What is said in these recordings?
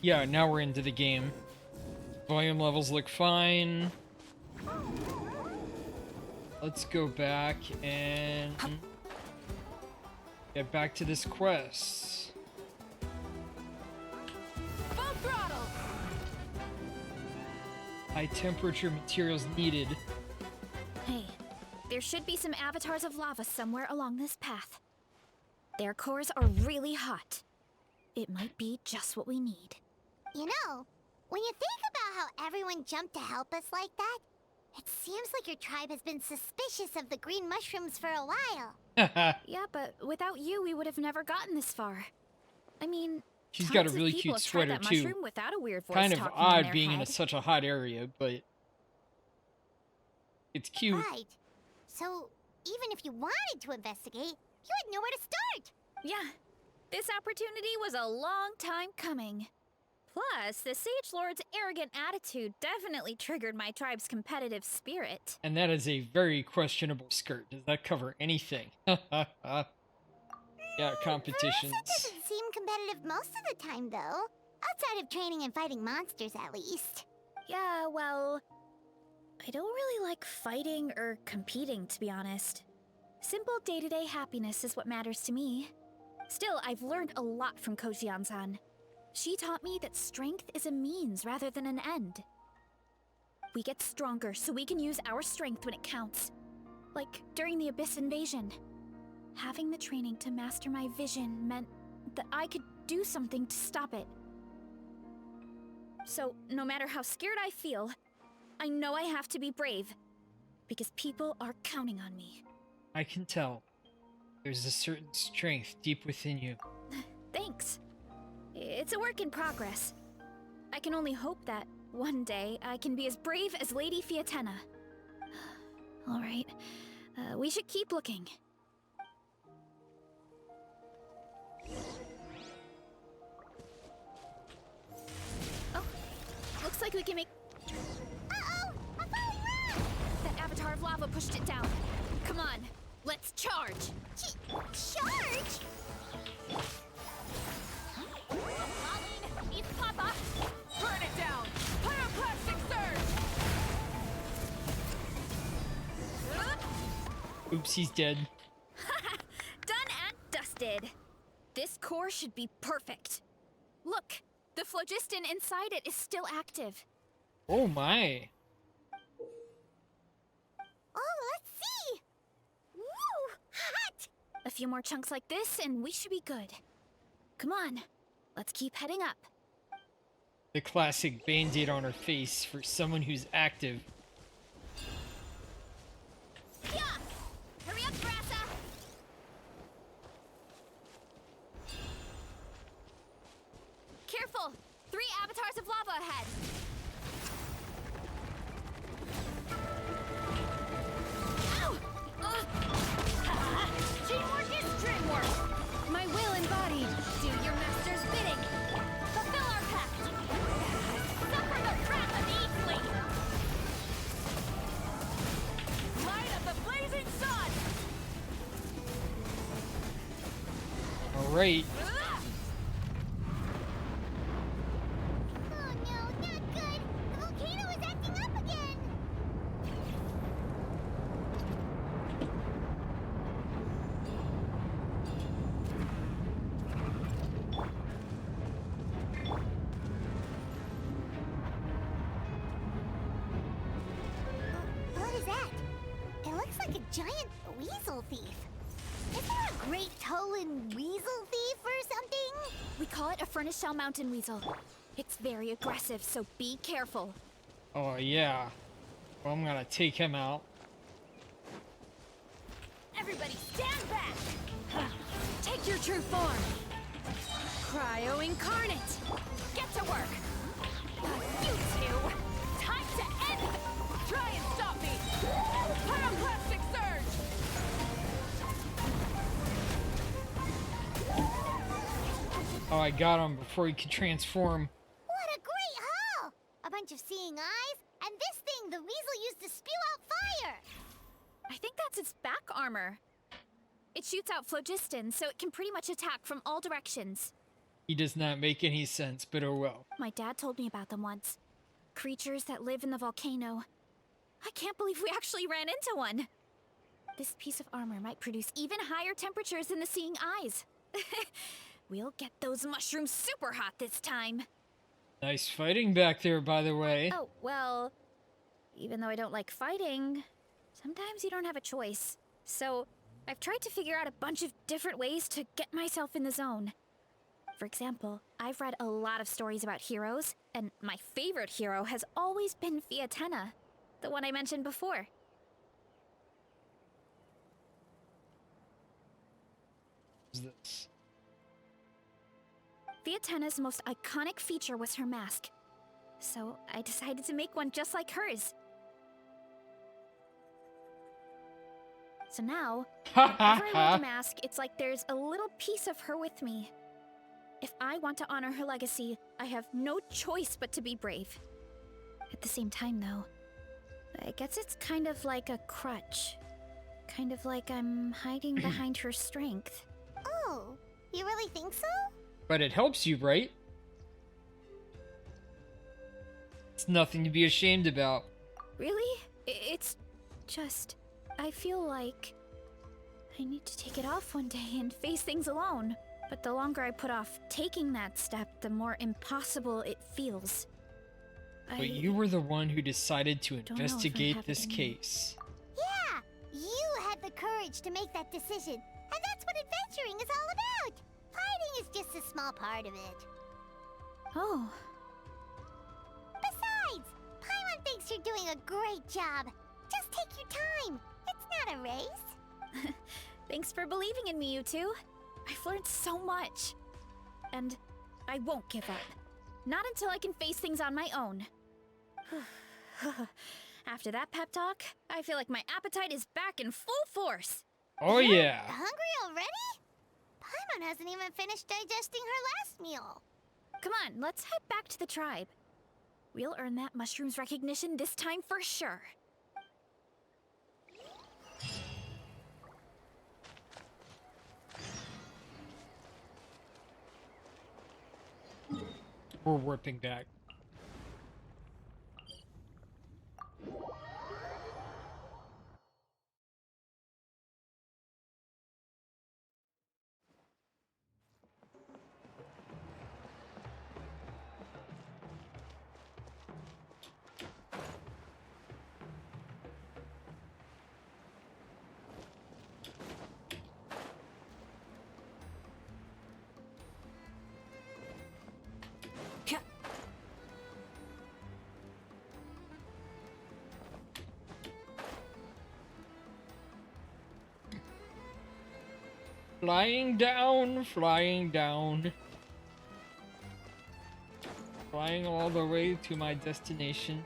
Yeah, now we're into the game. Volume levels look fine. Let's go back and get back to this quest. Full throttle! High temperature materials needed. Hey, there should be some avatars of lava somewhere along this path. Their cores are really hot. It might be just what we need. You know, when you think about how everyone jumped to help us like that, it seems like your tribe has been suspicious of the green mushrooms for a while. Yeah, but without you, we would have never gotten this far. I mean, She's got a tons of really people cute have tried sweater that too. mushroom without a weird voice Kind of talking in odd their being in head. such a hot area, but it's cute. Right. So, even if you wanted to investigate, you had nowhere to start. Yeah, this opportunity was a long time coming. Plus, the Sage Lord's arrogant attitude definitely triggered my tribe's competitive spirit. And that is a very questionable skirt. Does that cover anything? Yeah, competitions. Marissa doesn't seem competitive most of the time, though. Outside of training and fighting monsters, at least. Yeah, well, I don't really like fighting or competing, to be honest. Simple day-to-day happiness is what matters to me. Still, I've learned a lot from Kojian-san. She taught me that strength is a means rather than an end. We get stronger so we can use our strength when it counts. Like during the Abyss invasion. Having the training to master my vision meant that I could do something to stop it. So, no matter how scared I feel, I know I have to be brave. Because people are counting on me. I can tell. There's a certain strength deep within you. Thanks. It's a work in progress. I can only hope that one day I can be as brave as Lady Fiatena. All right, we should keep looking. Oh, looks like we can make... Uh-oh! A falling rock! That avatar of lava pushed it down. Come on, let's charge! Charge? Pauline, eat Papa! Burn it down! Pyroclastic surge! Oops, he's dead. Done and dusted. This core should be perfect. Look, the phlogiston inside it is still active. Oh my. Oh, let's see! Woo! Hot! A few more chunks like this and we should be good. Come on, let's keep heading up. The classic band-aid on her face for someone who's active. Yeah! Hurry up, Brassa! Careful! 3 avatars of lava ahead! Ow! Teamwork is dreamwork! My will embodied. Do your master's bidding. Fulfill our pact. Suffer the wrath of easily. Light of the blazing sun! Alright. Oh no, not good! The volcano is acting up again! What is that? It looks like a giant weasel thief. Is there a great Tolan weasel thief or something? We call it a furnace shell mountain weasel. It's very aggressive, so be careful. Oh yeah. Well, I'm gonna take him out. Everybody stand back! Take your true form! Cryo incarnate! Get to work! You two! Time to end it! Try and stop me! Pyroclastic surge! Oh, I got him before he could transform. What a great haul! A bunch of seeing eyes, and this thing the weasel used to spew out fire! I think that's its back armor. It shoots out phlogiston, so it can pretty much attack from all directions. He does not make any sense, but oh well. My dad told me about them once. Creatures that live in the volcano. I can't believe we actually ran into one. This piece of armor might produce even higher temperatures than the seeing eyes. We'll get those mushrooms super hot this time. Nice fighting back there, by the way. Oh, well, even though I don't like fighting, sometimes you don't have a choice. So, I've tried to figure out a bunch of different ways to get myself in the zone. For example, I've read a lot of stories about heroes, and my favorite hero has always been Fiatenna, the one I mentioned before. What's this? Fiatenna's most iconic feature was her mask, so I decided to make one just like hers. So now, whenever I wear the mask, it's like there's a little piece of her with me. If I want to honor her legacy, I have no choice but to be brave. At the same time, though, I guess it's kind of like a crutch. Kind of like I'm hiding behind her strength. Oh, you really think so? But it helps you, right? It's nothing to be ashamed about. Really? It's just... I feel like I need to take it off one day and face things alone. But the longer I put off taking that step, the more impossible it feels. But you were the one who decided to know if I investigate have it this in me. case. Yeah, you had the courage to make that decision. And that's what adventuring is all about. Fighting is just a small part of it. Oh, Besides, Paimon thinks you're doing a great job. Just take your time. It's not a race. thanks for believing in me, you two. I've learned so much. And I won't give up. Not until I can face things on my own. After that pep talk, I feel like my appetite is back in full force. Oh yeah. Hungry already? Paimon hasn't even finished digesting her last meal. Come on, let's head back to the tribe. We'll earn that mushroom's recognition this time for sure. We're warping back. Flying down, flying down. Flying all the way to my destination.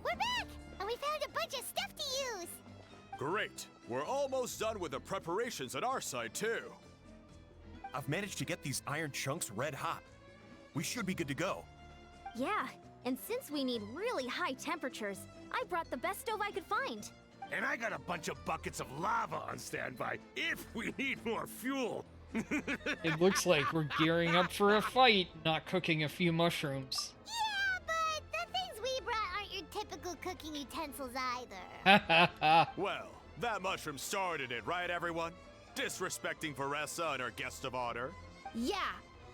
We're back, and we found a bunch of stuff to use. Great! We're almost done with the preparations at our side, too. I've managed to get these iron chunks red hot. We should be good to go. Yeah, and since we need really high temperatures, I brought the best stove I could find. And I got a bunch of buckets of lava on standby if we need more fuel. It looks like we're gearing up for a fight, not cooking a few mushrooms. Yeah, but the things we brought aren't your typical cooking utensils either. Well, that mushroom started it, right, everyone? Disrespecting Varessa and her guest of honor. Yeah,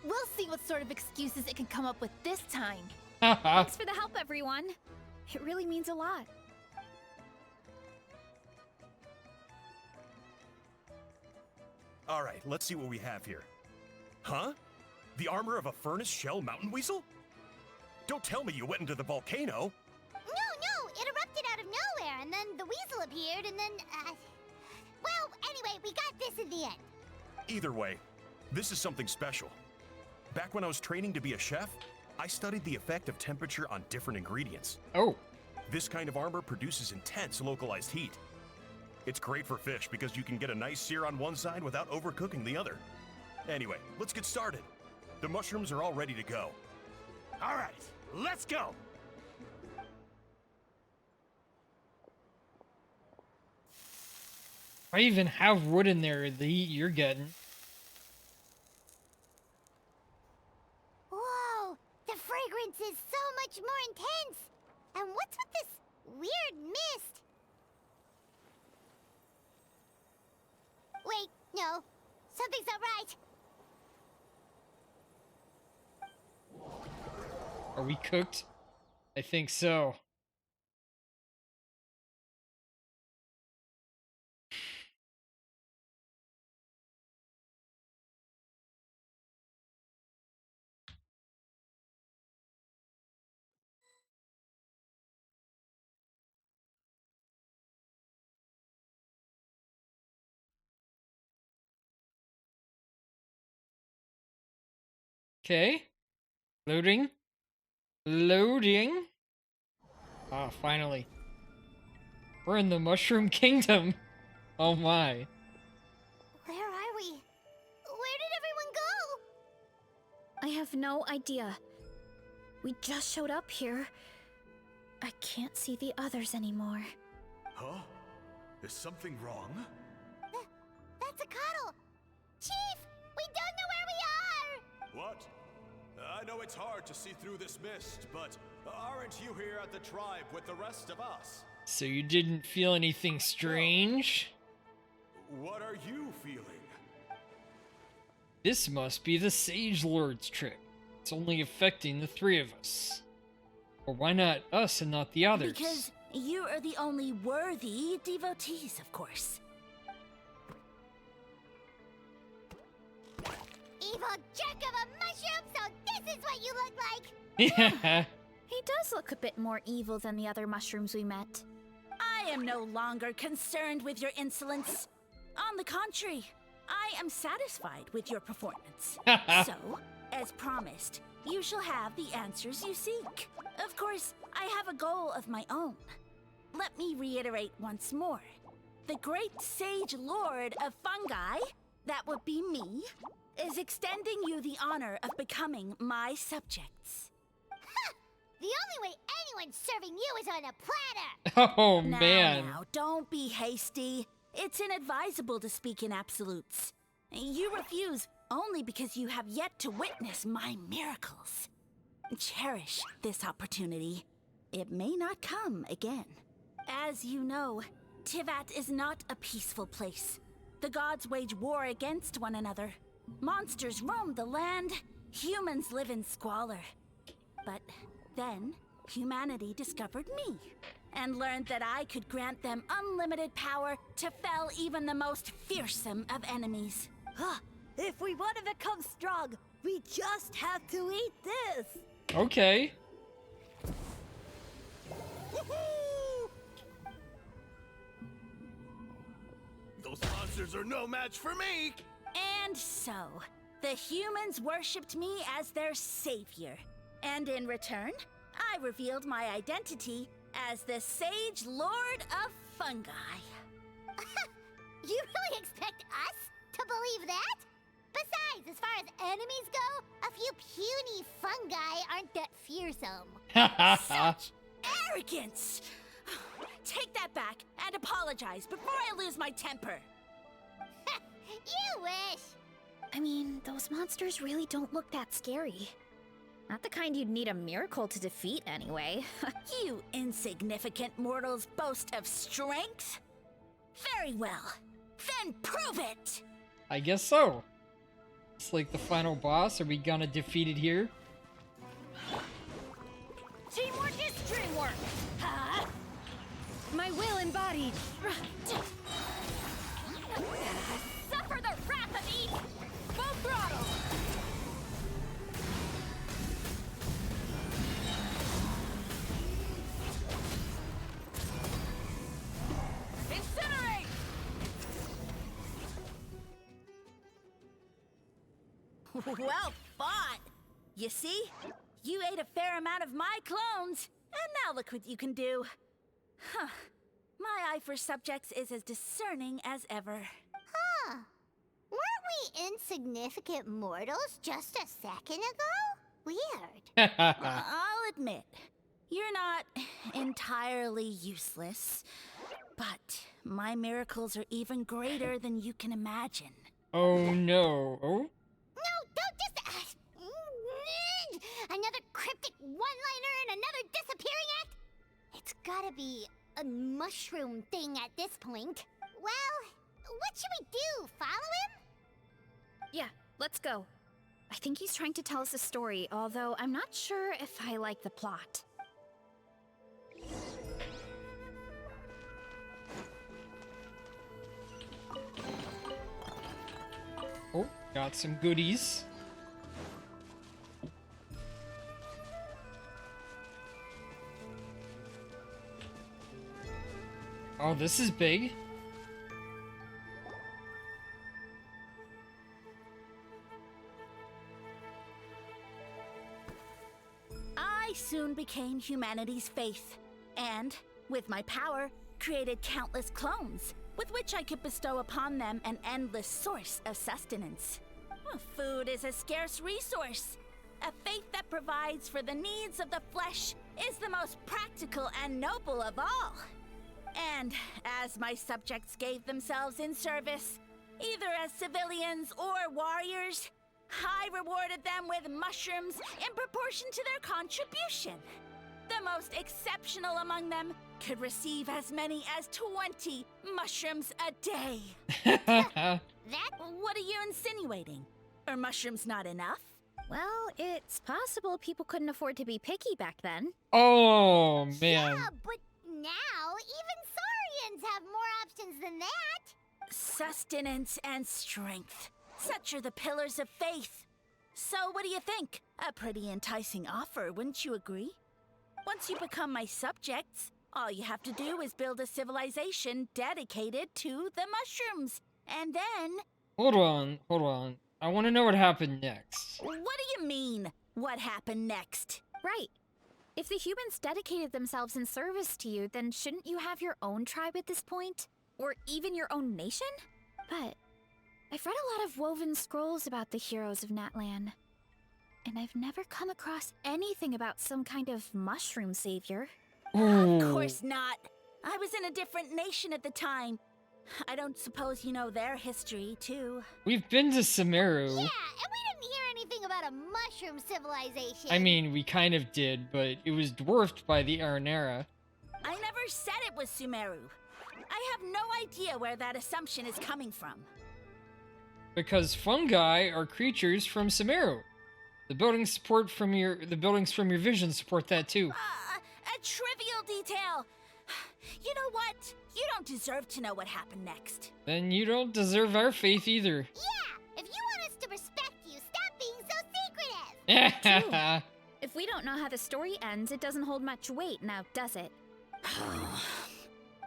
we'll see what sort of excuses it can come up with this time. Thanks for the help, everyone. It really means a lot. All right, let's see what we have here. Huh? The armor of a furnace shell mountain weasel? Don't tell me you went into the volcano. No, it erupted out of nowhere, and then the weasel appeared, and then, well, anyway, we got this in the end. Either way, this is something special. Back when I was training to be a chef, I studied the effect of temperature on different ingredients. Oh, This kind of armor produces intense localized heat. It's great for fish because you can get a nice sear on one side without overcooking the other. Anyway, let's get started. The mushrooms are all ready to go. All right, let's go. I even have wood in there, the heat you're getting. Something's not right. Are we cooked? I think so. Okay. Loading. Loading. Ah, finally. We're in the Mushroom Kingdom. Oh my. Where are we? Where did everyone go? I have no idea. We just showed up here. I can't see the others anymore. Huh? Is something wrong? That's a cuddle. Chief, we don't know where we are. What? I know it's hard to see through this mist, but aren't you here at the tribe with the rest of us? So you didn't feel anything strange? What are you feeling? This must be the Sage Lord's trick. It's only affecting the three of us. Or why not us and not the others? Because you are the only worthy devotees, of course. Evil jerk of a mushroom, so this is what you look like. Yeah. He does look a bit more evil than the other mushrooms we met. I am no longer concerned with your insolence. On the contrary, I am satisfied with your performance. So, as promised, you shall have the answers you seek. Of course, I have a goal of my own. Let me reiterate once more. The great Sage Lord of Fungi, that would be me, is extending you the honor of becoming my subjects. The only way anyone's serving you is on a platter. Oh Now, man. now, don't be hasty. It's inadvisable to speak in absolutes. You refuse only because you have yet to witness my miracles. Cherish this opportunity. It may not come again. As you know, Tivat is not a peaceful place. The gods wage war against one another. Monsters roam the land. Humans live in squalor. But then, humanity discovered me, and learned that I could grant them unlimited power to fell even the most fearsome of enemies. If we want to become strong, we just have to eat this. Okay. Woohoo! Those monsters are no match for me! And so, the humans worshipped me as their savior. And in return, I revealed my identity as the Sage Lord of Fungi. You really expect us to believe that? Besides, as far as enemies go, a few puny fungi aren't that fearsome. Such arrogance! Take that back and apologize before I lose my temper. You wish. I mean, those monsters really don't look that scary. Not the kind you'd need a miracle to defeat, anyway. You insignificant mortals boast of strength? Very well. Then prove it! I guess so. It's like the final boss. Are we gonna defeat it here? Teamwork is dreamwork. Huh? My will embodied. Suffer the wrath of Eve. Full throttle. Incinerate! Well fought! You see? You ate a fair amount of my clones, and now look what you can do. Huh. My eye for subjects is as discerning as ever. Huh. Weren't we insignificant mortals just a second ago? Weird. I'll admit, you're not entirely useless, but my miracles are even greater than you can imagine. Oh no. Oh? No, don't just... another cryptic one-liner and another disappearing act? It's gotta be a mushroom thing at this point. Well, what should we do? Follow him? Yeah, let's go. I think he's trying to tell us a story, although I'm not sure if I like the plot. Oh, got some goodies. Oh, this is big. I soon became humanity's faith, and, with my power, created countless clones, with which I could bestow upon them an endless source of sustenance. Food is a scarce resource. A faith that provides for the needs of the flesh is the most practical and noble of all. And as my subjects gave themselves in service, either as civilians or warriors, I rewarded them with mushrooms in proportion to their contribution. The most exceptional among them could receive as many as 20 mushrooms a day. What are you insinuating? Are mushrooms not enough? Well, it's possible people couldn't afford to be picky back then. Oh, man. Yeah, but now even Saurians have more options than that. Sustenance and strength. Such are the pillars of faith. So what do you think? A pretty enticing offer, wouldn't you agree? Once you become my subjects, all you have to do is build a civilization dedicated to the mushrooms. And then... Hold on. I want to know what happened next. What do you mean, what happened next? Right. If the humans dedicated themselves in service to you, then shouldn't you have your own tribe at this point? Or even your own nation? But I've read a lot of woven scrolls about the heroes of Natlan, and I've never come across anything about some kind of mushroom savior. Of course not. I was in a different nation at the time. I don't suppose you know their history, too. We've been to Sumeru. Yeah, and we didn't hear anything about a mushroom civilization. I mean, we kind of did, but it was dwarfed by the Aranera. I never said it was Sumeru. I have no idea where that assumption is coming from. Because fungi are creatures from Sumeru. The buildings from your vision support that too. A trivial detail. You know what? You don't deserve to know what happened next. Then you don't deserve our faith either. Yeah, if you want us to respect you, stop being so secretive. If we don't know how the story ends, it doesn't hold much weight now, does it?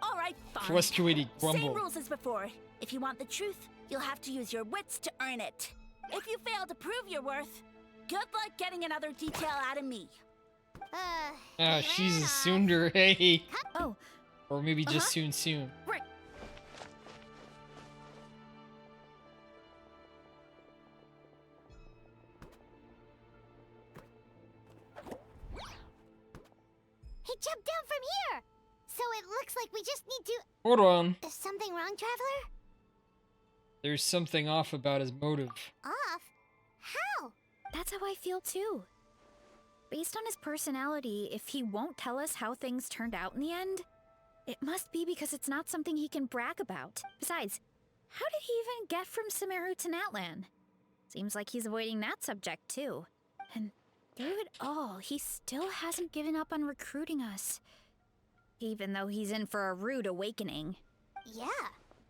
All right, fine. Fluctuating grumble. Same rules as before. If you want the truth, you'll have to use your wits to earn it. If you fail to prove your worth, good luck getting another detail out of me. She's a tsundere. Oh, Or maybe just soon. right. He jumped down from here! So it looks like we just need to... Hold on. Is something wrong, Traveler? There's something off about his motive. Off? How? That's how I feel too. Based on his personality, if he won't tell us how things turned out in the end, it must be because it's not something he can brag about. Besides, how did he even get from Sumeru to Natlan? Seems like he's avoiding that subject too. And through it all, he still hasn't given up on recruiting us. Even though he's in for a rude awakening. Yeah.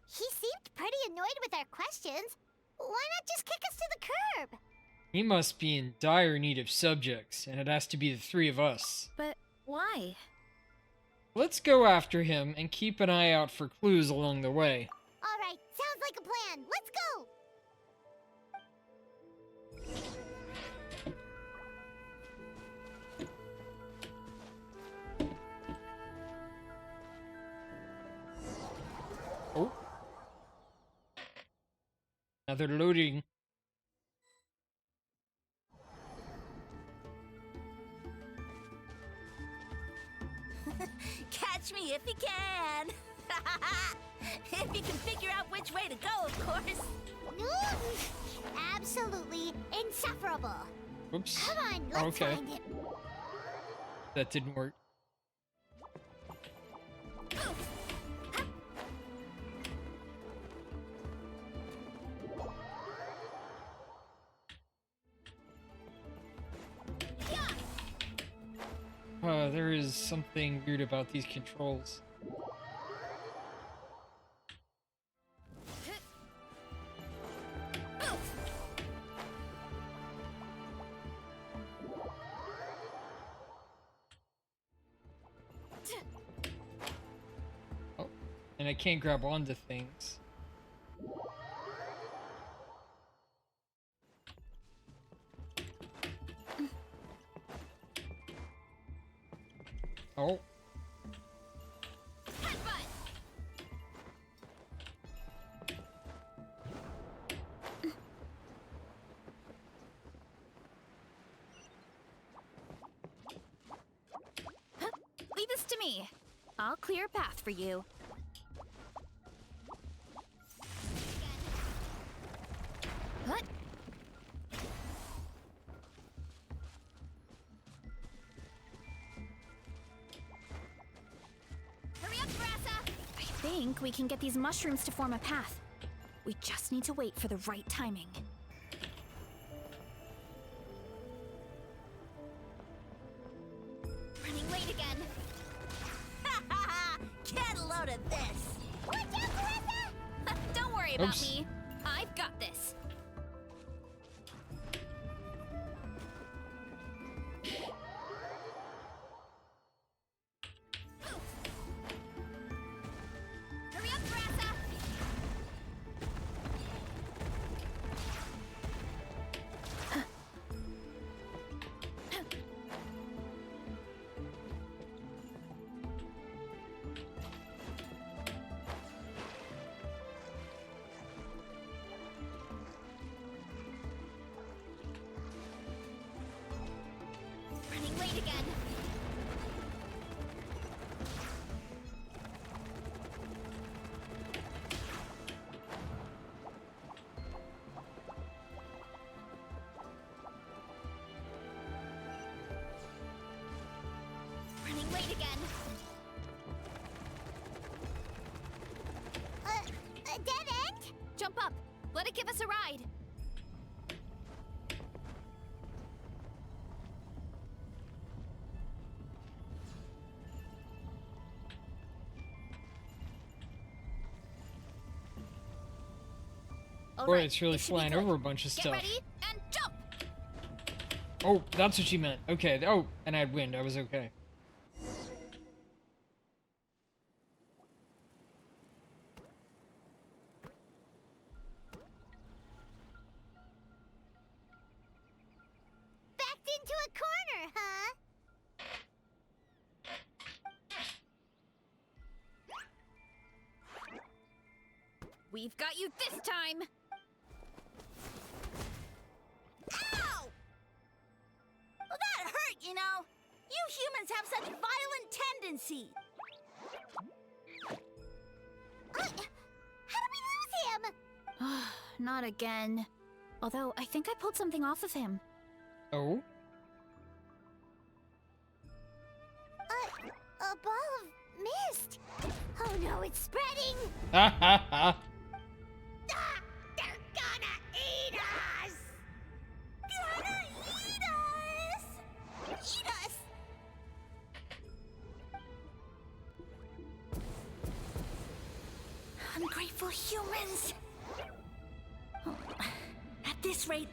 He seemed pretty annoyed with our questions. Why not just kick us to the curb? He must be in dire need of subjects, and it has to be the three of us. But why? Let's go after him and keep an eye out for clues along the way. All right, sounds like a plan. Let's go! Oh. Now they're loading. Catch me if you can. If you can figure out which way to go, of course. Absolutely insufferable. Oops. Come on, let's Okay. find it. That didn't work. There is something weird about these controls. Oh, and I can't grab onto things. Oh. Leave this to me. I'll clear a path for you. What? Hurry up, Brassa! I think we can get these mushrooms to form a path. We just need to wait for the right timing. Running late again. Get a load of this. Watch out, Brassa! Don't worry about Oops. me. I've got this. Hurry up, Brassa! Running late again. Running late again. A dead end? Jump up. Let it give us a ride. All Boy, right, it's really it should be flying good. over a bunch of Get stuff. ready and jump. Oh, that's what you meant. Okay. Oh, and I had wind. I was okay. Backed into a corner, huh? We've got you this time. Ow! Well, that hurt, you know. You humans have such violent tendencies. How did we lose him? Not again. Although, I think I pulled something off of him. Oh? A ball of mist. Oh no, it's spreading. Ha ha ha. Ah, they're gonna eat us. Gonna eat us! Eat us. Ungrateful humans! Oh, at this rate,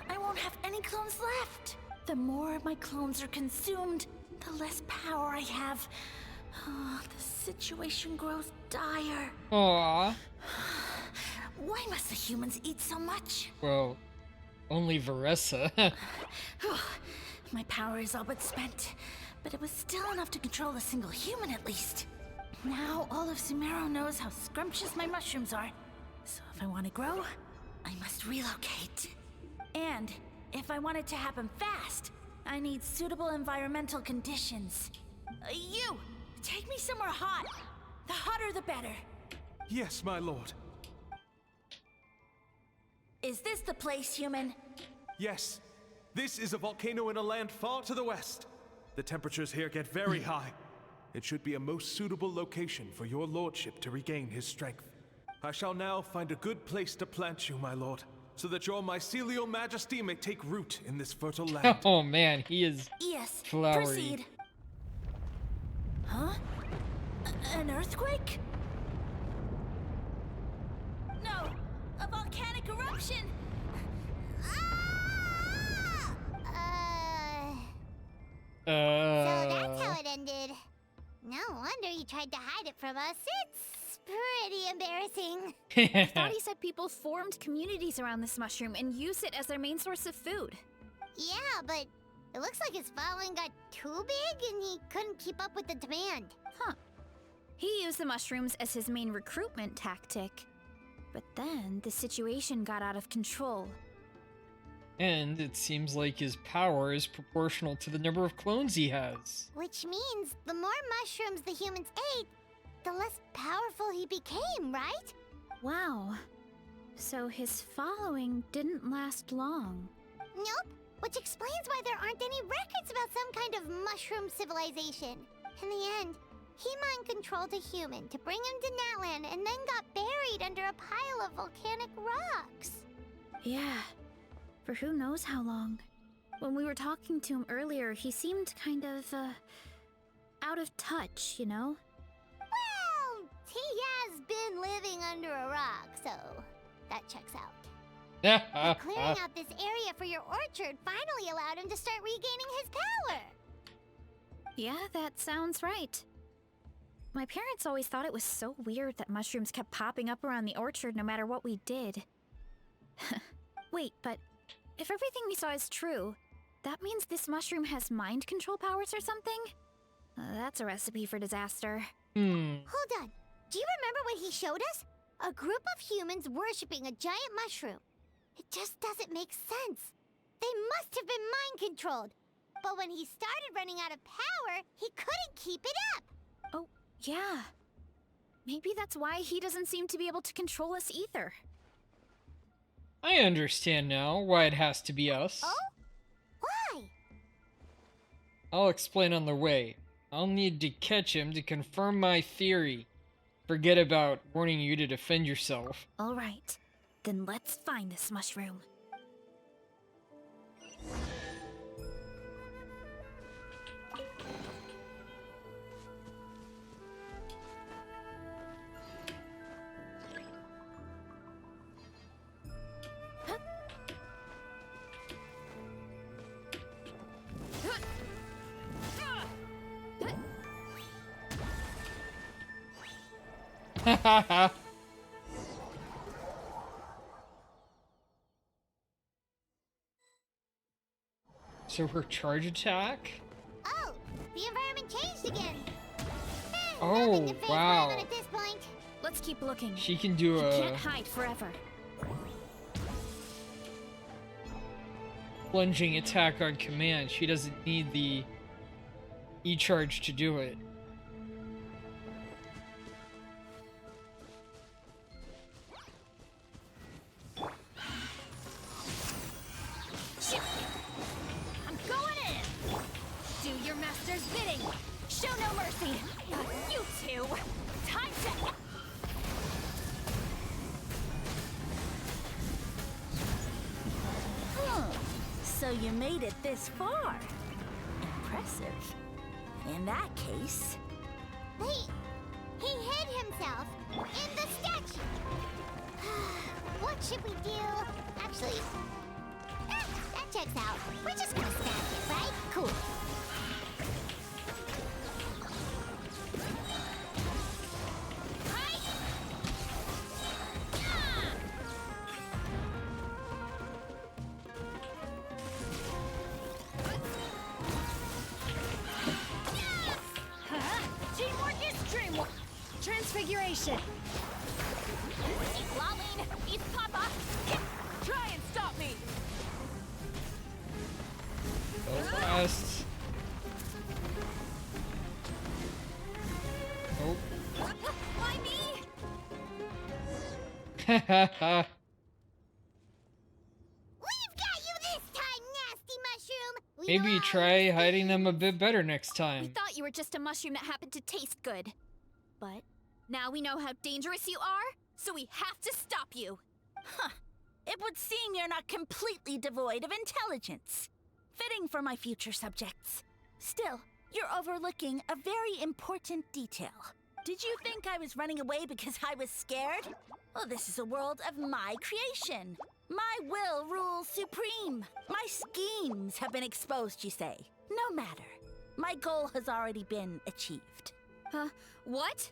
I won't have any clones left. The more my clones are consumed, the less power I have. Oh, the situation grows dire. Aw. Why must the humans eat so much? Well, only Varessa. My power is all but spent, but it was still enough to control a single human at least. Now all of Sumeru knows how scrumptious my mushrooms are. So if I want to grow, I must relocate. And if I want it to happen fast, I need suitable environmental conditions. You! Take me somewhere hot. The hotter the better. Yes, my lord. Is this the place, human? Yes. This is a volcano in a land far to the west. The temperatures here get very high. It should be a most suitable location for your lordship to regain his strength. I shall now find a good place to plant you, my lord, so that your mycelial majesty may take root in this fertile land. Oh man, he is Yes, flowery. proceed. Huh? An earthquake? No! A volcanic eruption! Ah! So that's how it ended. No wonder he tried to hide it from us. It's pretty embarrassing. I thought he said people formed communities around this mushroom and used it as their main source of food. Yeah, but it looks like his following got too big and he couldn't keep up with the demand. Huh. He used the mushrooms as his main recruitment tactic. But then the situation got out of control. And it seems like his power is proportional to the number of clones he has. Which means the more mushrooms the humans ate, the less powerful he became, right? Wow. So his following didn't last long. Nope. Which explains why there aren't any records about some kind of mushroom civilization. In the end, he mind-controlled a human to bring him to Natlan and then got buried under a pile of volcanic rocks. Yeah. For who knows how long. When we were talking to him earlier, he seemed kind of, out of touch, you know? Well, he has been living under a rock, so that checks out. But clearing out this area for your orchard finally allowed him to start regaining his power. Yeah, that sounds right. My parents always thought it was so weird that mushrooms kept popping up around the orchard no matter what we did. Wait, but if everything we saw is true, that means this mushroom has mind control powers or something? That's a recipe for disaster. Hold on. Do you remember what he showed us? A group of humans worshipping a giant mushroom. It just doesn't make sense. They must have been mind-controlled. But when he started running out of power, he couldn't keep it up. Oh, yeah. Maybe that's why he doesn't seem to be able to control us either. I understand now why it has to be us. Oh? Why? I'll explain on the way. I'll need to catch him to confirm my theory. Forget about warning you to defend yourself. All right. Then let's find this mushroom. So her charge attack? Oh, the environment changed again. Oh, Nothing to phase wow. Paimon at this point. Let's keep looking. She can do He a can't hide forever. plunging attack on command. She doesn't need the E-charge to do it. I'm going in! Do your master's bidding! Show no mercy! You two! Time to... So you made it this far. Impressive. In that case... Wait, he hid himself in the statue. What should we do? Actually, that checks out. We're just gonna smash it, right? Cool. Hi! Teamwork is dreamwork! Transfiguration! Lolene! East Papa! Try and stop me! Go fast. Oh. Why me? We've got you this time, nasty mushroom! We Maybe know try all hiding them a things. bit better next We time. thought you were just a mushroom that happened to taste good. But now we know how dangerous you are, so we have to stop you. Huh. It would seem you're not completely devoid of intelligence. Fitting for my future subjects. Still, you're overlooking a very important detail. Did you think I was running away because I was scared? Well, this is a world of my creation. My will rules supreme. My schemes have been exposed, you say. No matter. My goal has already been achieved. What?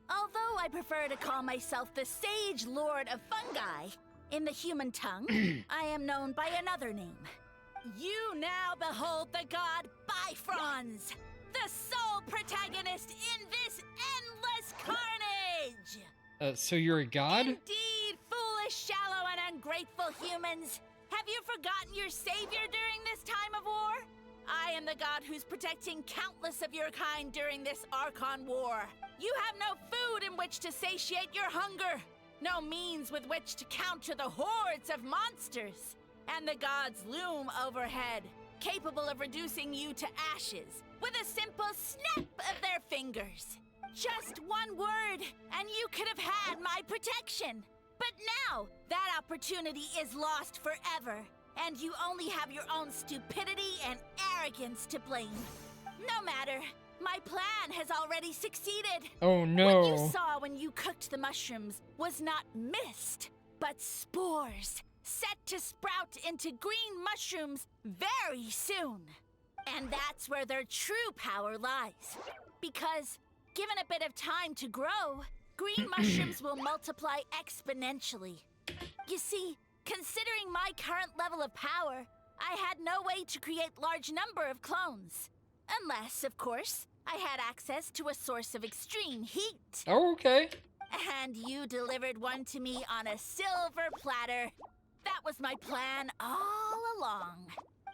Although I prefer to call myself the Sage Lord of Fungi, in the human tongue, I am known by another name. You now behold the god Bifrons, the sole protagonist in this endless carnage! So you're a god? Indeed, foolish, shallow, and ungrateful humans! Have you forgotten your savior during this time of war? I am the god who's protecting countless of your kind during this Archon War. You have no food in which to satiate your hunger, no means with which to counter the hordes of monsters, and the gods loom overhead, capable of reducing you to ashes with a simple snap of their fingers. Just one word, and you could have had my protection. But now, that opportunity is lost forever, and you only have your own stupidity and arrogance to blame. No matter, my plan has already succeeded. Oh no. What you saw when you cooked the mushrooms was not mist, but spores, set to sprout into green mushrooms very soon. And that's where their true power lies. Because, given a bit of time to grow, green mushrooms will multiply exponentially. You see, considering my current level of power, I had no way to create large number of clones. Unless, of course, I had access to a source of extreme heat. Oh, okay. And you delivered one to me on a silver platter. That was my plan all along.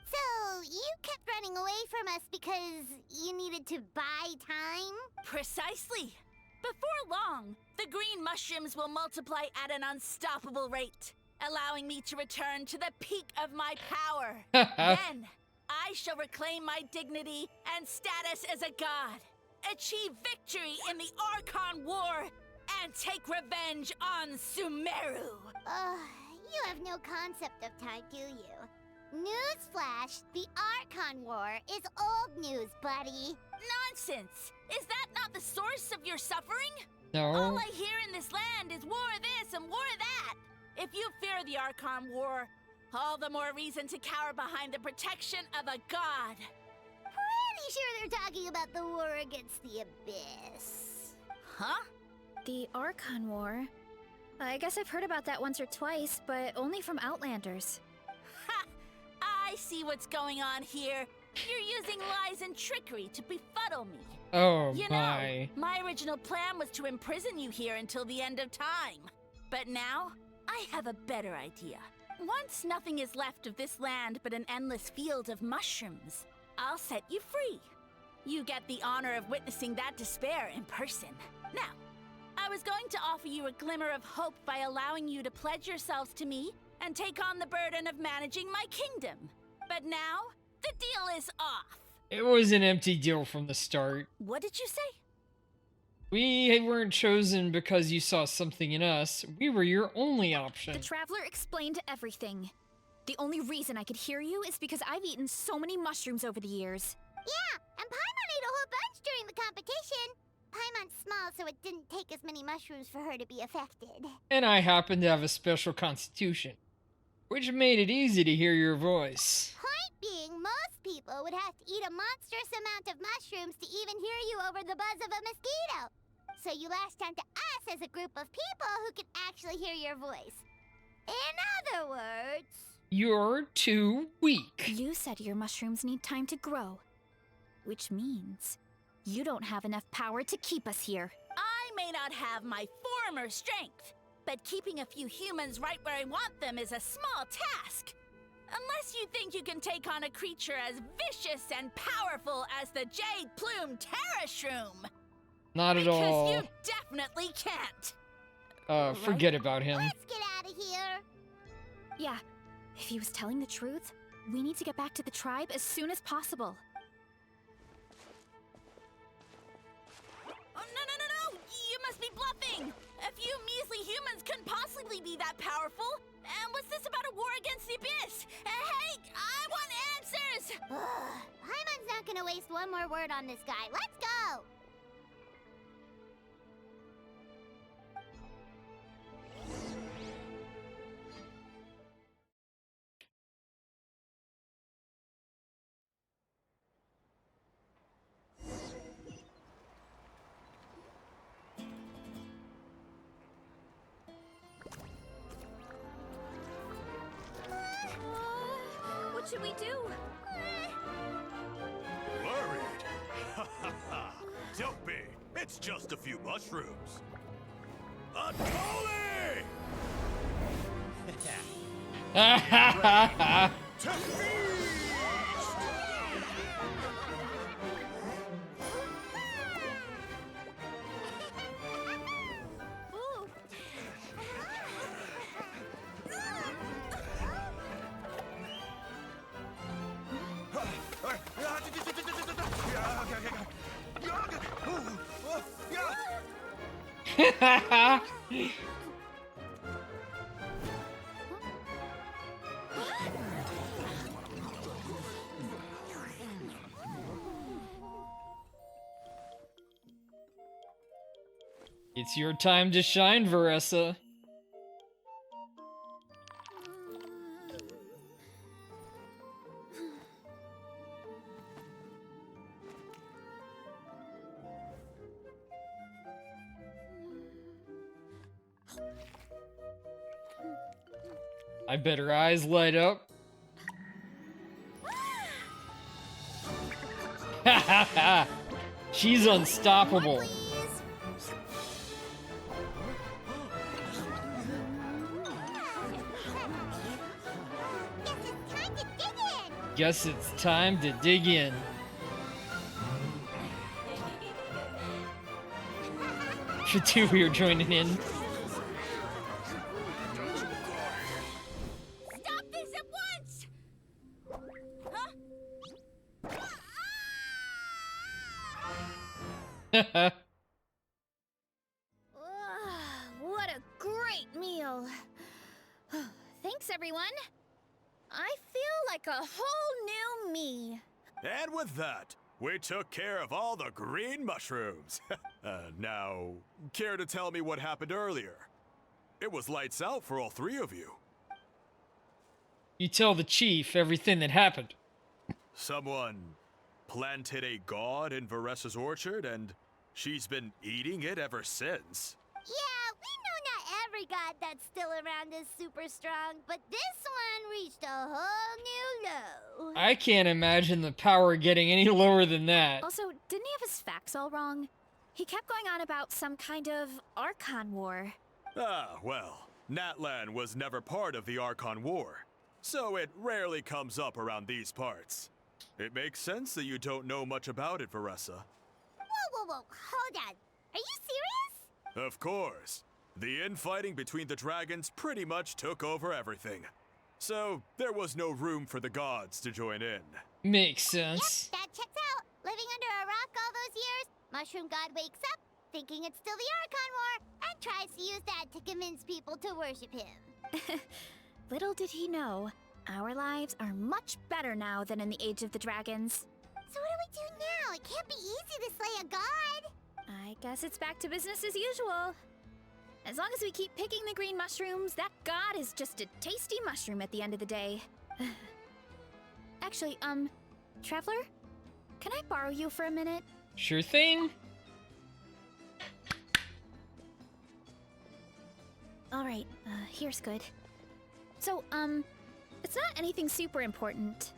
So, you kept running away from us because you needed to buy time? Precisely. Before long, the green mushrooms will multiply at an unstoppable rate, allowing me to return to the peak of my power. Then, I shall reclaim my dignity and status as a god, achieve victory in the Archon War, and take revenge on Sumeru. You have no concept of time, do you? Newsflash, the Archon War is old news, buddy. Nonsense! Is that not the source of your suffering? No. All I hear in this land is war this and war that. If you fear the Archon War, all the more reason to cower behind the protection of a god. Pretty sure they're talking about the war against the Abyss. Huh? The Archon War? I guess I've heard about that once or twice, but only from Outlanders. Ha! I see what's going on here. You're using lies and trickery to befuddle me. Oh You my. know, my original plan was to imprison you here until the end of time. But now, I have a better idea. Once nothing is left of this land but an endless field of mushrooms, I'll set you free. You get the honor of witnessing that despair in person. Now, I was going to offer you a glimmer of hope by allowing you to pledge yourselves to me and take on the burden of managing my kingdom. But now, the deal is off. It was an empty deal from the start. What did you say? We weren't chosen because you saw something in us. We were your only option. The Traveler explained everything. The only reason I could hear you is because I've eaten so many mushrooms over the years. Yeah, and Paimon ate a whole bunch during the competition. Paimon's small, so it didn't take as many mushrooms for her to be affected. And I happen to have a special constitution, which made it easy to hear your voice. Point being, most people would have to eat a monstrous amount of mushrooms to even hear you over the buzz of a mosquito. So you latched onto us as a group of people who can actually hear your voice. In other words... You're too weak. You said your mushrooms need time to grow, which means you don't have enough power to keep us here. I may not have my former strength, but keeping a few humans right where I want them is a small task. Unless you think you can take on a creature as vicious and powerful as the Jade Plume Terrashroom. Not at all. Because you definitely can't. Forget about him. Let's get out of here. Yeah, if he was telling the truth, we need to get back to the tribe as soon as possible. Oh, no! You must be bluffing! A few measly humans couldn't possibly be that powerful. And what's this about a war against the Abyss? Hey, I want answers! Paimon's not gonna want to waste one more word on this guy. Let's go! What should we do? Worried? Ha ha ha! Don't be. It's just a few mushrooms. Unholy! To feast! Ooh. It's your time to shine, Veressa. I bet her eyes light up. Ha ha ha! She's unstoppable. Guess it's time to dig in. For two, we were joining in. Stop this at once! Huh? What a great meal. Thanks, everyone. I feel like a whole new me. And with that, we took care of all the green mushrooms. Now, care to tell me what happened earlier? It was lights out for all three of you. You tell the chief everything that happened. Someone planted a god in Veressa's orchard, and she's been eating it ever since. Yeah, we know not every god that's still around is super strong, but this one reached a whole new low. I can't imagine the power getting any lower than that. Also, didn't he have his facts all wrong? He kept going on about some kind of Archon War. Ah, well, Natlan was never part of the Archon War, so it rarely comes up around these parts. It makes sense that you don't know much about it, Veressa. Whoa, hold on. Are you serious? Of course. The infighting between the dragons pretty much took over everything. So, there was no room for the gods to join in. Makes sense. Yep, that checks out. Living under a rock all those years, Mushroom God wakes up, thinking it's still the Archon War, and tries to use that to convince people to worship him. Little did he know, our lives are much better now than in the Age of the Dragons. So what do we do now? It can't be easy to slay a god. I guess it's back to business as usual. As long as we keep picking the green mushrooms, that god is just a tasty mushroom at the end of the day. Actually, Traveler? Can I borrow you for a minute? Sure thing. Alright, here's good. So, it's not anything super important.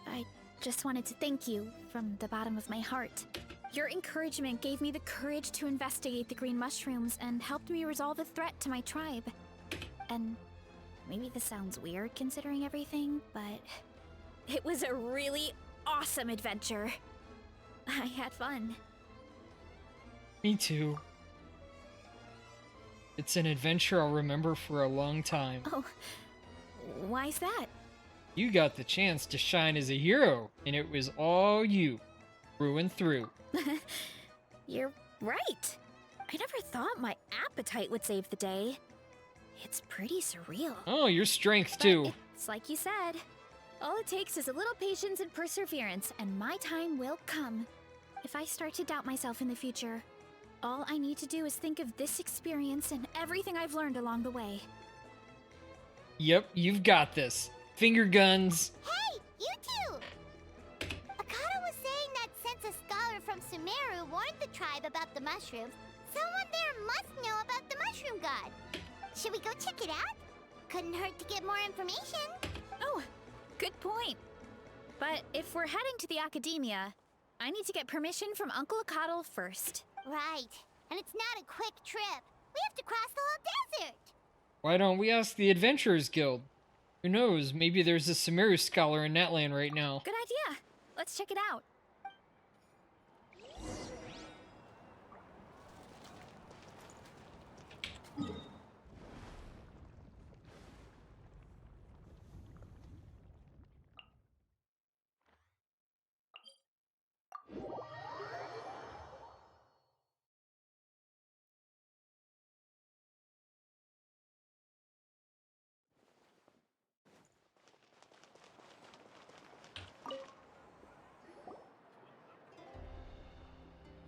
I just wanted to thank you from the bottom of my heart. Your encouragement gave me the courage to investigate the green mushrooms and helped me resolve a threat to my tribe. And maybe this sounds weird considering everything, but it was a really awesome adventure. I had fun. Me too. It's an adventure I'll remember for a long time. Oh, why's that? You got the chance to shine as a hero, and it was all you, through and through. You're right. I never thought my appetite would save the day. It's pretty surreal. Oh, your strength But too. it's like you said. All it takes is a little patience and perseverance, and my time will come. If I start to doubt myself in the future, all I need to do is think of this experience and everything I've learned along the way. Yep, you've got this. Finger guns. Hey, you two! Akata was saying that since a scholar from Sumeru warned the tribe about the mushrooms, someone there must know about the mushroom god. Should we go check it out? Couldn't hurt to get more information. Oh, good point. But if we're heading to the academia, I need to get permission from Uncle Akatl first. Right. And it's not a quick trip. We have to cross the whole desert. Why don't we ask the Adventurers Guild? Who knows, maybe there's a Sumeru scholar in Natlan right now. Good idea. Let's check it out.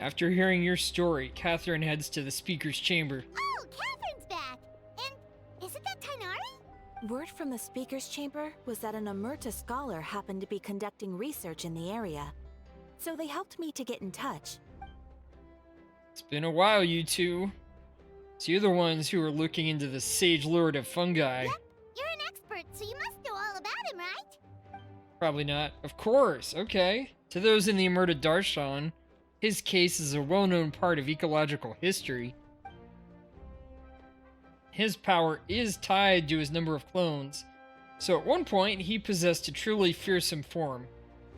After hearing your story, Catherine heads to the speaker's chamber. Oh, Catherine's back! And isn't that Tainari? Word from the speaker's chamber was that an Omerta scholar happened to be conducting research in the area. So they helped me to get in touch. It's been a while, you two. So you're the ones who are looking into the Sage Lord of Fungi. Yep, you're an expert, so you must know all about him, right? Probably not. Of course, okay. To those in the Omerta Darshan, his case is a well-known part of ecological history. His power is tied to his number of clones, so at one point he possessed a truly fearsome form.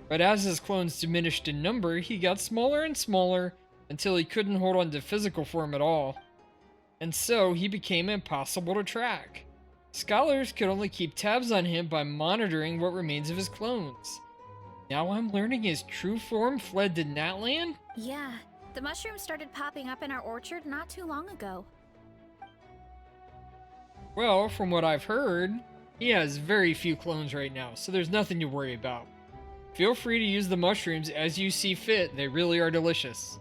But as his clones diminished in number, he got smaller and smaller until he couldn't hold on to physical form at all. And so he became impossible to track. Scholars could only keep tabs on him by monitoring what remains of his clones. Now I'm learning his true form fled to Natlan? Yeah, the mushrooms started popping up in our orchard not too long ago. Well, from what I've heard, he has very few clones right now, so there's nothing to worry about. Feel free to use the mushrooms as you see fit, they really are delicious.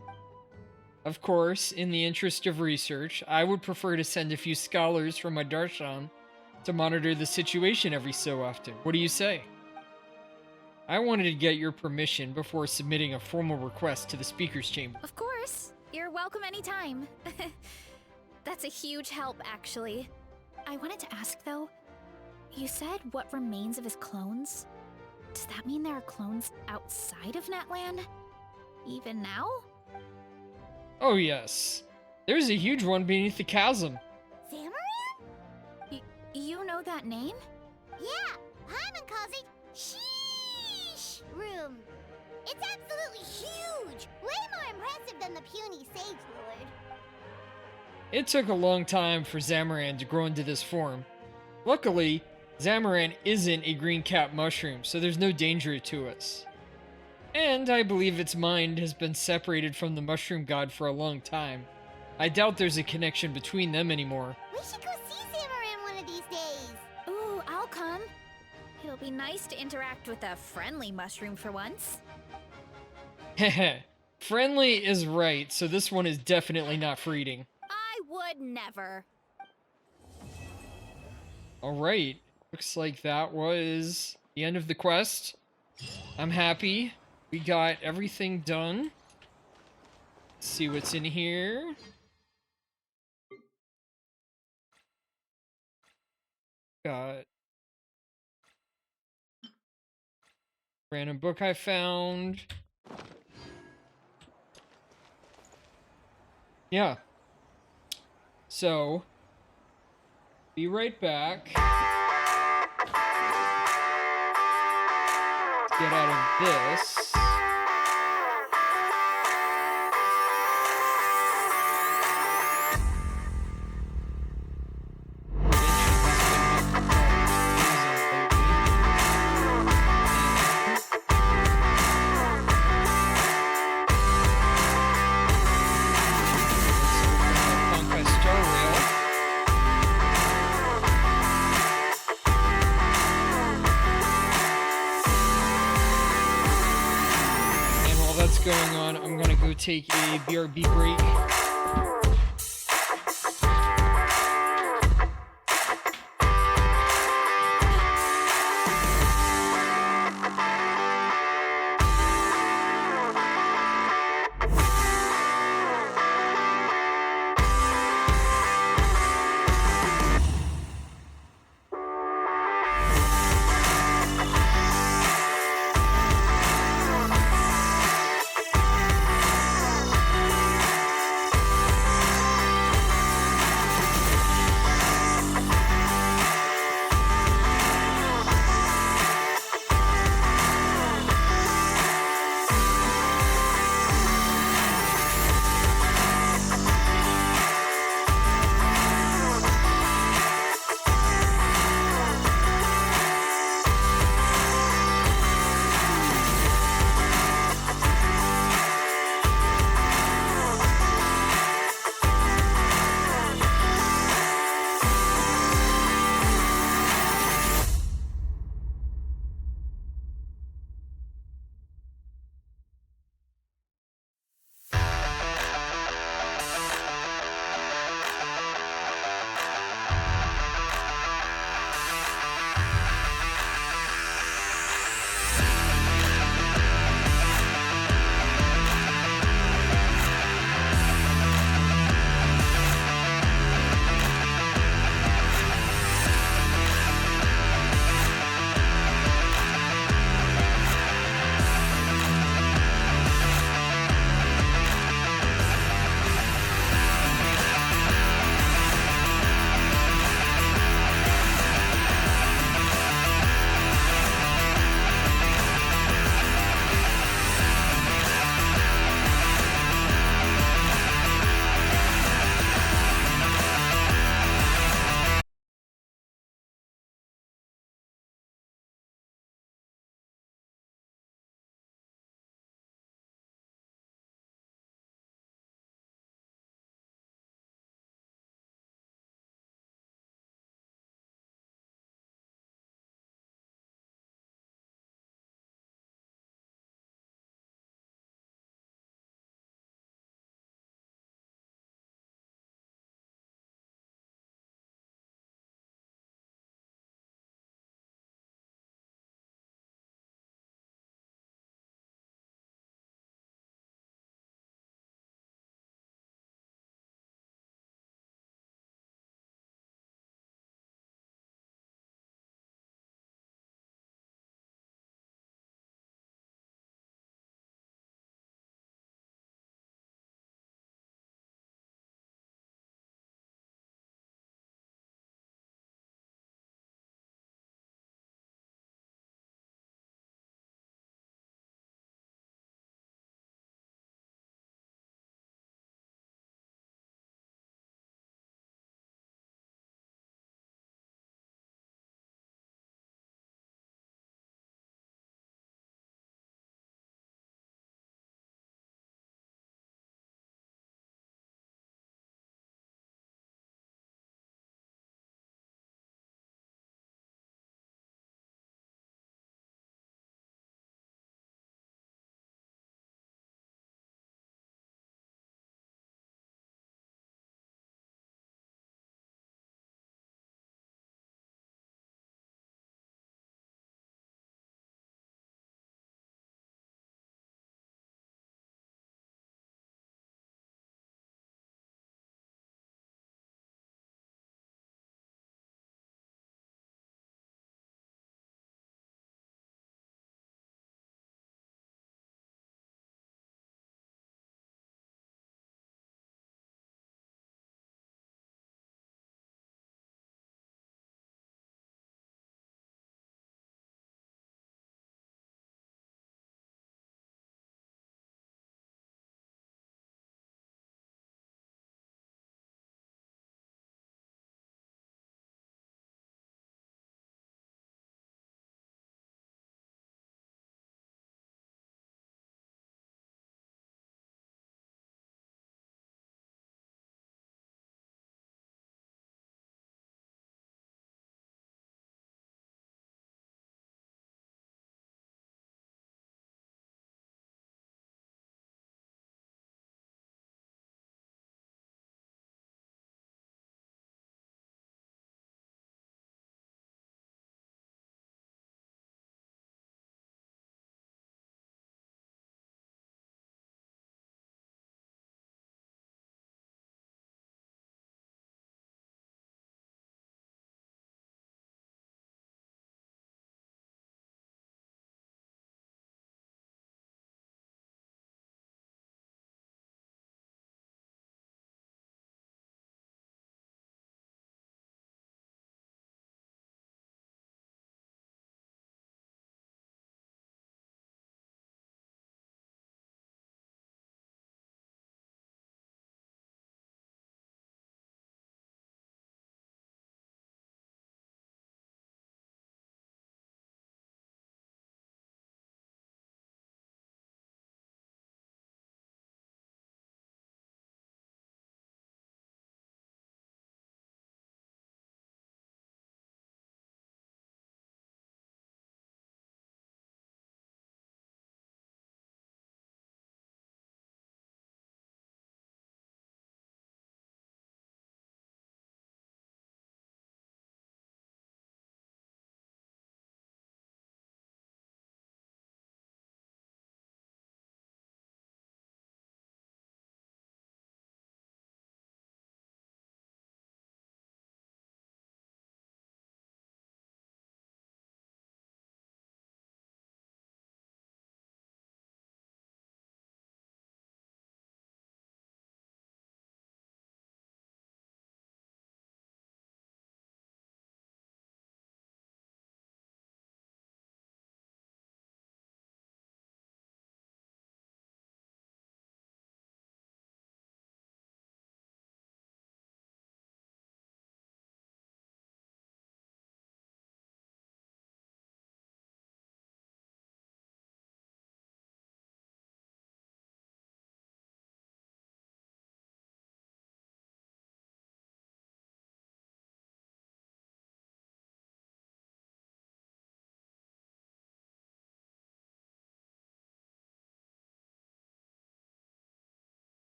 Of course, in the interest of research, I would prefer to send a few scholars from my darshan to monitor the situation every so often. What do you say? I wanted to get your permission before submitting a formal request to the speaker's chamber. Of course. You're welcome anytime. That's a huge help, actually. I wanted to ask, though, you said what remains of his clones? Does that mean there are clones outside of Natlan? Even now? Oh yes. There's a huge one beneath the chasm. Zamaran? You know that name? Yeah, Hyman calls it Sheesh Room. It's absolutely huge! Way more impressive than the puny Sage Lord. It took a long time for Zamaran to grow into this form. Luckily, Zamaran isn't a green cap mushroom, so there's no danger to us. And I believe its mind has been separated from the mushroom god for a long time. I doubt there's a connection between them anymore. We should go see Zamaran one of these days. Ooh, I'll come. It'll be nice to interact with a friendly mushroom for once. Heh. Friendly is right, so this one is definitely not for eating. I would never. Alright, looks like that was the end of the quest. I'm happy. We got everything done. Let's see what's in here. Got random book I found. Yeah. So, be right back. Get out of this. going on, I'm gonna go take a BRB break.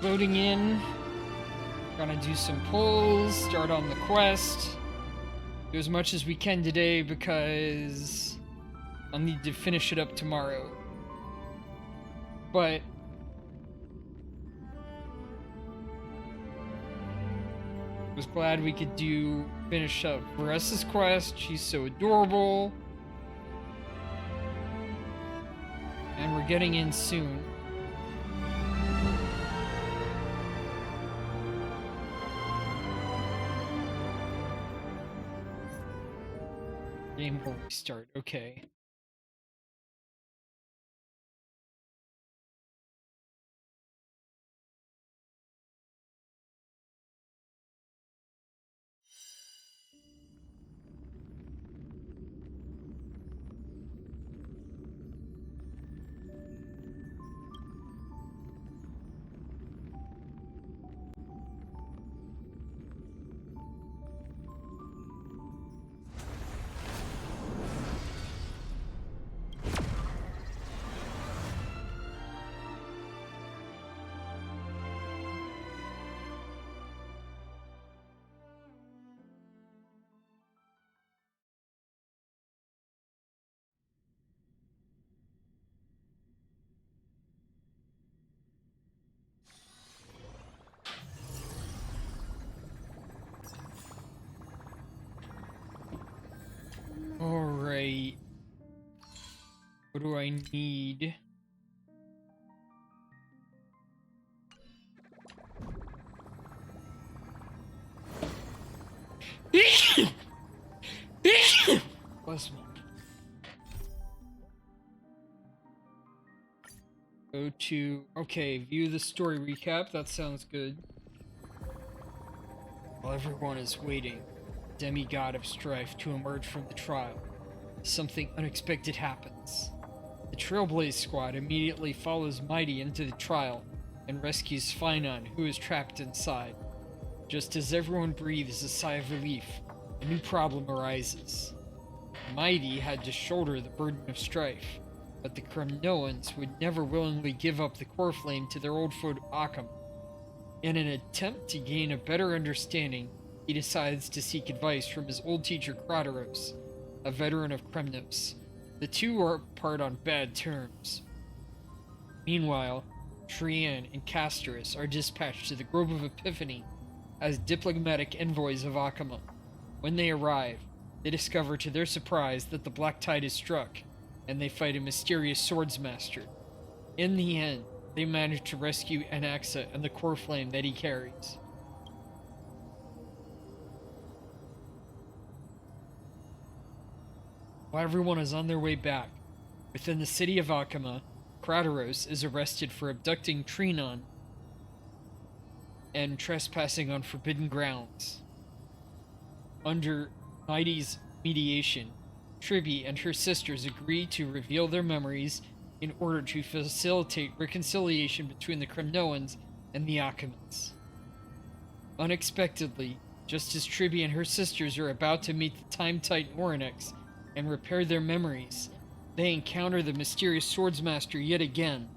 loading in. Gonna do some pulls, start on the quest. Do as much as we can today because I'll need to finish it up tomorrow. But I was glad we could finish up Varessa's quest. She's so adorable. And we're getting in soon. Game will restart. Okay. Alright. What do I need? Bless me. Go to... Okay, view the story recap. That sounds good. While everyone is waiting, demigod of strife, to emerge from the trial, something unexpected happens. The Trailblaze squad immediately follows Mighty into the trial and rescues Finon, who is trapped inside. Just as everyone breathes a sigh of relief, a new problem arises. Mighty had to shoulder the burden of strife, but the Kremnoans would never willingly give up the core flame to their old foe Occam. In an attempt to gain a better understanding, he decides to seek advice from his old teacher Krateros, a veteran of Kremnos. The two are part on bad terms. Meanwhile, Trian and Castorus are dispatched to the Grove of Epiphany as diplomatic envoys of Akama. When they arrive, they discover to their surprise that the Black Tide is struck, and they fight a mysterious swordsmaster. In the end, they manage to rescue Anaxa and the core flame that he carries. While everyone is on their way back, within the city of Akama, Krateros is arrested for abducting Trinon and trespassing on forbidden grounds. Under Mighty's mediation, Tribby and her sisters agree to reveal their memories in order to facilitate reconciliation between the Kremnoans and the Akamans. Unexpectedly, just as Tribby and her sisters are about to meet the Time Titan Orynex and repair their memories, they encounter the mysterious swordsmaster yet again.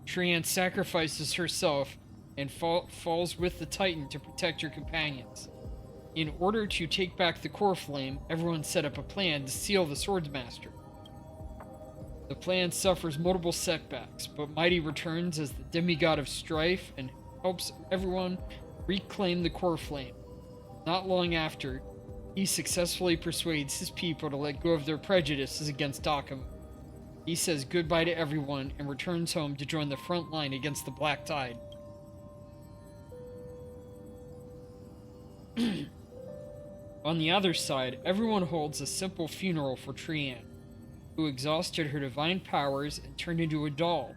Trian sacrifices herself and falls with the Titan to protect her companions. In order to take back the core flame, everyone set up a plan to seal the swordsmaster. The plan suffers multiple setbacks, but Mighty returns as the demigod of strife and helps everyone reclaim the core flame. Not long after, he successfully persuades his people to let go of their prejudices against Occam. He says goodbye to everyone and returns home to join the front line against the Black Tide. On the other side, everyone holds a simple funeral for Trian, who exhausted her divine powers and turned into a doll.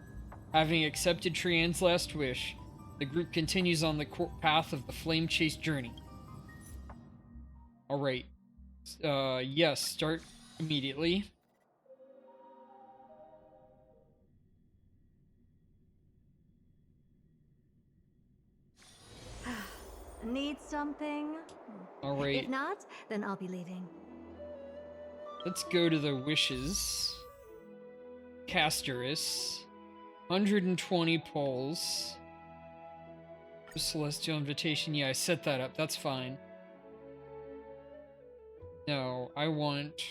Having accepted Trian's last wish, the group continues on the path of the Flame Chase journey. Alright. Yes, start immediately. Need something? Alright. If not, then I'll be leaving. Let's go to the wishes. Castorus. 120 pulls. Celestial invitation. Yeah, I set that up. That's fine. No, I want...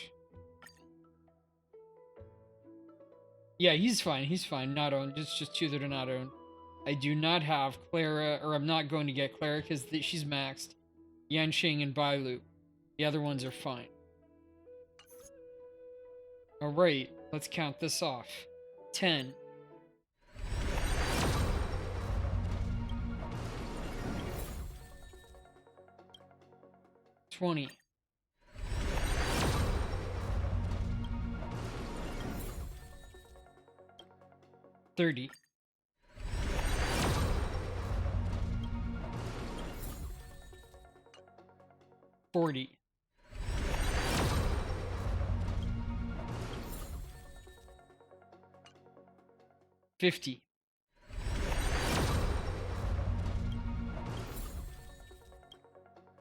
Yeah, he's fine. He's fine. Not owned. It's just two that are not owned. I do not have Clara, or I'm not going to get Clara because she's maxed. Yanxing and Bailu. The other ones are fine. Alright, let's count this off. 10. 20. 30. 40. 50.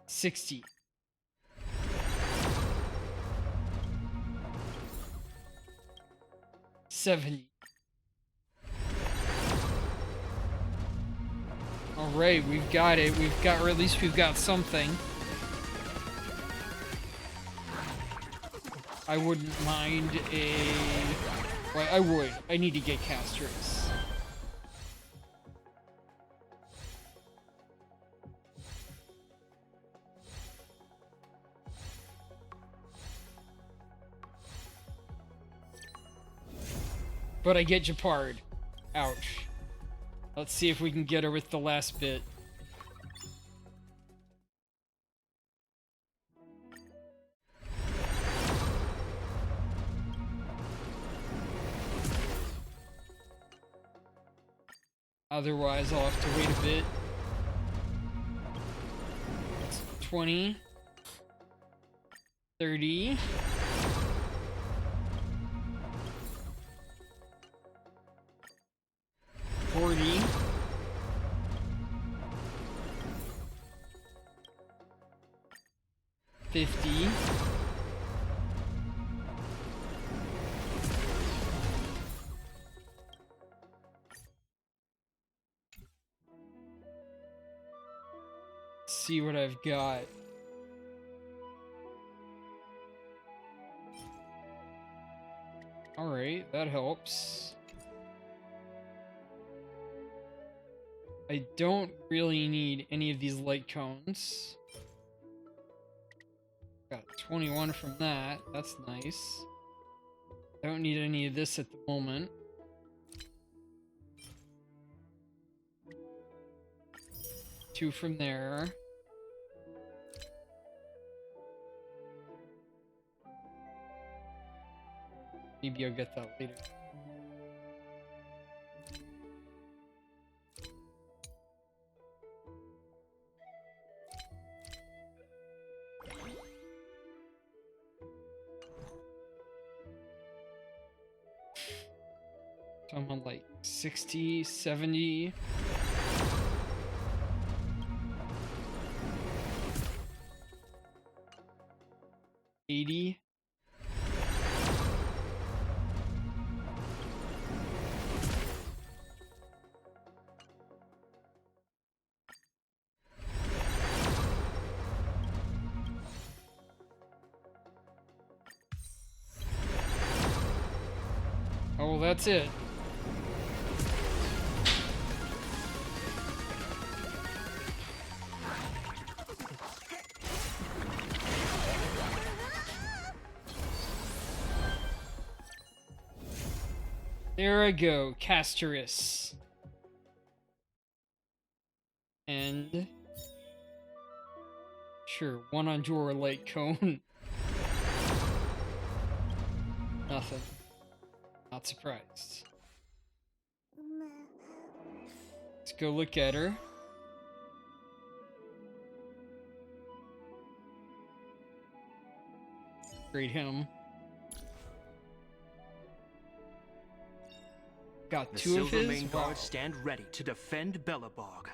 60. 70. Alright, we've got it. We've got, or at least we've got something. I wouldn't mind a... Well, I would. I need to get Casters. But I get Japard. Ouch. Let's see if we can get her with the last bit. Otherwise, I'll have to wait a bit. It's 20. 30. 40. 50. 'See what I've got. Alright, that helps. I don't really need any of these light cones. Got 21 from that. That's nice. I don't need any of this at the moment. Two from there. Maybe I'll get that later. So I'm on like 60, 70. 80. 'Oh, that's it. There I go, Casterus. And... Sure, one on drawer light cone. Nothing. Not surprised. Let's go look at her. Great him. Got The two of Silver his? Main Wow. Guard stand ready to defend Belobog.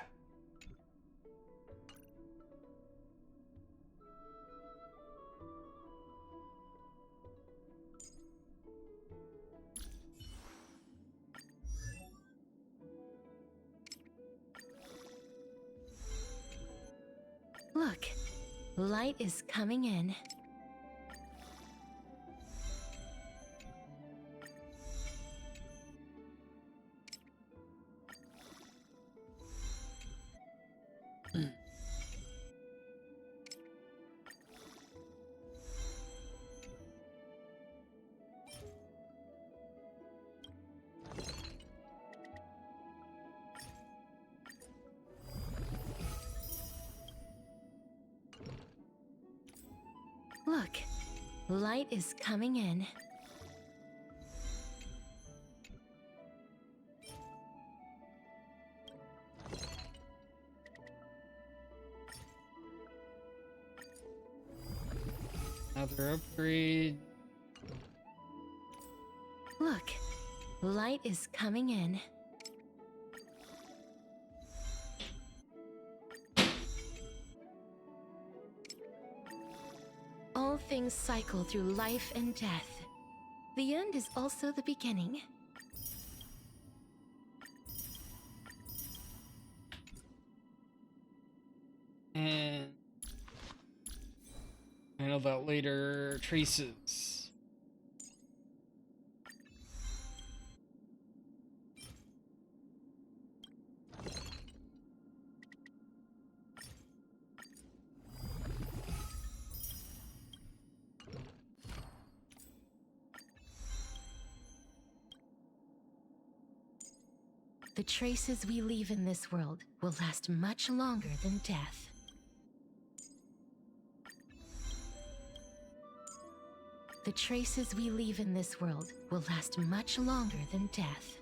light is coming in. Look, light is coming in. Another upgrade. Look, light is coming in. All things cycle through life and death. The end is also the beginning. And I know that later traces. The traces we leave in this world will last much longer than death. The traces we leave in this world will last much longer than death.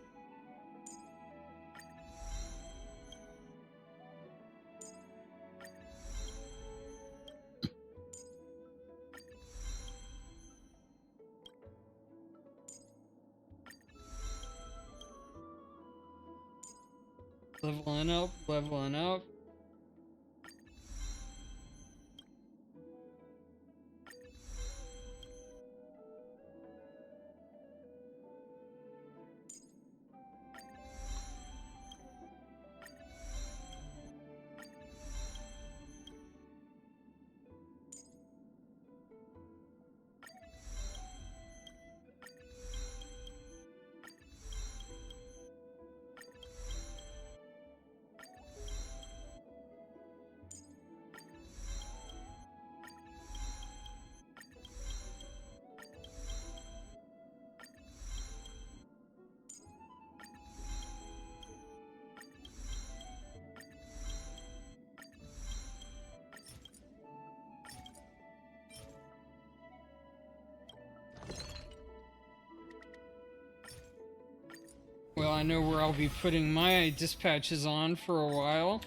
Leveling up, leveling up. Well, I know where I'll be putting my dispatches on for a while.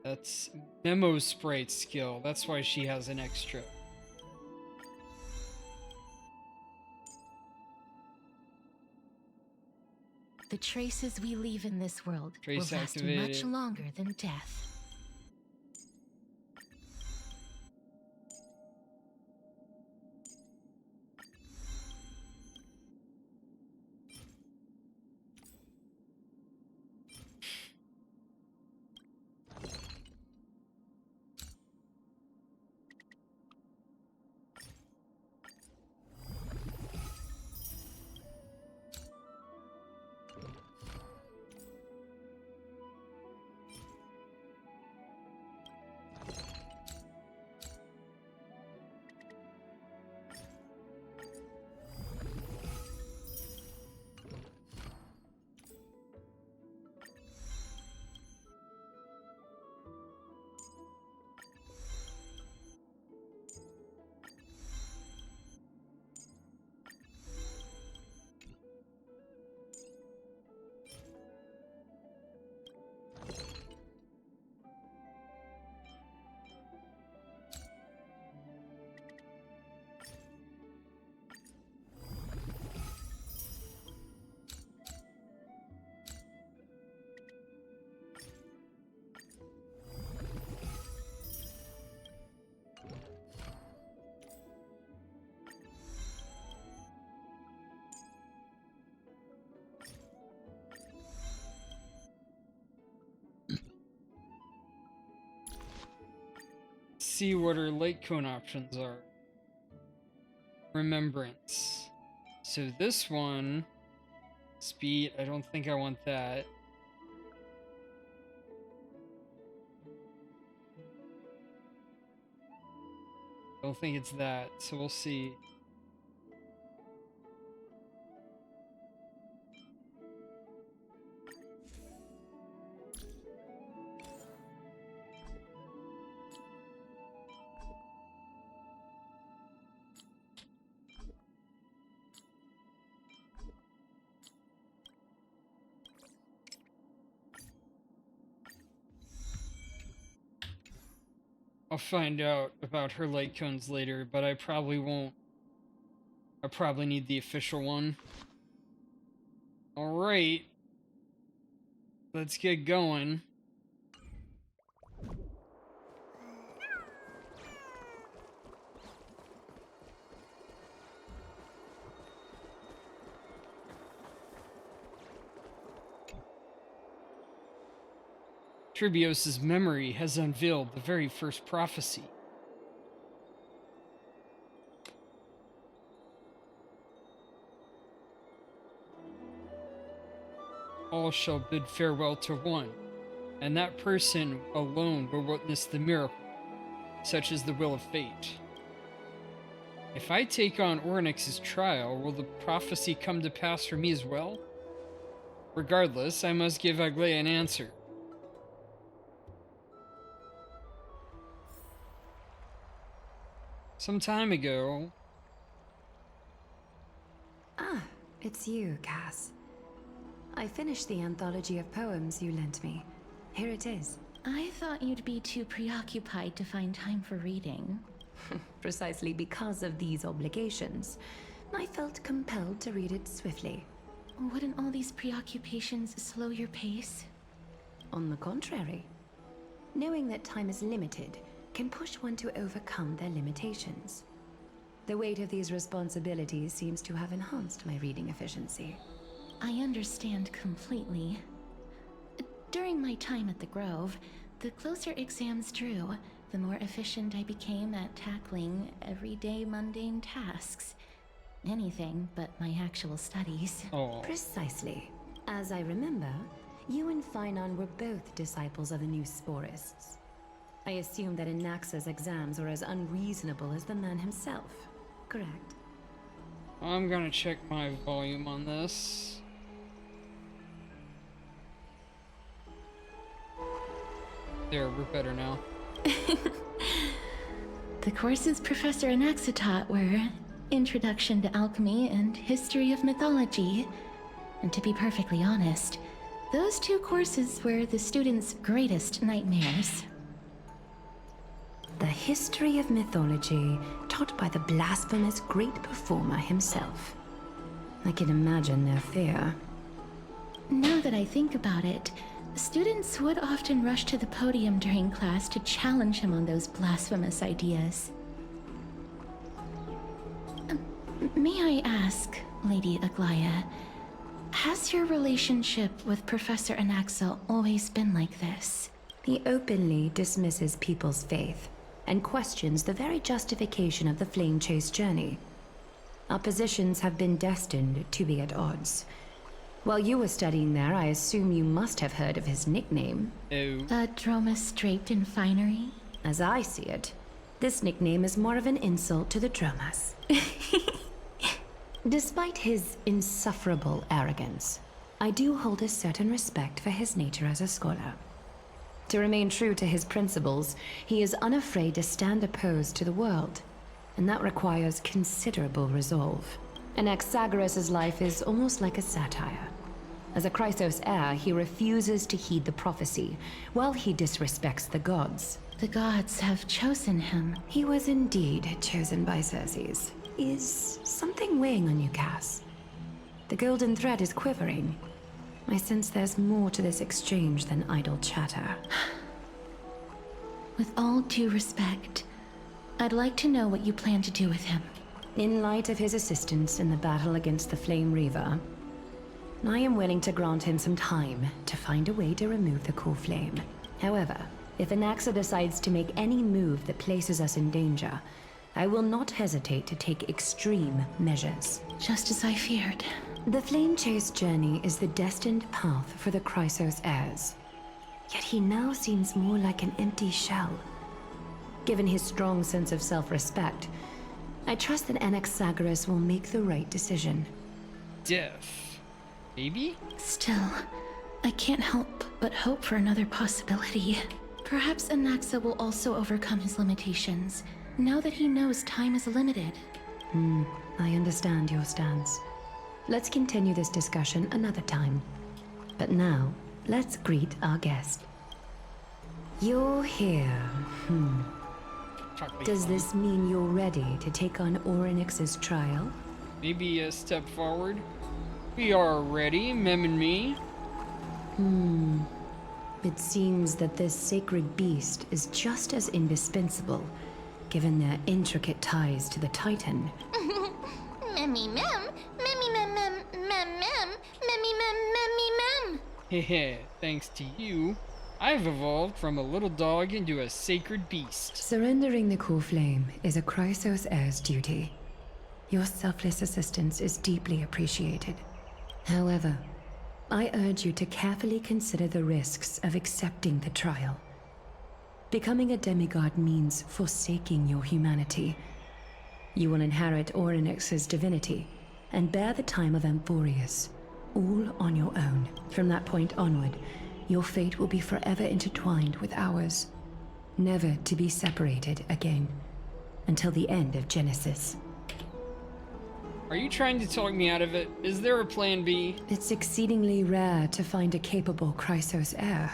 That's Memo Sprite skill. That's why she has an extra. The traces we leave in this world Trace will last activated. much longer than death. see what our light cone options are. Remembrance. So this one, speed, I don't think I want that. I don't think it's that, so we'll see. I'll find out about her light cones later, but I probably won't. I probably need the official one. Alright. Let's get going. Tribios' memory has unveiled the very first prophecy. All shall bid farewell to one, and that person alone will witness the miracle, such is the will of fate. If I take on Ornyx's trial, will the prophecy come to pass for me as well? Regardless, I must give Aglaia an answer. Some time ago... Ah, it's you, Cass. I finished the anthology of poems you lent me. Here it is. I thought you'd be too preoccupied to find time for reading. Precisely because of these obligations, I felt compelled to read it swiftly. Wouldn't all these preoccupations slow your pace? On the contrary. Knowing that time is limited can push one to overcome their limitations. The weight of these responsibilities seems to have enhanced my reading efficiency. I understand completely. During my time at the Grove, the closer exams drew, the more efficient I became at tackling everyday mundane tasks. Anything but my actual studies. Oh. Precisely. As I remember, you and Finon were both disciples of the new Sporists. I assume that Anaxa's exams were as unreasonable as the man himself, correct? I'm gonna check my volume on this. There, we're better now. The courses Professor Anaxa taught were Introduction to Alchemy and History of Mythology. And to be perfectly honest, those two courses were the students' greatest nightmares. The history of mythology taught by the blasphemous great performer himself. I can imagine their fear. Now that I think about it, students would often rush to the podium during class to challenge him on those blasphemous ideas. May I ask, Lady Aglaia, has your relationship with Professor Anaxa always been like this? He openly dismisses people's faith and questions the very justification of the Flame Chase journey. Our positions have been destined to be at odds. While you were studying there, I assume you must have heard of his nickname. Oh. A Dromus draped in finery? As I see it, this nickname is more of an insult to the Dromas. Despite his insufferable arrogance, I do hold a certain respect for his nature as a scholar. To remain true to his principles, he is unafraid to stand opposed to the world, and that requires considerable resolve. Anaxagoras' life is almost like a satire. As a Chrysos heir, he refuses to heed the prophecy, while he disrespects the gods. The gods have chosen him. He was indeed chosen by Circes. Is something weighing on you, Cass? The golden thread is quivering. I sense there's more to this exchange than idle chatter. With all due respect, I'd like to know what you plan to do with him. In light of his assistance in the battle against the Flame Reaver, I am willing to grant him some time to find a way to remove the core flame. However, If Anaxa decides to make any move that places us in danger, I will not hesitate to take extreme measures. Just as I feared. The Flame Chase journey is the destined path for the Chrysos heirs. Yet he now seems more like an empty shell. Given his strong sense of self-respect, I trust that Anaxagoras will make the right decision. Death. Maybe? Still, I can't help but hope for another possibility. Perhaps Anaxa will also overcome his limitations, now that he knows time is limited. I understand your stance. Let's continue this discussion another time. But now, let's greet our guest. You're here. Chocolate Does fun. this mean you're ready to take on Orynyx's trial? Maybe a step forward? We are ready, Mem and me. It seems that this sacred beast is just as indispensable, given their intricate ties to the Titan. Memmy mem, memmy mem mem mem mem, memmy mem memmy mem. Hehe, thanks to you, I've evolved from a little dog into a sacred beast. Surrendering the core flame is a Chrysos heir's duty. Your selfless assistance is deeply appreciated. However, I urge you to carefully consider the risks of accepting the trial. Becoming a demigod means forsaking your humanity. You will inherit Orynyx's divinity and bear the time of Amphorius, all on your own. From that point onward, your fate will be forever intertwined with ours, never to be separated again, until the end of Genesis. Are you trying to talk me out of it? Is there a plan B? It's exceedingly rare to find a capable Chrysos heir.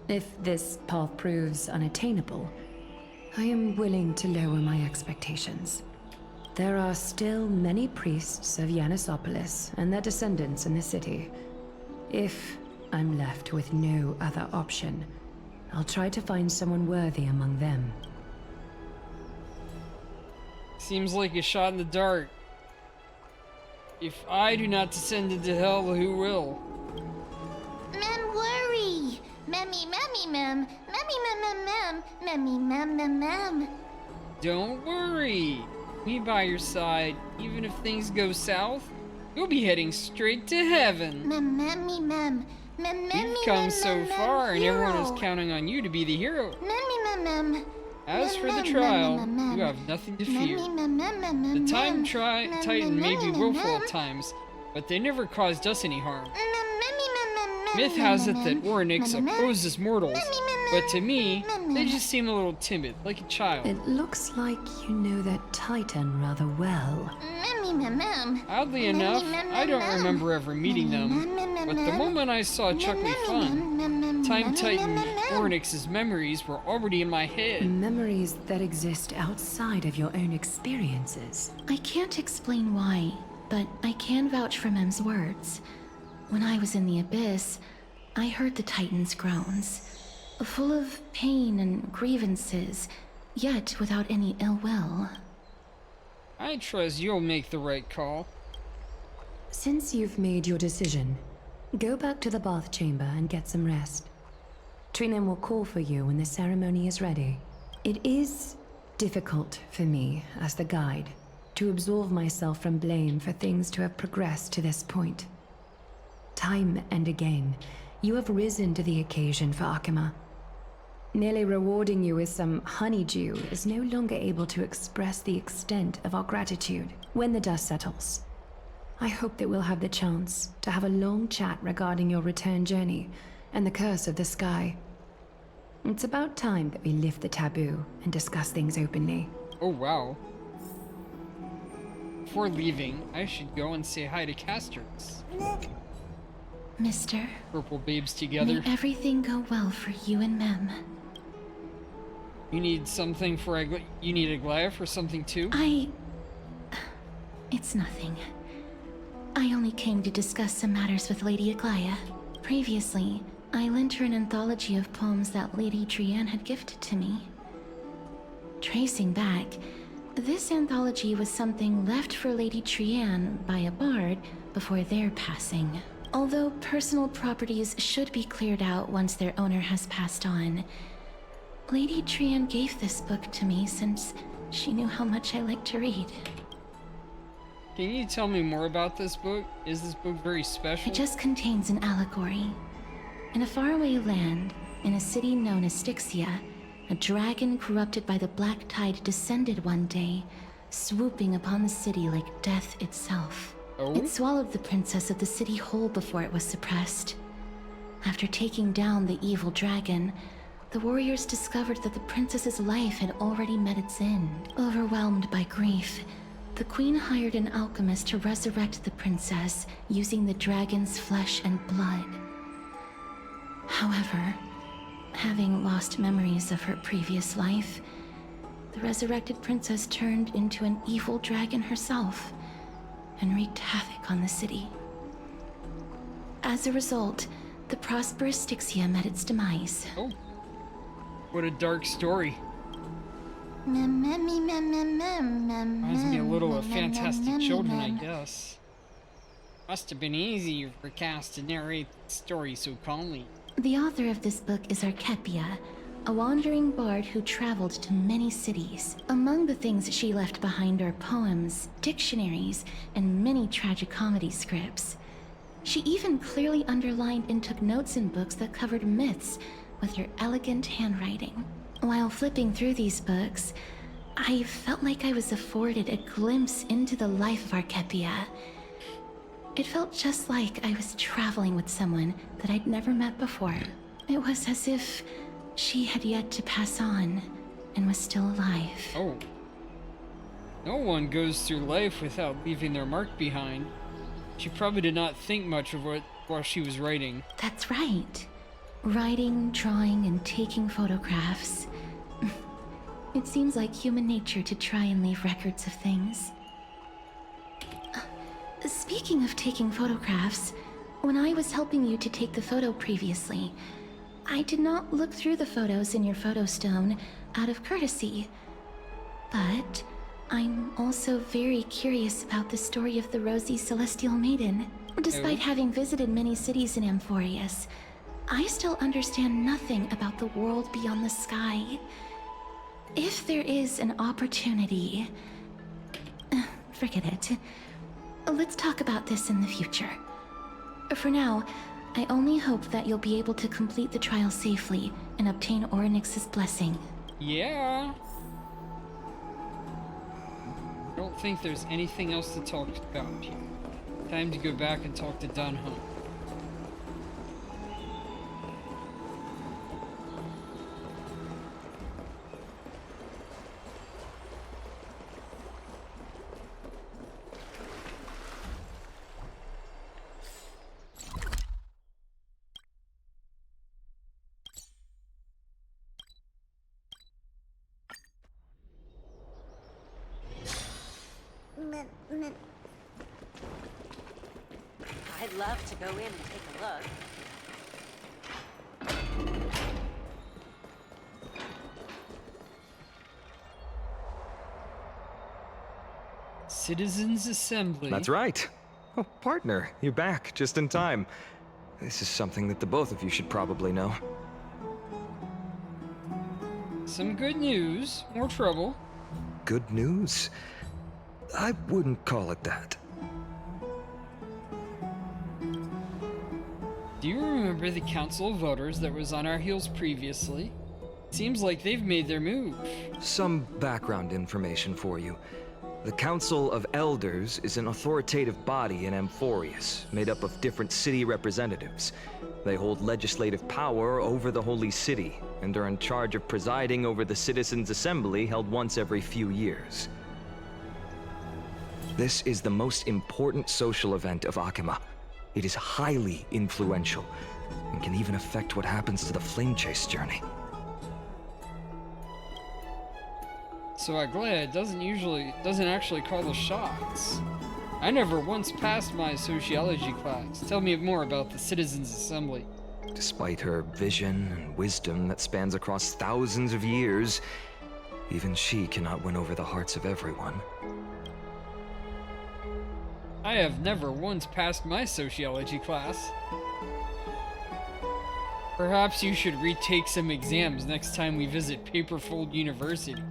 If this path proves unattainable, I am willing to lower my expectations. There are still many priests of Yanissopolis and their descendants in the city. If I'm left with no other option, I'll try to find someone worthy among them. Seems like a shot in the dark. If I do not descend into hell, who will? Mem worry. Memmy memmy mem, memmy mem mem mem, memmy mem mem mem. Don't worry. Me by your side, even if things go south, you'll be heading straight to heaven. Mem memmy mem, mem memmy You've come mem so mem far, and everyone is hero. counting on you to be the hero. Memmy mem mem. As for the trial, you have nothing to fear. The Time Titan may be willful at times, but they never caused us any harm. Myth has it that Orynyx opposes mortals, but to me, they just seem a little timid, like a child. It looks like you know that Titan rather well. Oddly enough, I don't remember ever meeting them, but the moment I saw Chuckley Fun, Time Titan Orynyx's memories were already in my head. Memories that exist outside of your own experiences. I can't explain why, but I can vouch for Mem's words. When I was in the Abyss, I heard the Titan's groans, full of pain and grievances, yet without any ill will. I trust you'll make the right call. Since you've made your decision, go back to the bath chamber and get some rest. Trinen will call for you when the ceremony is ready. It is difficult for me, as the guide, to absolve myself from blame for things to have progressed to this point. Time and again, you have risen to the occasion for Akima. Merely rewarding you with some honeydew is no longer able to express the extent of our gratitude. When the dust settles, I hope that we'll have the chance to have a long chat regarding your return journey and the curse of the sky. It's about time that we lift the taboo and discuss things openly. Oh wow. Before leaving, I should go and say hi to Castrix. Mister, Purple babes together. may everything go well for you and Mem. You need something for you need Aglaia for something too? It's nothing. I only came to discuss some matters with Lady Aglaia. Previously, I lent her an anthology of poems that Lady Trianne had gifted to me. Tracing back, this anthology was something left for Lady Trianne by a bard before their passing. Although personal properties should be cleared out once their owner has passed on, Lady Trian gave this book to me since she knew how much I like to read. Can you tell me more about this book? Is this book very special? It just contains an allegory. In a faraway land, in a city known as Styxia, a dragon corrupted by the black tide descended one day, swooping upon the city like death itself. Oh? It swallowed the princess of the city whole before it was suppressed. After taking down the evil dragon, the warriors discovered that the princess's life had already met its end. Overwhelmed by grief, the queen hired an alchemist to resurrect the princess using the dragon's flesh and blood. However, having lost memories of her previous life, the resurrected princess turned into an evil dragon herself and wreaked havoc on the city. As a result, the prosperous Styxia met its demise. Oh. What a dark story. Reminds Reminds me a little of Fantastic Children, I guess. Must have been easy for Cass to narrate the story so calmly. The author of this book is Archepia, a wandering bard who traveled to many cities. Among the things she left behind are poems, dictionaries, and many tragicomedy scripts. She even clearly underlined and took notes in books that covered myths with her elegant handwriting. While flipping through these books, I felt like I was afforded a glimpse into the life of Archepia. It felt just like I was traveling with someone that I'd never met before. It was as if she had yet to pass on and was still alive. Oh. No one goes through life without leaving their mark behind. She probably did not think much of what while she was writing. That's right. Writing, drawing, and taking photographs. It seems like human nature to try and leave records of things. Speaking of taking photographs, when I was helping you to take the photo previously, I did not look through the photos in your photo stone out of courtesy. But I'm also very curious about the story of the Rosy Celestial Maiden. Despite having visited many cities in Amphorius, I still understand nothing about the world beyond the sky. If there is an opportunity... forget it. Let's talk about this in the future. For now, I only hope that you'll be able to complete the trial safely and obtain Orynyx's blessing. Yeah. I don't think there's anything else to talk about here. Time to go back and talk to Dunhunt. I'd love to go in and take a look. Citizens Assembly. That's right. Oh, partner, you're back just in time. This is something that the both of you should probably know. Some good news. More trouble. Good news? I wouldn't call it that. Do you remember the Council of Voters that was on our heels previously? Seems like they've made their move. Some background information for you. The Council of Elders is an authoritative body in Amphorius, made up of different city representatives. They hold legislative power over the Holy City, and are in charge of presiding over the Citizens' Assembly held once every few years. This is the most important social event of Akima. It is highly influential, and can even affect what happens to the Flame Chase journey. So Aglaia doesn't actually call the shots. I never once passed my sociology class. Tell me more about the Citizens' Assembly. Despite her vision and wisdom that spans across thousands of years, even she cannot win over the hearts of everyone. I have never once passed my sociology class. Perhaps you should retake some exams next time we visit Paperfold University.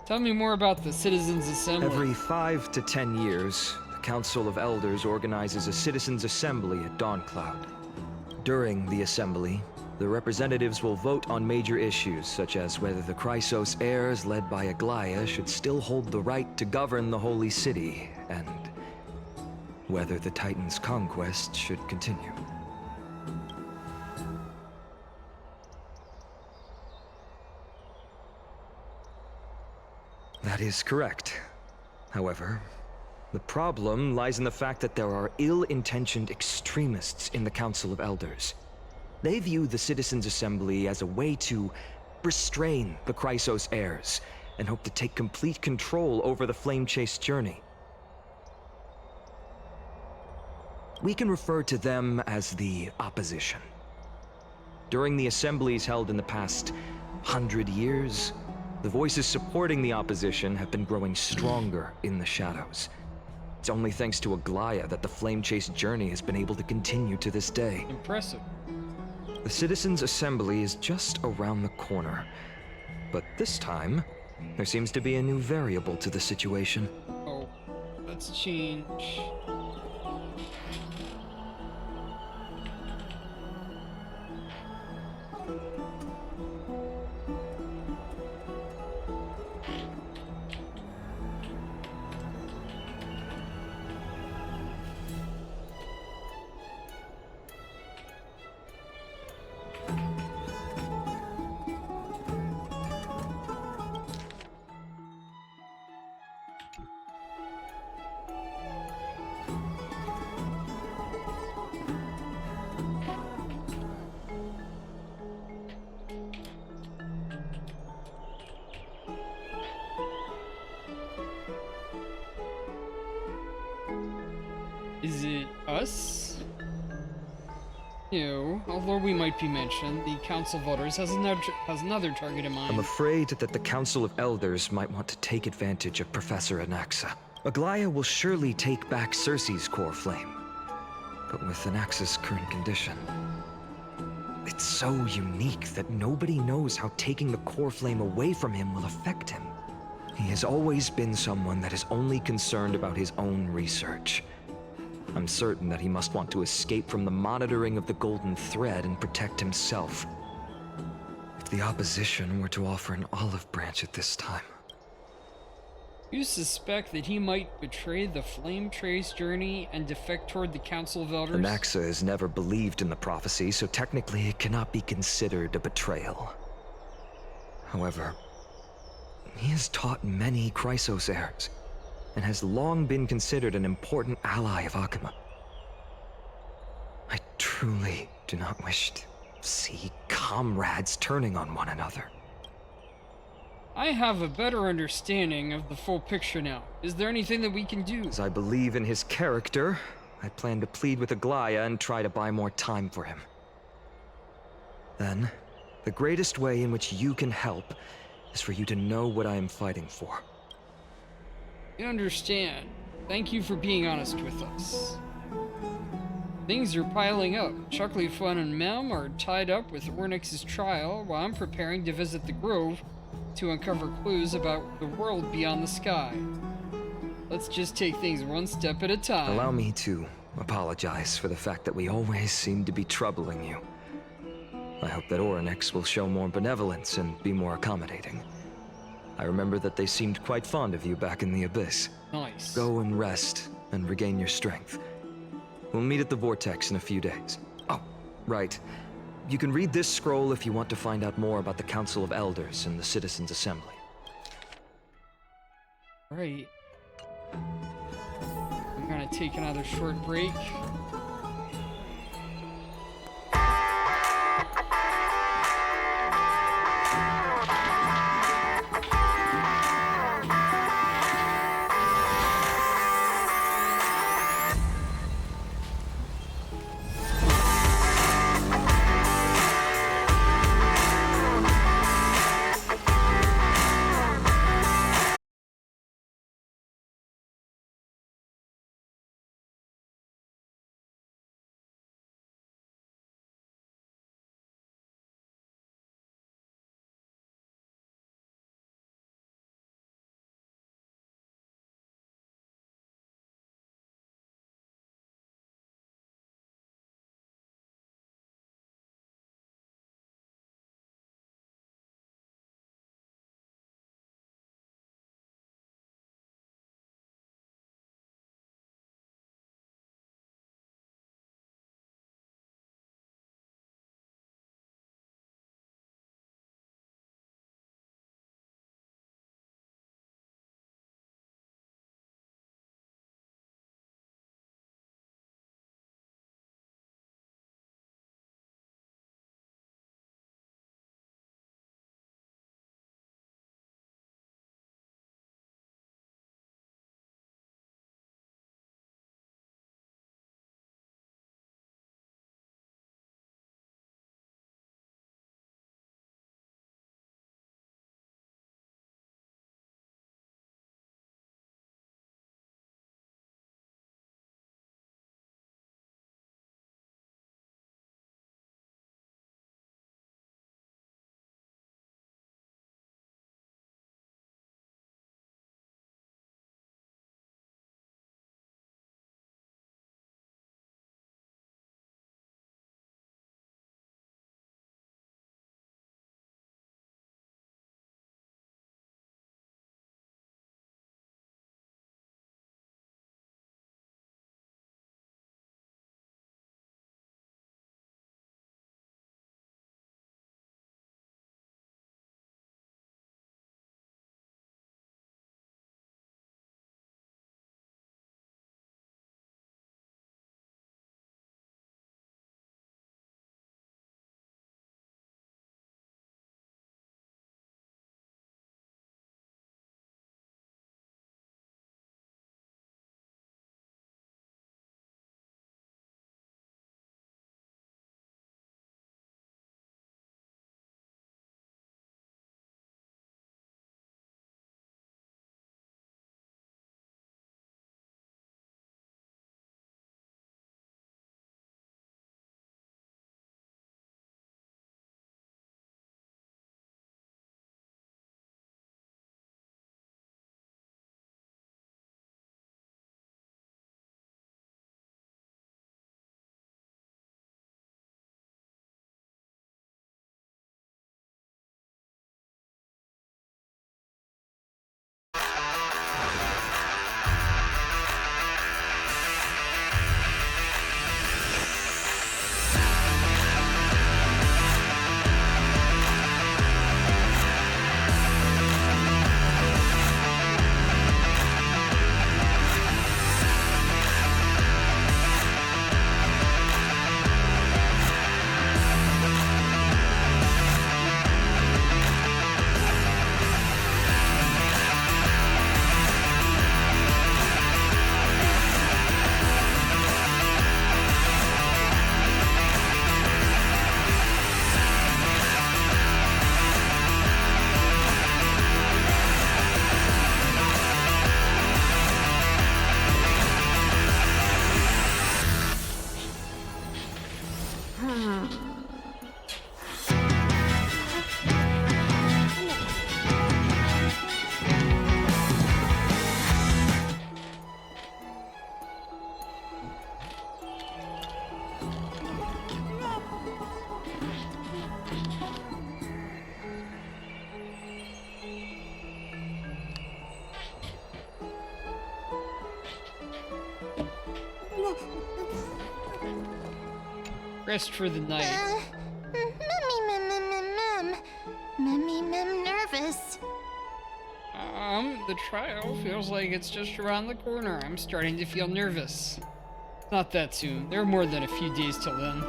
Tell me more about the Citizens Assembly. Every 5 to 10 years, the Council of Elders organizes a Citizens Assembly at Dawncloud. During the assembly, the representatives will vote on major issues, such as whether the Chrysos heirs led by Aglaya should still hold the right to govern the Holy City, and whether the Titan's conquest should continue. That is correct. However, the problem lies in the fact that there are ill-intentioned extremists in the Council of Elders. They view the Citizens' Assembly as a way to restrain the Chrysos heirs, and hope to take complete control over the Flame Chase journey. We can refer to them as the Opposition. During the assemblies held in the past 100 years, the voices supporting the opposition have been growing stronger in the shadows. It's only thanks to Aglaya that the Flame Chase journey has been able to continue to this day. Impressive. The Citizens' Assembly is just around the corner. But this time, there seems to be a new variable to the situation. Oh, let's change. Is it us? No, although we might be mentioned, the Council of Elders has another target in mind. I'm afraid that the Council of Elders might want to take advantage of Professor Anaxa. Aglaya will surely take back Circe's core flame. But with Anaxa's current condition, it's so unique that nobody knows how taking the core flame away from him will affect him. He has always been someone that is only concerned about his own research. I'm certain that he must want to escape from the monitoring of the Golden Thread and protect himself. If the opposition were to offer an olive branch at this time... You suspect that he might betray the Flame Trace journey and defect toward the Council of Elders? Anaxa has never believed in the prophecy, so technically it cannot be considered a betrayal. However, he has taught many Chrysos heirs, and has long been considered an important ally of Akuma. I truly do not wish to see comrades turning on one another. I have a better understanding of the full picture now. Is there anything that we can do? As I believe in his character, I plan to plead with Aglaya and try to buy more time for him. Then, the greatest way in which you can help is for you to know what I am fighting for. I understand. Thank you for being honest with us. Things are piling up. Chuckly Fun and Mem are tied up with Ornyx's trial, while I'm preparing to visit the Grove to uncover clues about the world beyond the sky. Let's just take things one step at a time. Allow me to apologize for the fact that we always seem to be troubling you. I hope that Ornyx will show more benevolence and be more accommodating. I remember that they seemed quite fond of you back in the Abyss. Nice. Go and rest and regain your strength. We'll meet at the Vortex in a few days. Oh, right. You can read this scroll if you want to find out more about the Council of Elders and the Citizens' Assembly. Right. I'm gonna take another short break. Rest for the night. Mem, nervous. The trial feels like it's just around the corner. I'm starting to feel nervous. Not that soon. There are more than a few days till then.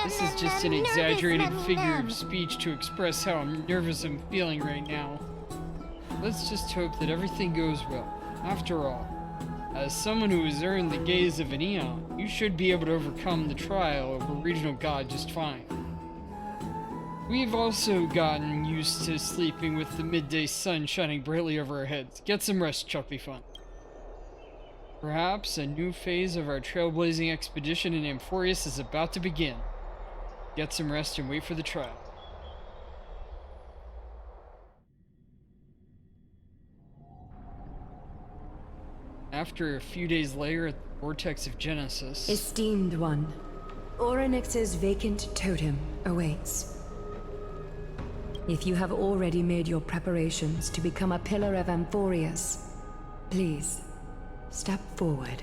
This is just an exaggerated figure of speech to express how nervous I'm feeling right now. Let's just hope that everything goes well. After all, as someone who has earned the gaze of an Eon, you should be able to overcome the trial of a regional god just fine. We've also gotten used to sleeping with the midday sun shining brightly over our heads. Get some rest, Chuckly Fun. Perhaps a new phase of our trailblazing expedition in Amphorius is about to begin. Get some rest and wait for the trial. After a few days later at the Vortex of Genesis... Esteemed one, Orynyx's vacant totem awaits. If you have already made your preparations to become a pillar of Amphorius, please, step forward.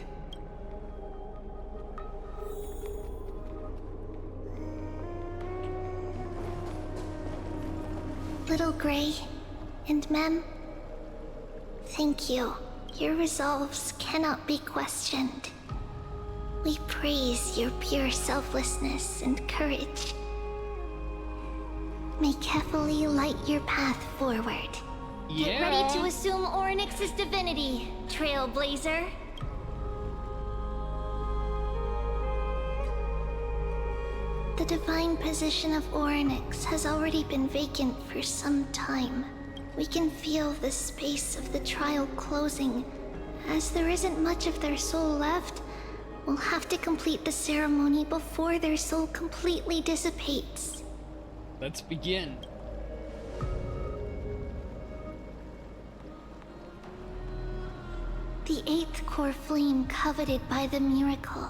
Little Gray and Mem, thank you. Your resolves cannot be questioned. We praise your pure selflessness and courage. May Kefali light your path forward. Get ready to assume Orynyx's divinity, Trailblazer. The divine position of Orynyx has already been vacant for some time. We can feel the space of the trial closing. As there isn't much of their soul left, we'll have to complete the ceremony before their soul completely dissipates. Let's begin. The 8th core flame coveted by the miracle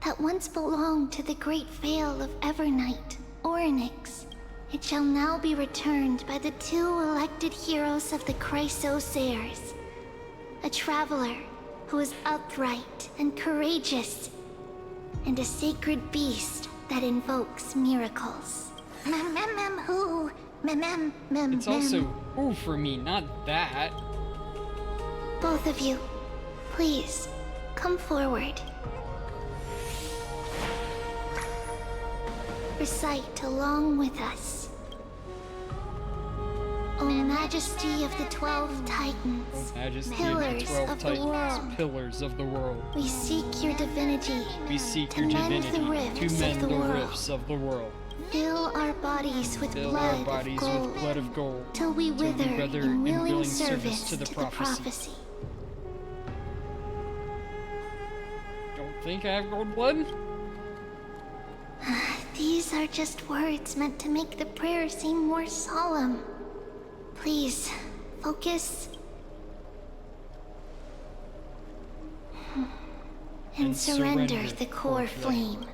that once belonged to the great Vale of Evernight, Orynyx. It shall now be returned by the 2 elected heroes of the Chrysosairs. A traveler who is upright and courageous, and a sacred beast that invokes miracles. It's also who for me, not that. Both of you, please, come forward. Recite along with us. O Majesty of the 12 Titans, Pillars of the world, we seek your divinity. We seek to your mend divinity the rifts to mend of the the world. rifts of the world. Fill our bodies with blood of gold, till we wither in willing willing service to the prophecy. Don't think I have gold blood? These are just words meant to make the prayer seem more solemn. Please, focus. And surrender the core flame.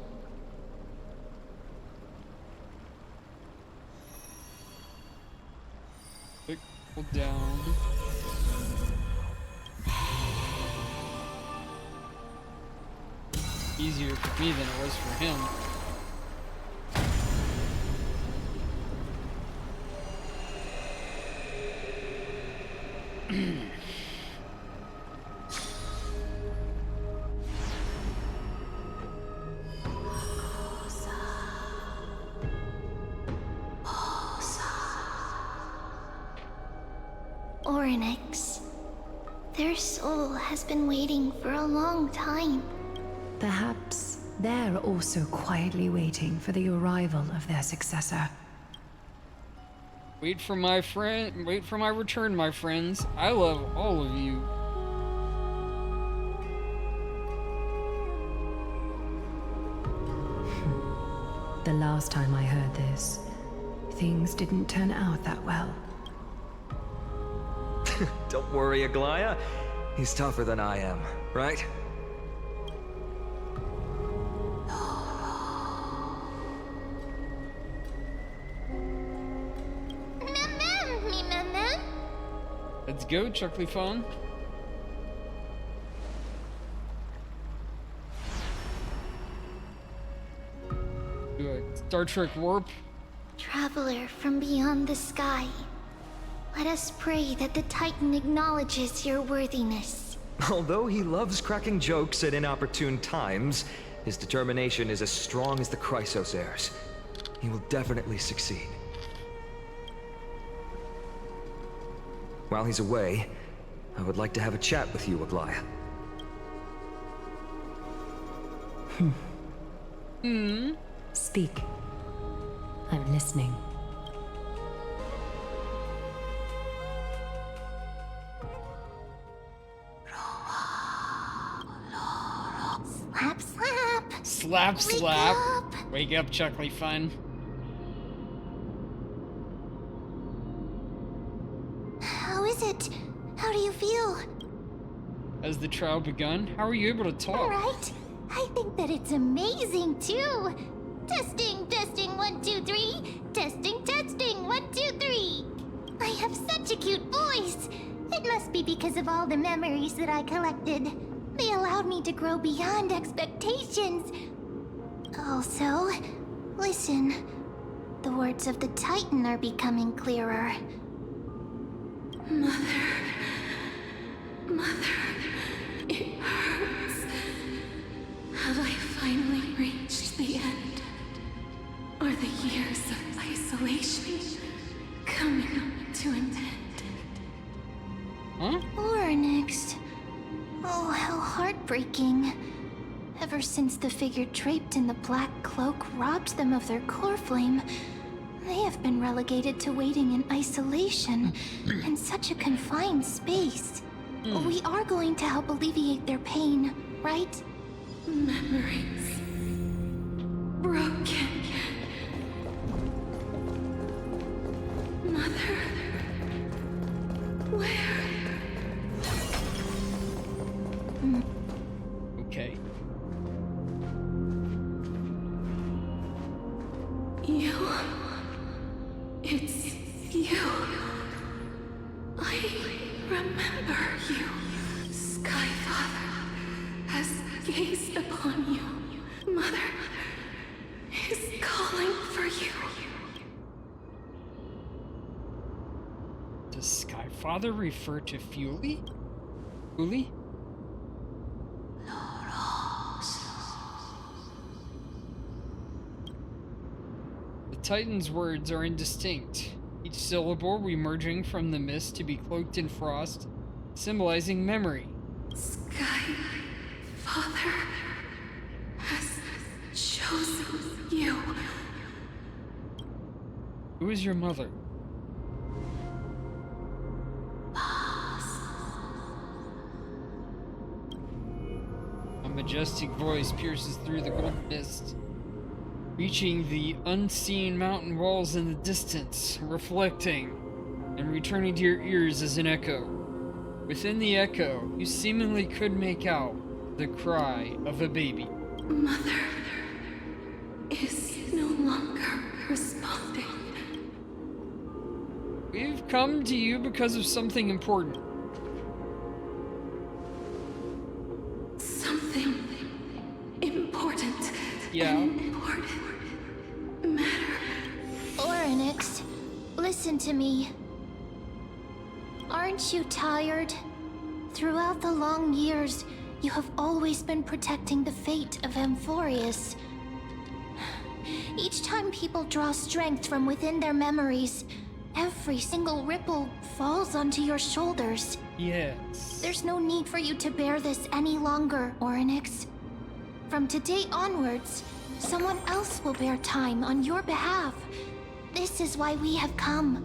Hold down. Easier for me than it was for him. Orynyx. Their soul has been waiting for a long time. Perhaps they're also quietly waiting for the arrival of their successor. Wait for my return, my friends. I love all of you. The last time I heard this, things didn't turn out that well. Don't worry, Aglaya. He's tougher than I am, right? Let's go, Chuckly Fawn. Star Trek warp. Traveler from beyond the sky, let us pray that the Titan acknowledges your worthiness. Although he loves cracking jokes at inopportune times, his determination is as strong as the Chrysos heirs. He will definitely succeed. While he's away, I would like to have a chat with you, Aglaya. Speak. I'm listening. Slap, slap. Slap, Wake slap. up. Wake up, Chuckly Fun. How is it? How do you feel? Has the trial begun? How are you able to talk? Alright. I think that it's amazing too. Testing, testing, 1, 2, 3. Testing, testing, 1, 2, 3. I have such a cute voice. It must be because of all the memories that I collected. They allowed me to grow beyond expectations. Also, listen. The words of the Titan are becoming clearer. Mother, it hurts. Have I finally reached the end? Are the years of isolation coming to an end? Huh? Oryx. Oh, how heartbreaking. Ever since the figure draped in the black cloak robbed them of their core flame, they have been relegated to waiting in isolation in such a confined space. We are going to help alleviate their pain, right? Memories broken. Mother, where? Okay. You. It's you. I remember you. Skyfather has gazed upon you. Mother is calling for you. Does Skyfather refer to Fuly? Fuly? The Titan's words are indistinct, each syllable emerging from the mist to be cloaked in frost, symbolizing memory. Skyfather has chosen you. Who is your mother? A majestic voice pierces through the golden mist, reaching the unseen mountain walls in the distance, reflecting and returning to your ears as an echo. Within the echo, you seemingly could make out the cry of a baby. Mother is no longer responding. We've come to you because of something important. Something important. Yeah. An important matter. Oryx, listen to me. Aren't you tired? Throughout the long years, you have always been protecting the fate of Amphorius. Each time people draw strength from within their memories, every single ripple falls onto your shoulders. Yes. There's no need for you to bear this any longer, Oryx. From today onwards, someone else will bear time on your behalf. This is why we have come.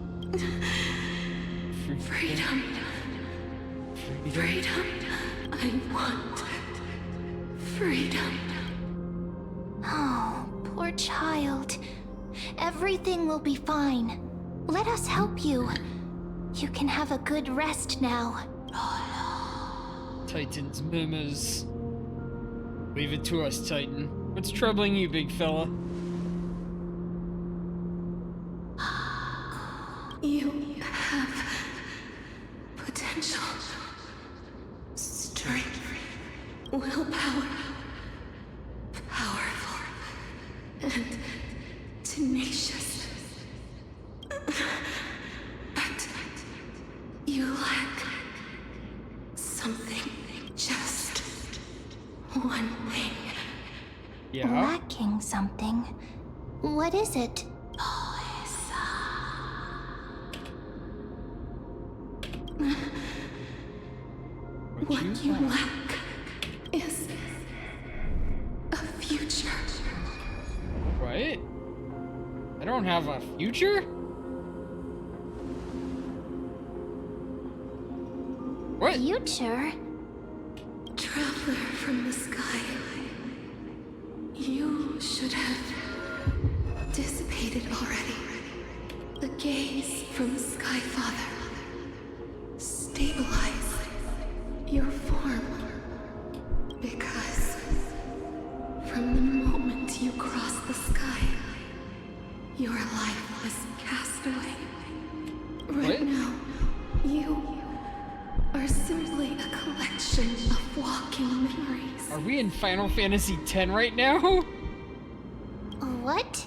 Freedom. Freedom. I want freedom. Oh, poor child. Everything will be fine. Let us help you. You can have a good rest now. Titan's memos. Leave it to us, Titan. What's troubling you, big fella? You have potential, strength, willpower, powerful, and You lack something. Just one thing. Yeah. Lacking something. What is it? What you lack is a future. What? I don't have a future? What? Future? Traveler from the sky. You should have dissipated already. The gaze from the Sky Father. Stabilize your form. Because from the moment you crossed the sky, your life was cast away. Right now, you are simply a collection of walking memories. Are we in Final Fantasy X right now? What?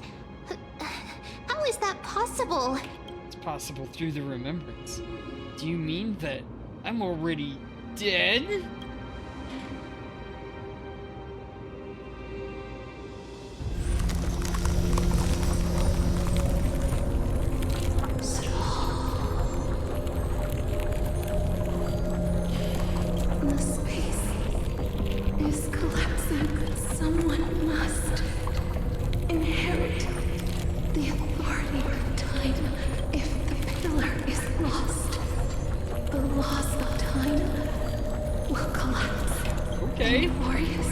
How is that possible? It's possible through the remembrance. Do you mean that I'm already dead? The space is collapsing. Someone must inherit the authority of time. If the pillar is lost, the laws of time will collapse. Okay. Warriors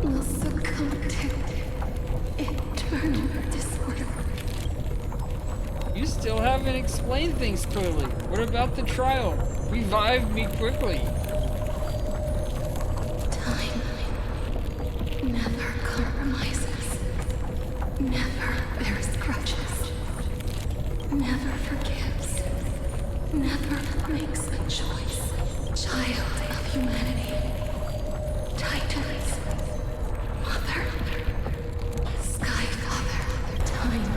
will succumb to eternal disorder. You still haven't explained things clearly. What about the trial? Revive me quickly. Time never compromises, never bears grudges, never forgives, never makes a choice. Child of humanity, Titans, Mother, Sky Father, time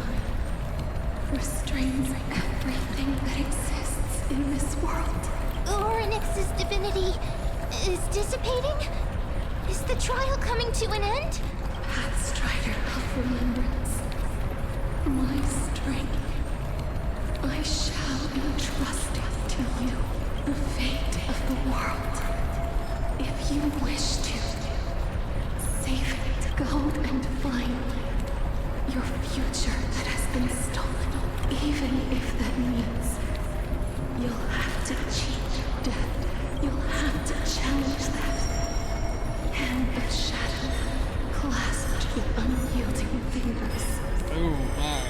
restrains everything that exists in this world. Oryx's divinity is dissipating? Is the trial coming to an end? Pathstrider of remembrance, my strength, I shall entrust it to you. The fate of the world. If you wish to, save it, go and find your future that has been stolen. Even if that means you'll have to cheat death. You'll have to challenge that. Hand of shadow, clasped with unyielding fingers. Oh my.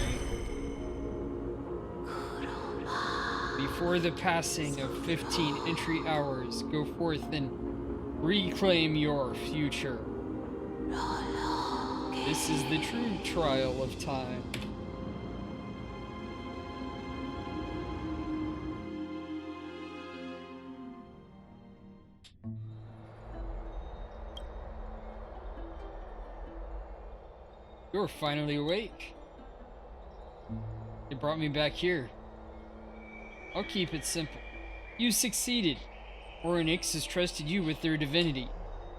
Before the passing of 15 entry hours, go forth and reclaim your future. This is the true trial of time. You're finally awake. It brought me back here. I'll keep it simple. You succeeded. Oryx has trusted you with their divinity.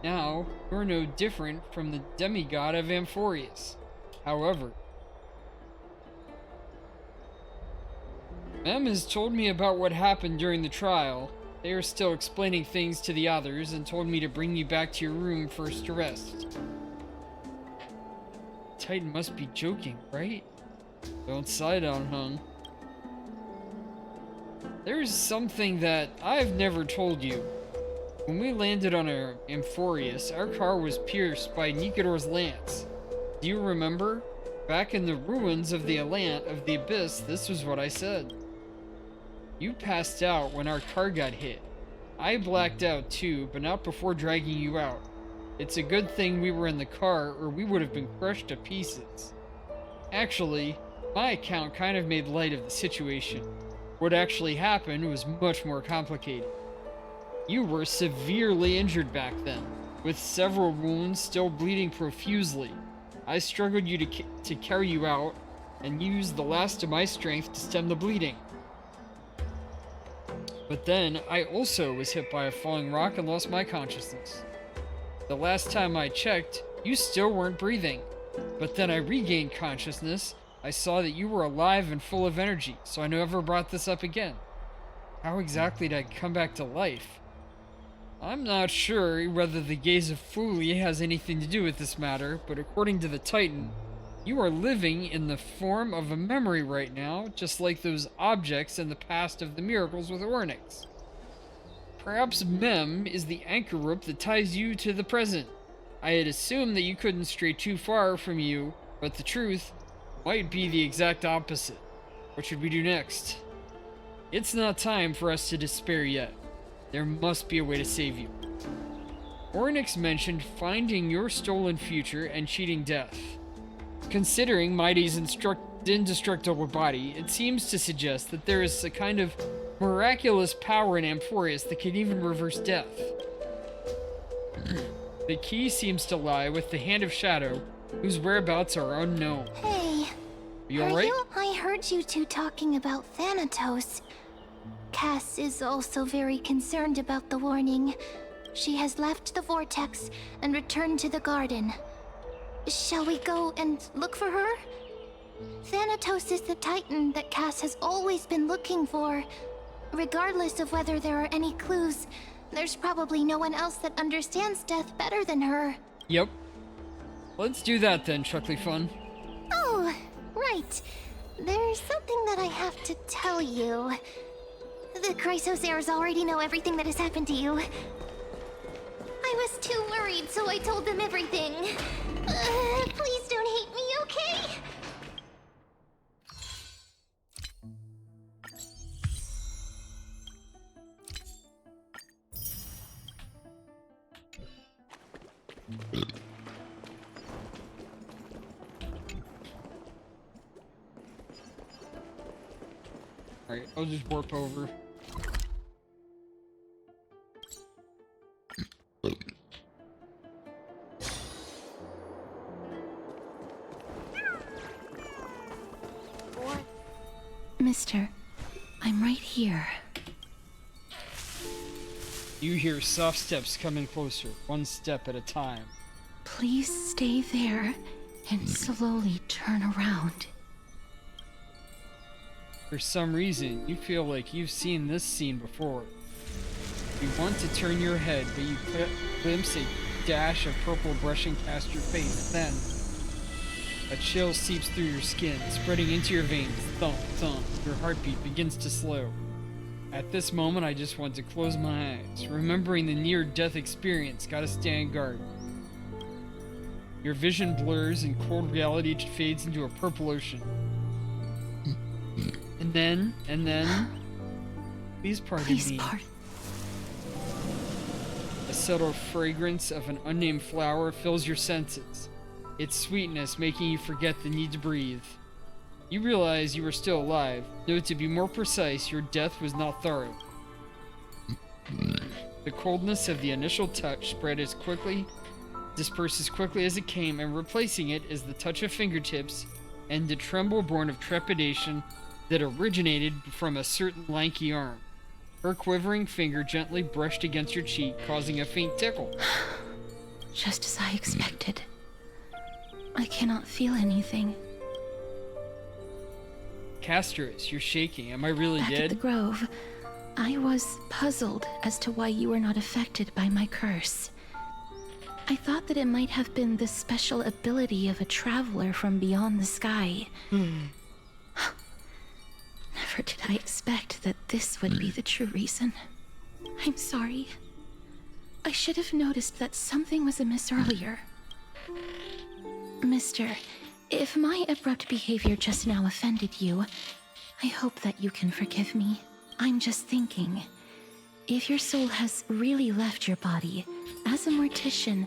Now, you're no different from the demigod of Amphorius. However, Mem has told me about what happened during the trial. They are still explaining things to the others and told me to bring you back to your room first to rest. Titan must be joking, right? Don't side on, hun. There's something that I've never told you. When we landed on Amphorius, our car was pierced by Nikador's lance. Do you remember? Back in the ruins of the Abyss, this was what I said. You passed out when our car got hit. I blacked out too, but not before dragging you out. It's a good thing we were in the car, or we would have been crushed to pieces. Actually, my account kind of made light of the situation. What actually happened was much more complicated. You were severely injured back then, with several wounds still bleeding profusely. I struggled to carry you out, and used the last of my strength to stem the bleeding. But then, I also was hit by a falling rock and lost my consciousness. The last time I checked, you still weren't breathing. But then I regained consciousness. I saw that you were alive and full of energy, so I never brought this up again. How exactly did I come back to life? I'm not sure whether the gaze of Fuli has anything to do with this matter, but according to the Titan, you are living in the form of a memory right now, just like those objects in the past of the miracles with Ornyx. Perhaps Mem is the anchor rope that ties you to the present. I had assumed that you couldn't stray too far from you, but the truth might be the exact opposite. What should we do next? It's not time for us to despair yet. There must be a way to save you. Ornyx mentioned finding your stolen future and cheating death. Considering Mighty's indestructible body, it seems to suggest that there is a kind of miraculous power in Amphorius that can even reverse death. The key seems to lie with the Hand of Shadow, whose whereabouts are unknown. Hey. You alright? I heard you two talking about Thanatos. Cass is also very concerned about the warning. She has left the vortex and returned to the garden. Shall we go and look for her? Thanatos is the Titan that Cass has always been looking for. Regardless of whether there are any clues, there's probably no one else that understands death better than her. Yep. Let's do that then, Chuckly Fun. Oh, right. There's something that I have to tell you. The Chrysosaurs already know everything that has happened to you. I was too worried, so I told them everything. Please don't hate me, okay? Alright, I'll just warp over. Mister, I'm right here. You hear soft steps coming closer, one step at a time. Please stay there and slowly turn around. For some reason, you feel like you've seen this scene before. You want to turn your head, but you glimpse a dash of purple brushing past your face. Then, a chill seeps through your skin, spreading into your veins. Thump, thump. Your heartbeat begins to slow. At this moment, I just want to close my eyes. Remembering the near-death experience, gotta stand guard. Your vision blurs and cold reality fades into a purple ocean. And then... Please pardon me. A subtle fragrance of an unnamed flower fills your senses, its sweetness making you forget the need to breathe. You realize you were still alive, though to be more precise, your death was not thorough. The coldness of the initial touch dispersed as quickly as it came, and replacing it is the touch of fingertips and the tremble born of trepidation that originated from a certain lanky arm. Her quivering finger gently brushed against your cheek, causing a faint tickle. Just as I expected. I cannot feel anything. Castris, you're shaking. Am I really Back dead? at the Grove, I was puzzled as to why you were not affected by my curse. I thought that it might have been the special ability of a traveler from beyond the sky. Never did I expect that this would be the true reason. I'm sorry. I should have noticed that something was amiss earlier. Mister, if my abrupt behavior just now offended you, I hope that you can forgive me. I'm just thinking, if your soul has really left your body, as a mortician,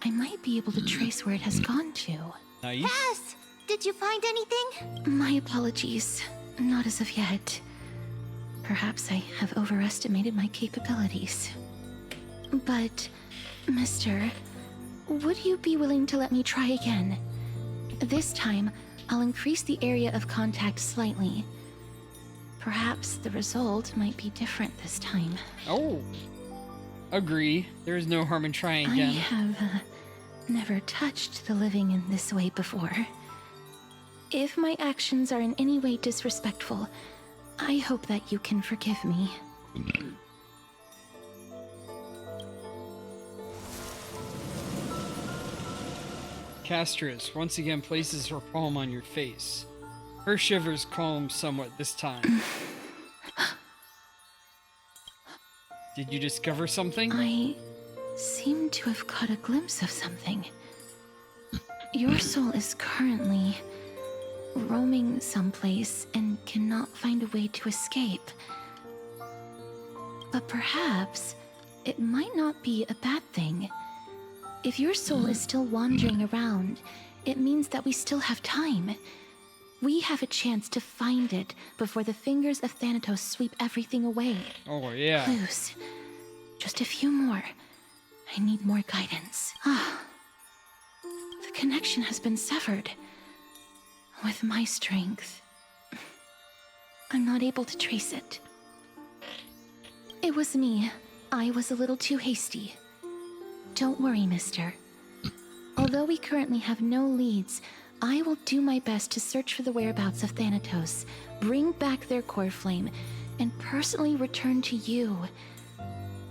I might be able to trace where it has gone to. Nice. Cass, did you find anything? My apologies. Not as of yet. Perhaps I have overestimated my capabilities. But, mister, would you be willing to let me try again? This time, I'll increase the area of contact slightly. Perhaps the result might be different this time. Oh. Agree. There is no harm in trying again. I have never touched the living in this way before. If my actions are in any way disrespectful, I hope that you can forgive me. Castris once again places her palm on your face. Her shivers calm somewhat this time. Did you discover something? I seem to have caught a glimpse of something. Your soul is currently roaming someplace and cannot find a way to escape. But perhaps it might not be a bad thing. If your soul is still wandering around, it means that we still have time. We have a chance to find it before the fingers of Thanatos sweep everything away. Oh, yeah. Clues. Just a few more. I need more guidance. Ah. The connection has been severed. With my strength, I'm not able to trace it. It was me. I was a little too hasty. Don't worry, mister. Although we currently have no leads, I will do my best to search for the whereabouts of Thanatos, bring back their core flame, and personally return to you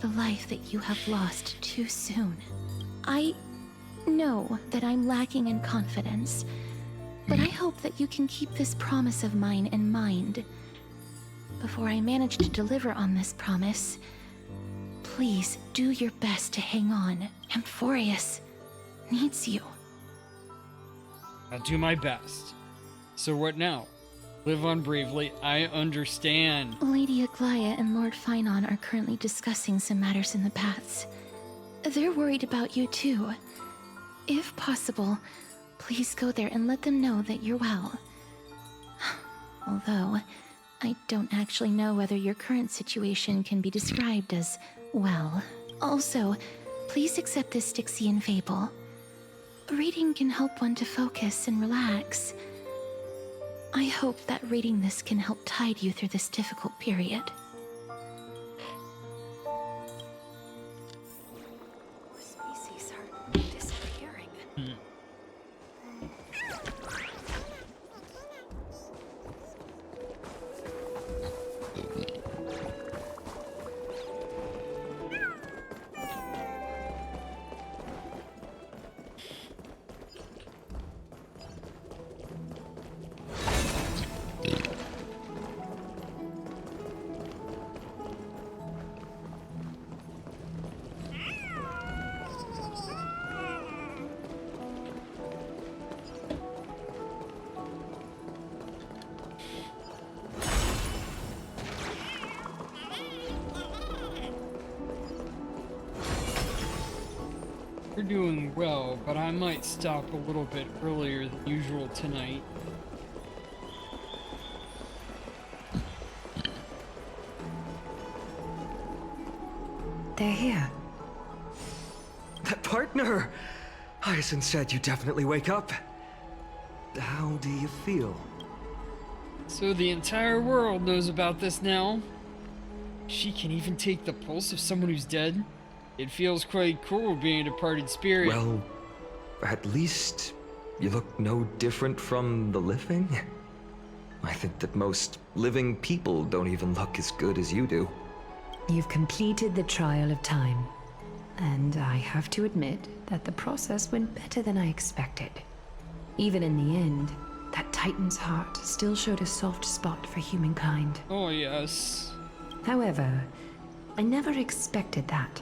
the life that you have lost too soon. I know that I'm lacking in confidence, but I hope that you can keep this promise of mine in mind. Before I manage to deliver on this promise, please do your best to hang on. Amphorius needs you. I'll do my best. So what now? Live on bravely. I understand. Lady Aglaya and Lord Finon are currently discussing some matters in the paths. They're worried about you too. If possible, please go there and let them know that you're well. Although, I don't actually know whether your current situation can be described as well. Also, please accept this Styxian fable. Reading can help one to focus and relax. I hope that reading this can help tide you through this difficult period. More species are disappearing. You're doing well, but I might stop a little bit earlier than usual tonight. They're here. That partner! Hyacinth said you definitely wake up. How do you feel? So the entire world knows about this now. She can even take the pulse of someone who's dead. It feels quite cool being a departed spirit. Well, at least you look no different from the living. I think that most living people don't even look as good as you do. You've completed the trial of time, and I have to admit that the process went better than I expected. Even in the end, that Titan's heart still showed a soft spot for humankind. Oh, yes. However, I never expected that.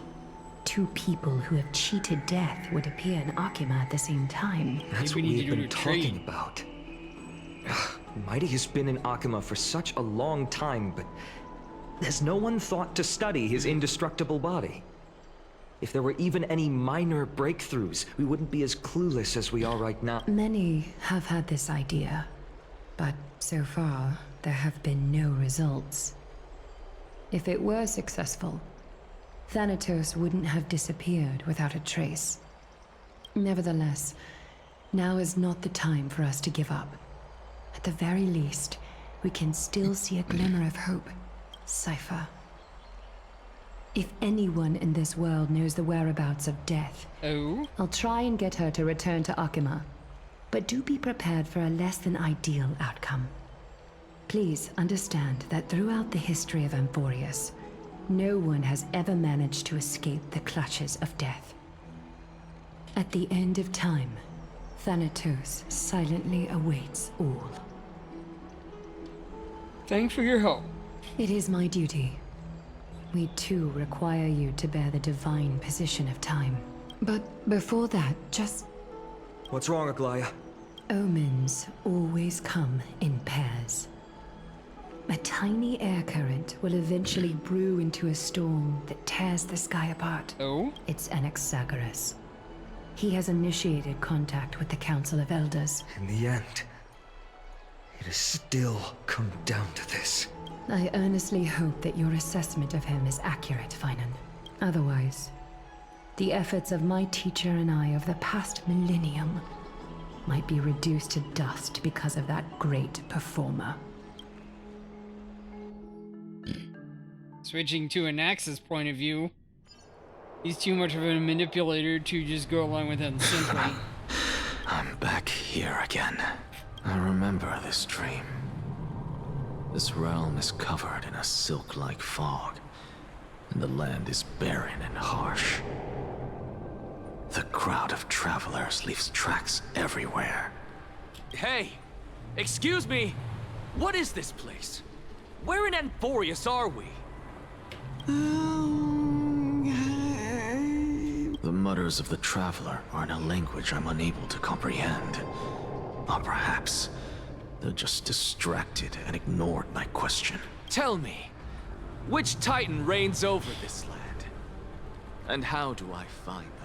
Two people who have cheated death would appear in Akima at the same time. That's what we've been talking about. Mighty has been in Akima for such a long time, but has no one thought to study his indestructible body? If there were even any minor breakthroughs, we wouldn't be as clueless as we are right now. Many have had this idea, but so far, there have been no results. If it were successful, Thanatos wouldn't have disappeared without a trace. Nevertheless, now is not the time for us to give up. At the very least, we can still see a glimmer of hope. Cypher. If anyone in this world knows the whereabouts of Death, I'll try and get her to return to Akima. But do be prepared for a less than ideal outcome. Please understand that throughout the history of Amphorius, no one has ever managed to escape the clutches of Death. At the end of time, Thanatos silently awaits all. Thanks for your help. It is my duty. We too require you to bear the divine position of time. But before that, just... What's wrong, Aglaya? Omens always come in pairs. A tiny air current will eventually brew into a storm that tears the sky apart. It's Anaxagoras. He has initiated contact with the Council of Elders. In the end, it has still come down to this. I earnestly hope that your assessment of him is accurate, Finan. Otherwise, the efforts of my teacher and I of the past millennium might be reduced to dust because of that great performer. Switching to Anax's point of view, he's too much of a manipulator to just go along with him simply. I'm back here again. I remember this dream. This realm is covered in a silk-like fog, and the land is barren and harsh. The crowd of travelers leaves tracks everywhere. Hey! Excuse me! What is this place? Where in Amphorius are we? The mutters of the traveler are in a language I'm unable to comprehend. Or perhaps they're just distracted and ignored my question. Tell me, which Titan reigns over this land? And how do I find them?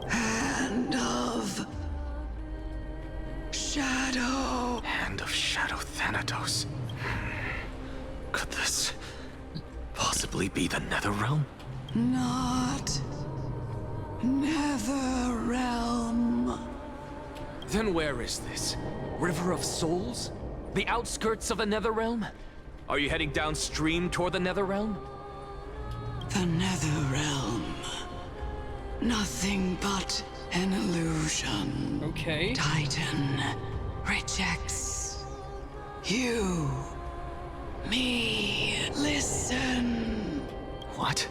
Hand of Shadow. Hand of Shadow Thanatos. Could this possibly be the Netherrealm? Not Netherrealm. Then where is this? River of Souls? The outskirts of the Netherrealm? Are you heading downstream toward the Netherrealm? The Netherrealm. Nothing but an illusion. Okay. Titan rejects you. Me. Listen. What?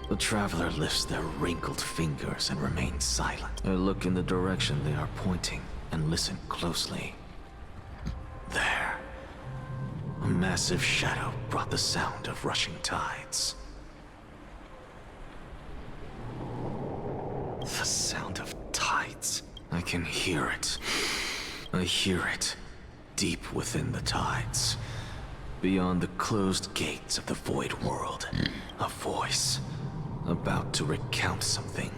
The traveler lifts their wrinkled fingers and remains silent. I look in the direction they are pointing and listen closely. There. A massive shadow brought the sound of rushing tides. The sound of tides. I can hear it. I hear it. Deep within the tides. Beyond the closed gates of the void world. A voice. About to recount something.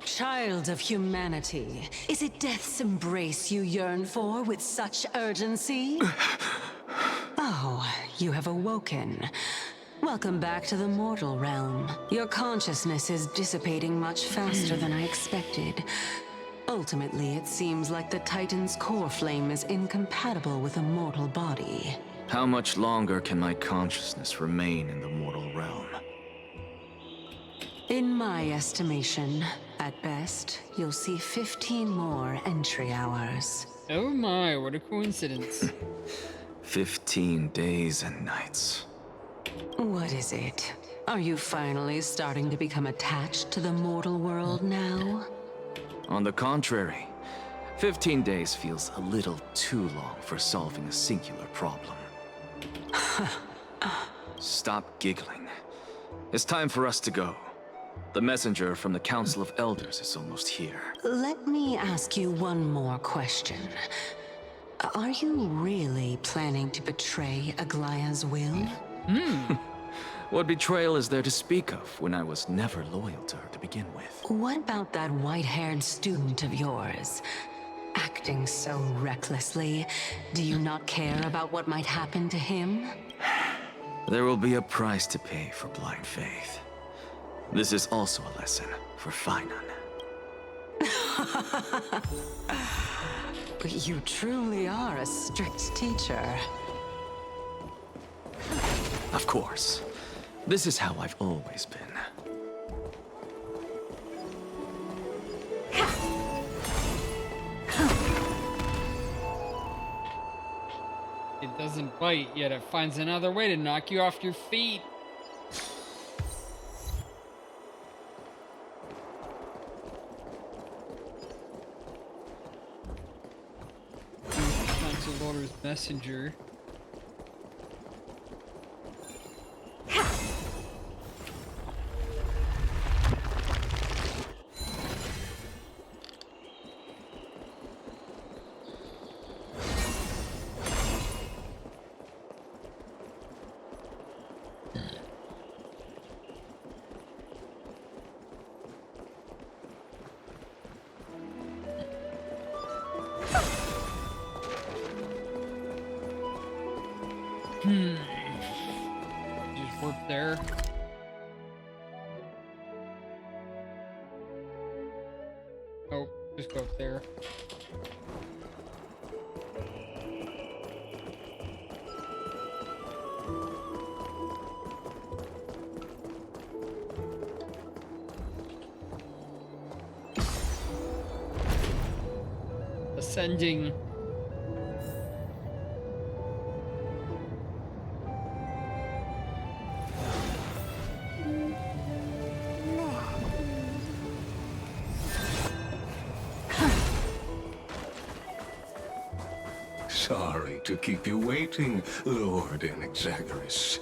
Child of humanity, is it death's embrace you yearn for with such urgency? Oh, you have awoken. Welcome back to the mortal realm. Your consciousness is dissipating much faster than I expected. Ultimately, it seems like the Titan's core flame is incompatible with a mortal body. How much longer can my consciousness remain in the mortal realm? In my estimation, at best, you'll see 15 more entry hours. Oh my, what a coincidence. 15 days and nights. What is it? Are you finally starting to become attached to the mortal world now? On the contrary, 15 days feels a little too long for solving a singular problem. Stop giggling. It's time for us to go. The messenger from the Council of Elders is almost here. Let me ask you one more question. Are you really planning to betray Aglaya's will? What betrayal is there to speak of when I was never loyal to her to begin with? What about that white-haired student of yours? Acting so recklessly, do you not care about what might happen to him? There will be a price to pay for blind faith. This is also a lesson for Finan. But you truly are a strict teacher. Of course. This is how I've always been. It doesn't bite, yet it finds another way to knock you off your feet. Council Order's messenger. Just warp there. Oh, just go up there. Ascending. Sorry to keep you waiting, Lord Anaxagoras.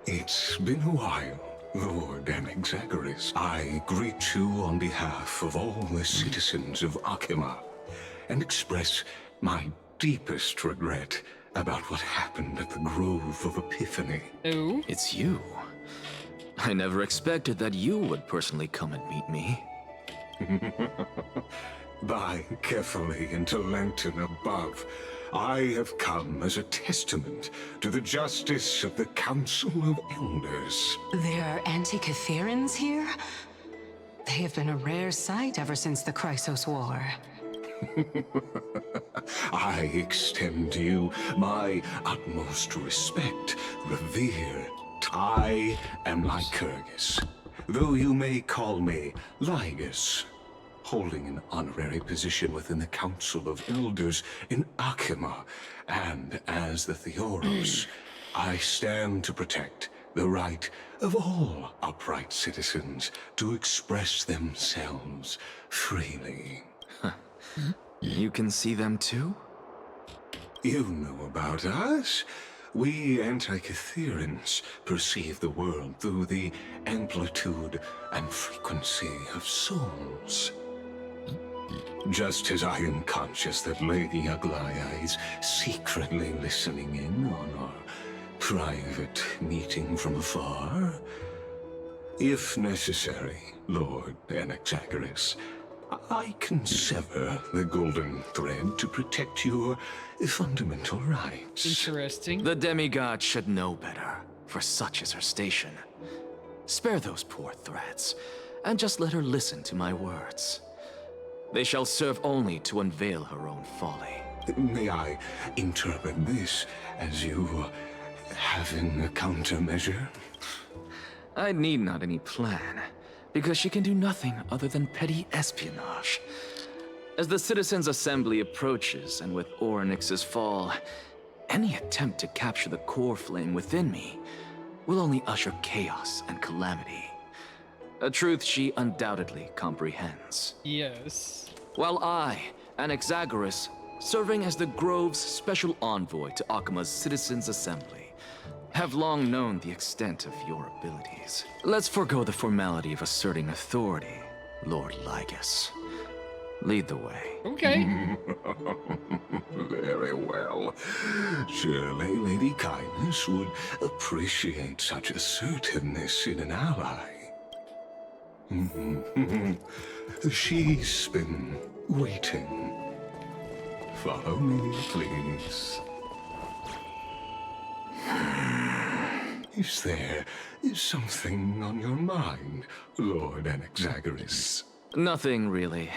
It's been a while, Lord Anaxagoras. I greet you on behalf of all the citizens of Akima and express my deepest regret about what happened at the Grove of Epiphany. Oh? It's you. I never expected that you would personally come and meet me. By carefully into Lantern above, I have come as a testament to the justice of the Council of Elders. There are Antikytherans here? They have been a rare sight ever since the Chrysos War. I extend to you my utmost respect, revere. I am Lycurgus, though you may call me Lygus, holding an honorary position within the Council of Elders in Akima, and as the Theoros, I stand to protect the right of all upright citizens to express themselves freely. You can see them too? You know about us. We Antikytherans perceive the world through the amplitude and frequency of souls. Just as I am conscious that Lady Aglaya is secretly listening in on our private meeting from afar, if necessary, Lord Anaxagoras, I can sever the golden thread to protect your fundamental rights. Interesting. The demigod should know better, for such is her station. Spare those poor threats, and just let her listen to my words. They shall serve only to unveil her own folly. May I interpret this as you having a countermeasure? I need not any plan, because she can do nothing other than petty espionage. As the Citizens' Assembly approaches, and with Orynyx's fall, any attempt to capture the core flame within me will only usher chaos and calamity. A truth she undoubtedly comprehends. Yes. While I, Anaxagoras, serving as the Grove's special envoy to Akima's Citizens' Assembly, have long known the extent of your abilities. Let's forego the formality of asserting authority, Lord Lygus. Lead the way. Okay. Very well. Surely Lady Kindness would appreciate such assertiveness in an ally. She's been waiting. Follow me, please. Is there something on your mind, Lord Anaxagoras? Nothing really.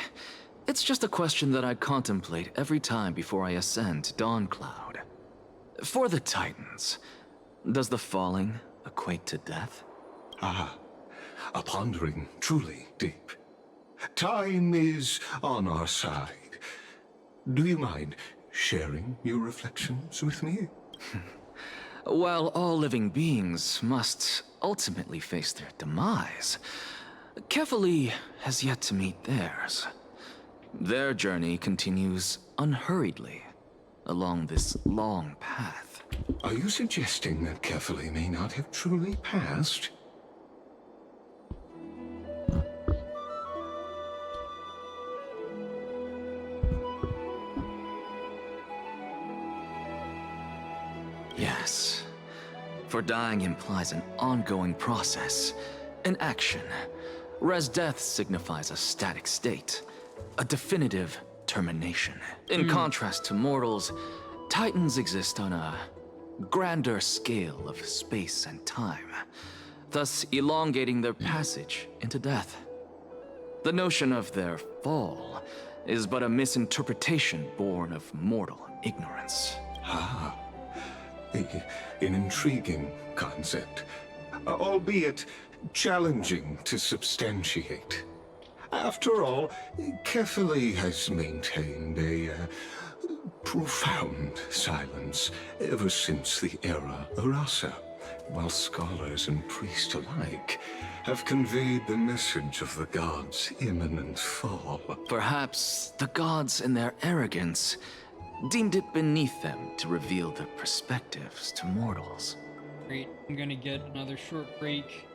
It's just a question that I contemplate every time before I ascend to Dawncloud. For the Titans, does the falling equate to death? Ah, a pondering truly deep. Time is on our side. Do you mind sharing your reflections with me? While all living beings must ultimately face their demise, Kefali has yet to meet theirs. Their journey continues unhurriedly along this long path. Are you suggesting that Kefali may not have truly passed? Yes. For dying implies an ongoing process, an action, whereas death signifies a static state, a definitive termination. In contrast to mortals, Titans exist on a grander scale of space and time, thus elongating their passage into death. The notion of their fall is but a misinterpretation born of mortal ignorance. Ah, an intriguing concept, albeit challenging to substantiate. After all, Kefali has maintained a profound silence ever since the era Arasa, while scholars and priests alike have conveyed the message of the gods' imminent fall. Perhaps the gods, in their arrogance, deemed it beneath them to reveal their perspectives to mortals. Great, I'm gonna get another short break.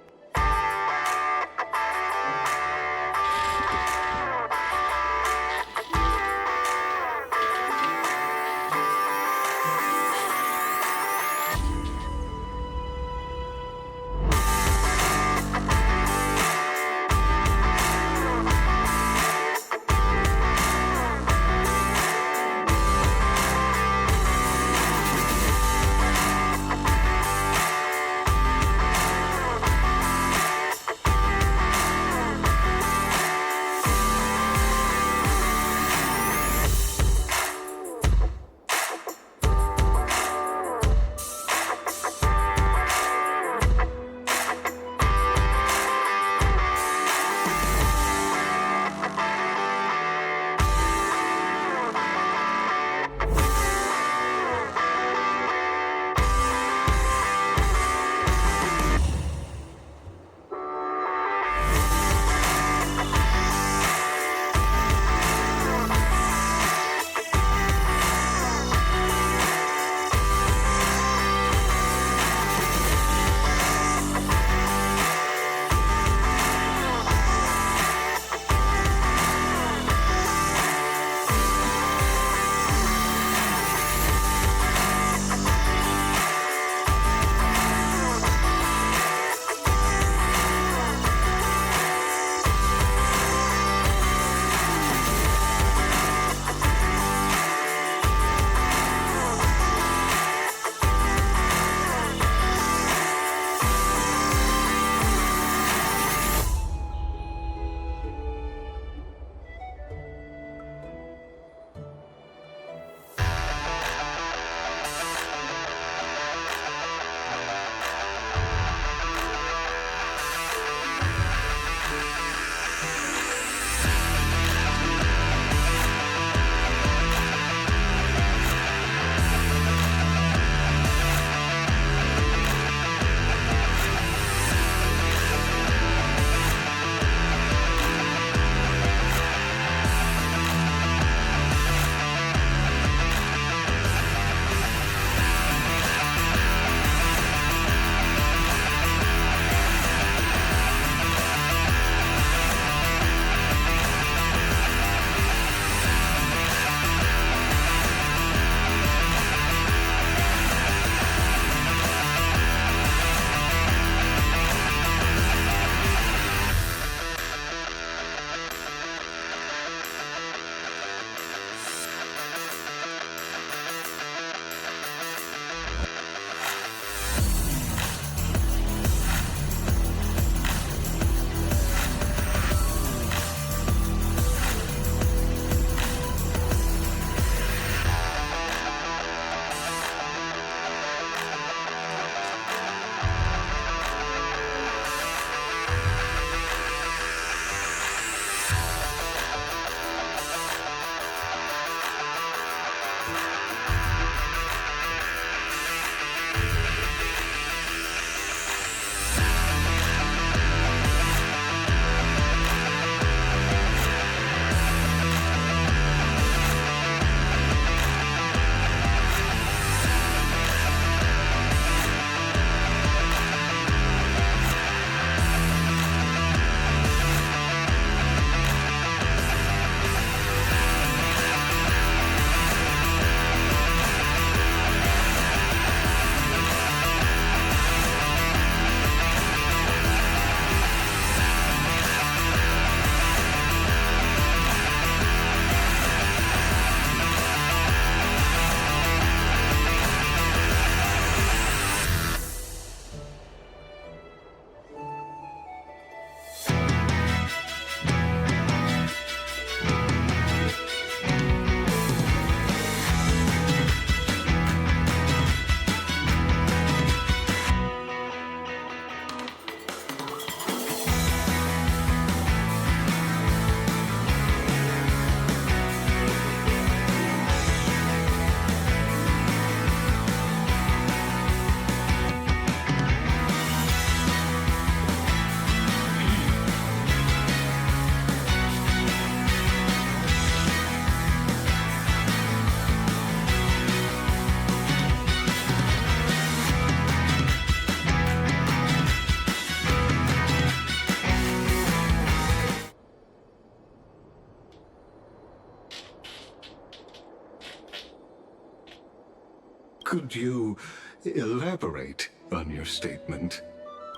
Could you elaborate on your statement?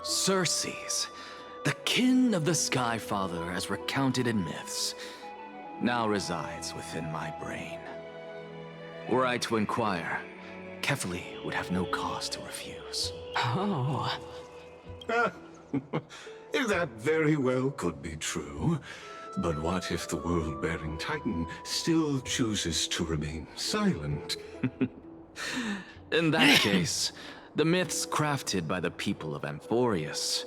Circes, the kin of the Skyfather as recounted in myths, now resides within my brain. Were I to inquire, Kefali would have no cause to refuse. Oh. That very well could be true. But what if the world-bearing Titan still chooses to remain silent? In that case, the myths crafted by the people of Amphorius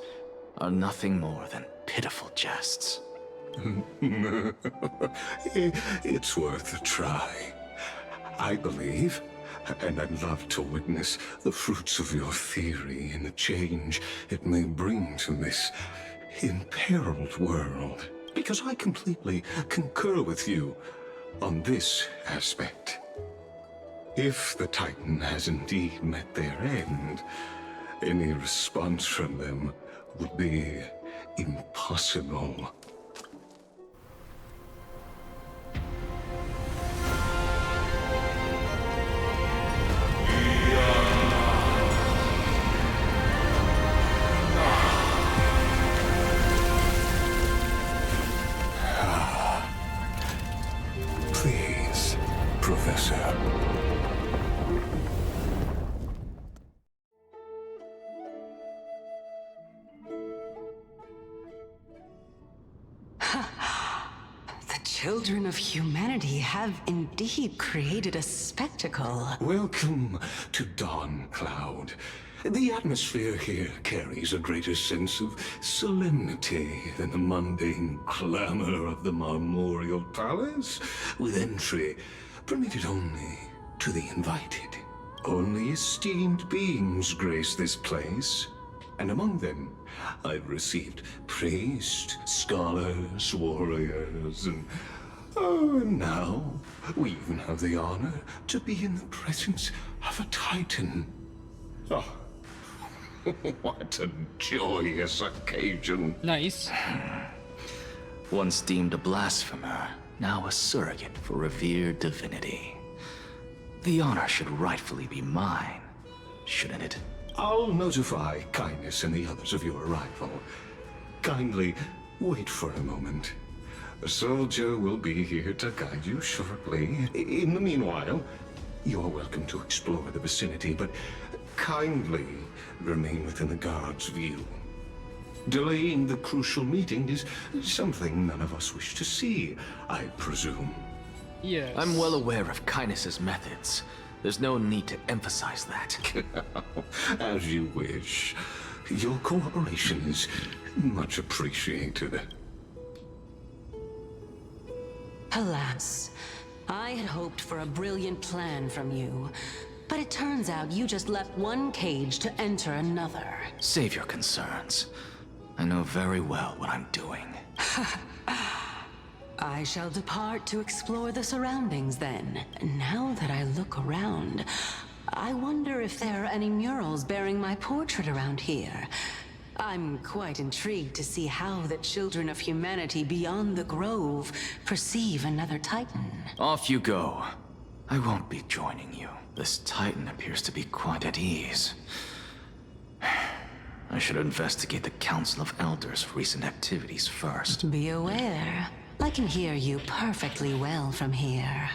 are nothing more than pitiful jests. It's worth a try. I believe, and I'd love to witness the fruits of your theory and the change it may bring to this imperiled world. Because I completely concur with you on this aspect. If the Titan has indeed met their end, any response from them would be impossible. Please, Professor. The children of humanity have indeed created a spectacle. Welcome to Dawn Cloud. The atmosphere here carries a greater sense of solemnity than the mundane clamor of the Marmorial Palace, with entry permitted only to the invited. Only esteemed beings grace this place, and among them I've received priests, scholars, warriors, and now we even have the honor to be in the presence of a Titan. Oh, what a joyous occasion. Nice. Once deemed a blasphemer, now a surrogate for revered divinity. The honor should rightfully be mine, shouldn't it? I'll notify Kindness and the others of your arrival. Kindly wait for a moment. A soldier will be here to guide you shortly. In the meanwhile, you're welcome to explore the vicinity, but kindly remain within the guard's view. Delaying the crucial meeting is something none of us wish to see, I presume. Yes. I'm well aware of Kindness's methods. There's no need to emphasize that. As you wish. Your cooperation is much appreciated. Alas, I had hoped for a brilliant plan from you. But it turns out you just left one cage to enter another. Save your concerns. I know very well what I'm doing. I shall depart to explore the surroundings then. Now that I look around, I wonder if there are any murals bearing my portrait around here. I'm quite intrigued to see how the children of humanity beyond the Grove perceive another Titan. Off you go. I won't be joining you. This Titan appears to be quite at ease. I should investigate the Council of Elders' recent activities first. Be aware. I can hear you perfectly well from here.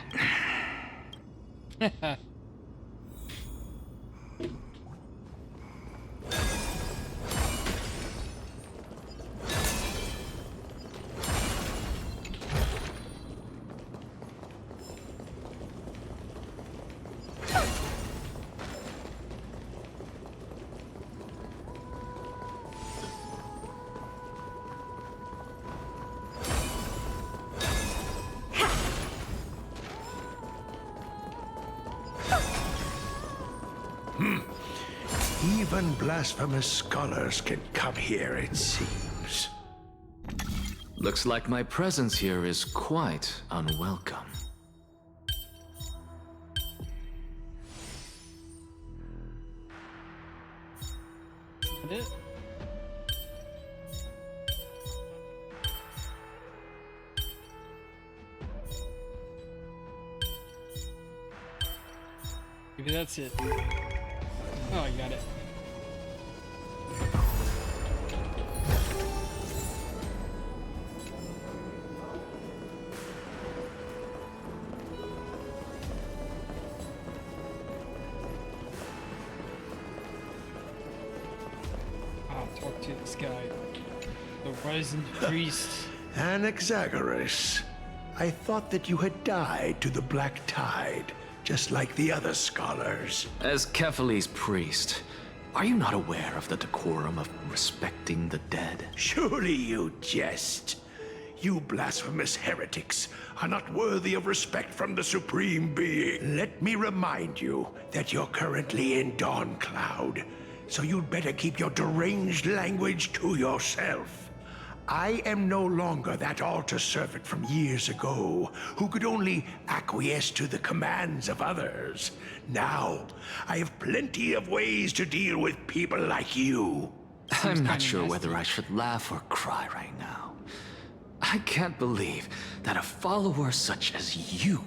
Even blasphemous scholars can come here, it seems. Looks like my presence here is quite unwelcome. That it? Maybe that's it. Oh, I got it. Talk to this guy. The Rising Priest. Anaxagoras, I thought that you had died to the Black Tide, just like the other scholars. As Kephales's priest, are you not aware of the decorum of respecting the dead? Surely you jest. You blasphemous heretics are not worthy of respect from the Supreme Being. Let me remind you that you're currently in Dawn Cloud, so you'd better keep your deranged language to yourself. I am no longer that altar servant from years ago who could only acquiesce to the commands of others. Now, I have plenty of ways to deal with people like you. I'm not sure whether I should laugh or cry right now. I can't believe that a follower such as you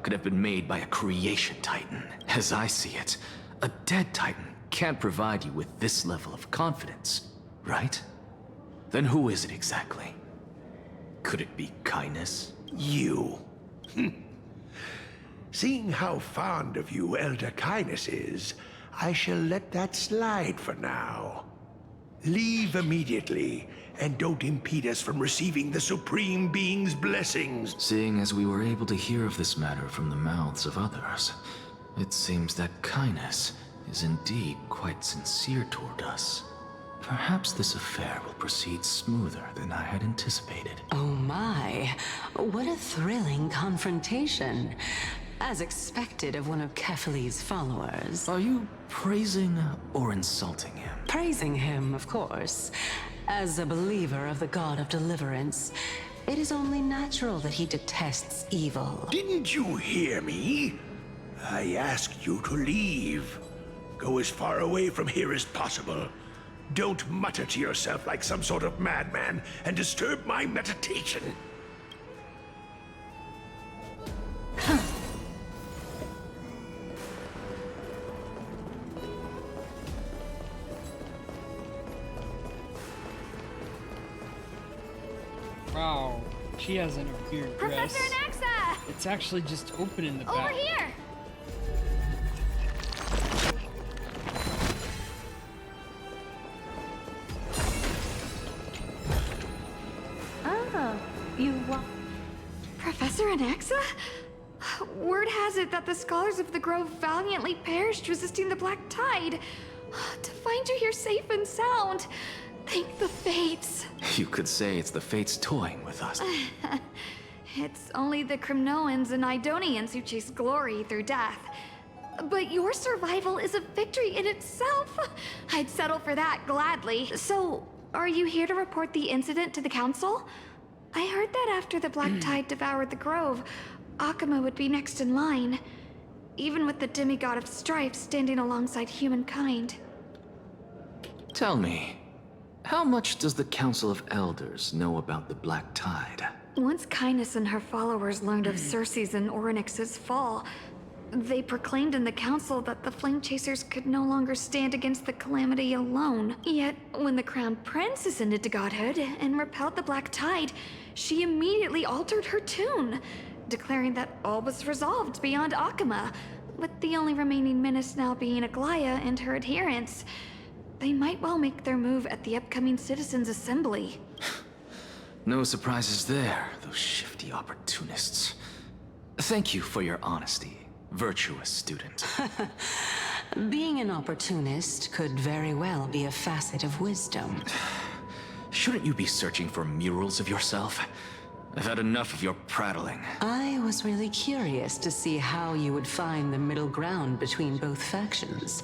could have been made by a creation titan. As I see it, a dead titan can't provide you with this level of confidence, right? Then who is it exactly? Could it be kindness? You. Seeing how fond of you Elder Kindness is, I shall let that slide for now. Leave immediately, and don't impede us from receiving the Supreme Being's blessings. Seeing as we were able to hear of this matter from the mouths of others, it seems that Kindness is indeed quite sincere toward us. Perhaps this affair will proceed smoother than I had anticipated. Oh my, what a thrilling confrontation. As expected of one of Kephales's followers. Are you praising or insulting him? Praising him, of course. As a believer of the God of Deliverance, it is only natural that he detests evil. Didn't you hear me? I asked you to leave. Go as far away from here as possible. Don't mutter to yourself like some sort of madman and disturb my meditation. Wow, she has in a weird dress. Professor Anaxa! It's actually just open in the back. Over here! Oh, you Professor Anaxa? Word has it that the scholars of the Grove valiantly perished resisting the Black Tide. To find you here safe and sound, thank the Fates. You could say it's the Fates toying with us. It's only the Kremnoans and Idonians who chase glory through death. But your survival is a victory in itself. I'd settle for that gladly. So, are you here to report the incident to the Council? I heard that after the Black Tide devoured the Grove, Akuma would be next in line, even with the demigod of strife standing alongside humankind. Tell me, how much does the Council of Elders know about the Black Tide? Once Kindness and her followers learned of Circe's and Orynyx's fall, they proclaimed in the council that the Flame Chasers could no longer stand against the calamity alone. Yet, when the Crown Prince ascended to godhood and repelled the Black Tide, she immediately altered her tune, declaring that all was resolved beyond Akuma, with the only remaining menace now being Aglaya and her adherents. They might well make their move at the upcoming Citizens' Assembly. No surprises there, those shifty opportunists. Thank you for your honesty, virtuous student. Being an opportunist could very well be a facet of wisdom. Shouldn't you be searching for murals of yourself? I've had enough of your prattling. I was really curious to see how you would find the middle ground between both factions,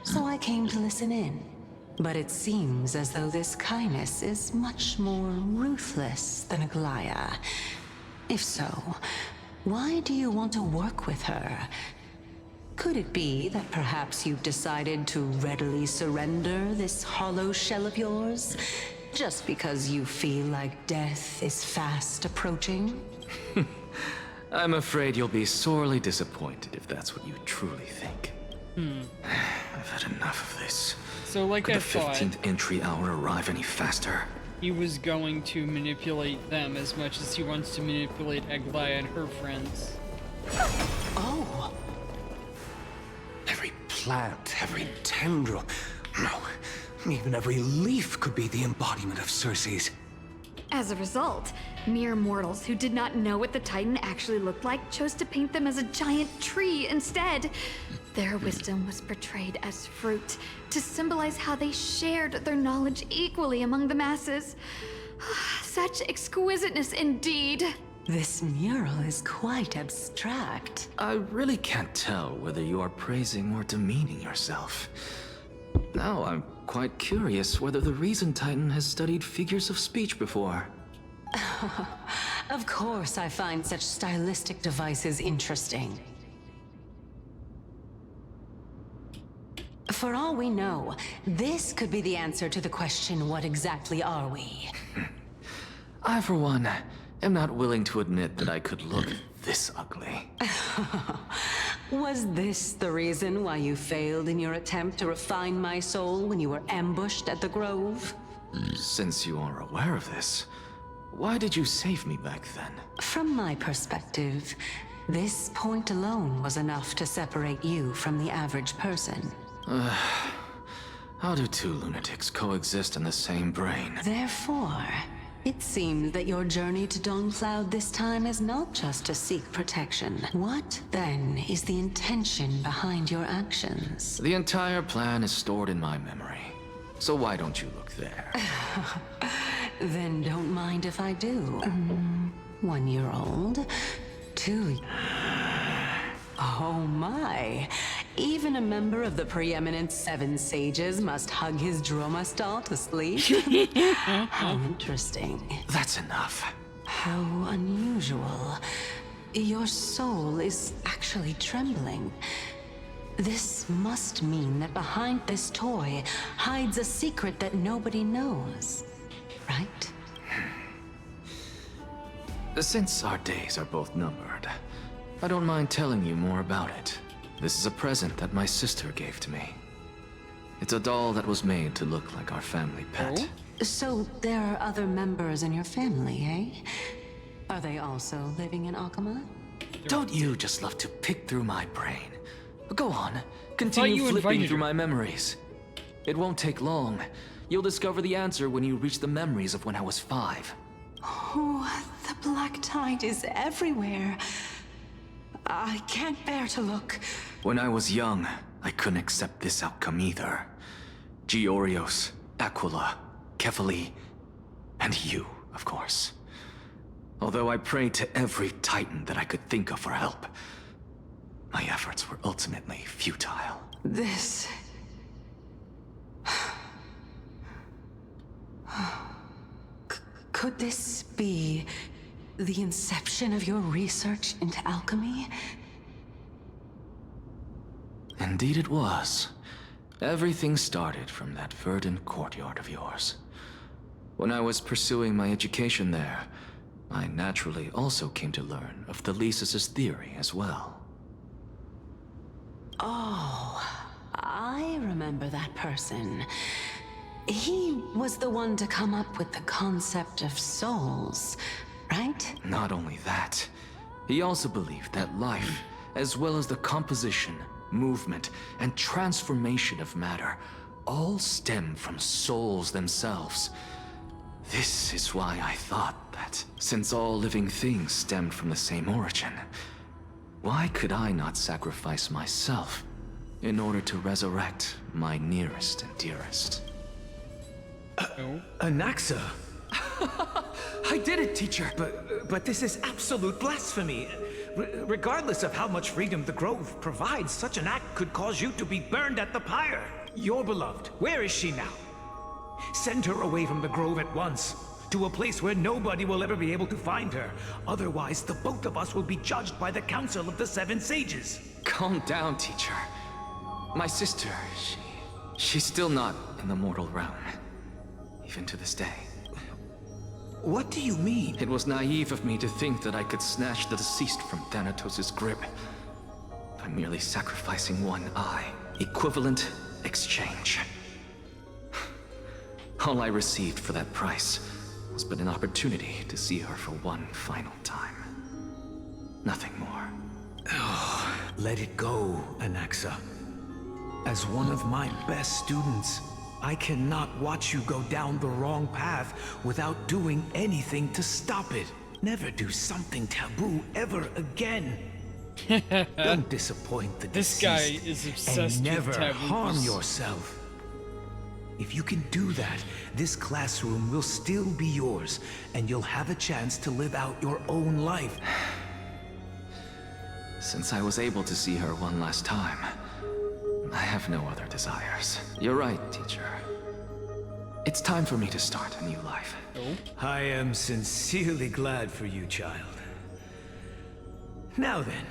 so I came to listen in. But it seems as though this Kindness is much more ruthless than Aglaya. If so, why do you want to work with her? Could it be that perhaps you've decided to readily surrender this hollow shell of yours, just because you feel like death is fast approaching? I'm afraid you'll be sorely disappointed if that's what you truly think. I've had enough of this. So like Could I the thought, 15th entry hour arrive any faster? he was going to manipulate them as much as he wants to manipulate Eglaya and her friends. Oh. Every plant, every tendril, no, even every leaf could be the embodiment of Circe's. As a result, mere mortals who did not know what the Titan actually looked like chose to paint them as a giant tree instead. Their wisdom was portrayed as fruit, to symbolize how they shared their knowledge equally among the masses. Such exquisiteness indeed. This mural is quite abstract. I really can't tell whether you are praising or demeaning yourself. Now I'm quite curious whether the Reason Titan has studied figures of speech before. Of course I find such stylistic devices interesting. For all we know, this could be the answer to the question, what exactly are we? I, for one, am not willing to admit that I could look this ugly. Was this the reason why you failed in your attempt to refine my soul when you were ambushed at the Grove? Since you are aware of this, why did you save me back then? From my perspective, this point alone was enough to separate you from the average person. How do two lunatics coexist in the same brain? Therefore, it seems that your journey to Dawn-Cloud this time is not just to seek protection. What, then, is the intention behind your actions? The entire plan is stored in my memory. So why don't you look there? Then don't mind if I do. 1 year old? 2. Oh my. Even a member of the preeminent 7 sages must hug his Dromastal to sleep? How interesting. That's enough. How unusual. Your soul is actually trembling. This must mean that behind this toy hides a secret that nobody knows, right? Since our days are both numbered, I don't mind telling you more about it. This is a present that my sister gave to me. It's a doll that was made to look like our family pet. So there are other members in your family, eh? Are they also living in Akama? Don't you just love to pick through my brain? Go on, continue flipping through my memories. It won't take long. You'll discover the answer when you reach the memories of when I was 5. Oh, the black tide is everywhere. I can't bear to look. When I was young, I couldn't accept this outcome either. Georios, Aquila, Kefali, and you, of course. Although I prayed to every Titan that I could think of for help, my efforts were ultimately futile. This... Could this be the inception of your research into alchemy? Indeed it was. Everything started from that verdant courtyard of yours. When I was pursuing my education there, I naturally also came to learn of Thelesis' theory as well. Oh, I remember that person. He was the one to come up with the concept of souls, right? Not only that, he also believed that life, as well as the composition, movement, and transformation of matter, all stem from souls themselves. This is why I thought that, since all living things stemmed from the same origin, why could I not sacrifice myself in order to resurrect my nearest and dearest? Anaxa? I did it, teacher! But this is absolute blasphemy! Regardless of how much freedom the Grove provides, such an act could cause you to be burned at the pyre! Your beloved, where is she now? Send her away from the Grove at once, to a place where nobody will ever be able to find her. Otherwise, the both of us will be judged by the Council of the 7 Sages. Calm down, teacher. My sister, she's still not in the mortal realm. Even to this day. What do you mean? It was naive of me to think that I could snatch the deceased from Thanatos' grip by merely sacrificing one eye. Equivalent exchange. All I received for that price was but an opportunity to see her for one final time. Nothing more. Oh, let it go, Anaxa. As one of my best students, I cannot watch you go down the wrong path without doing anything to stop it. Never do something taboo ever again. Don't disappoint the This deceased guy is obsessed and never with taboos. harm yourself. If you can do that, this classroom will still be yours, and you'll have a chance to live out your own life. Since I was able to see her one last time, I have no other desires. You're right, teacher. It's time for me to start a new life. I am sincerely glad for you, child. Now then,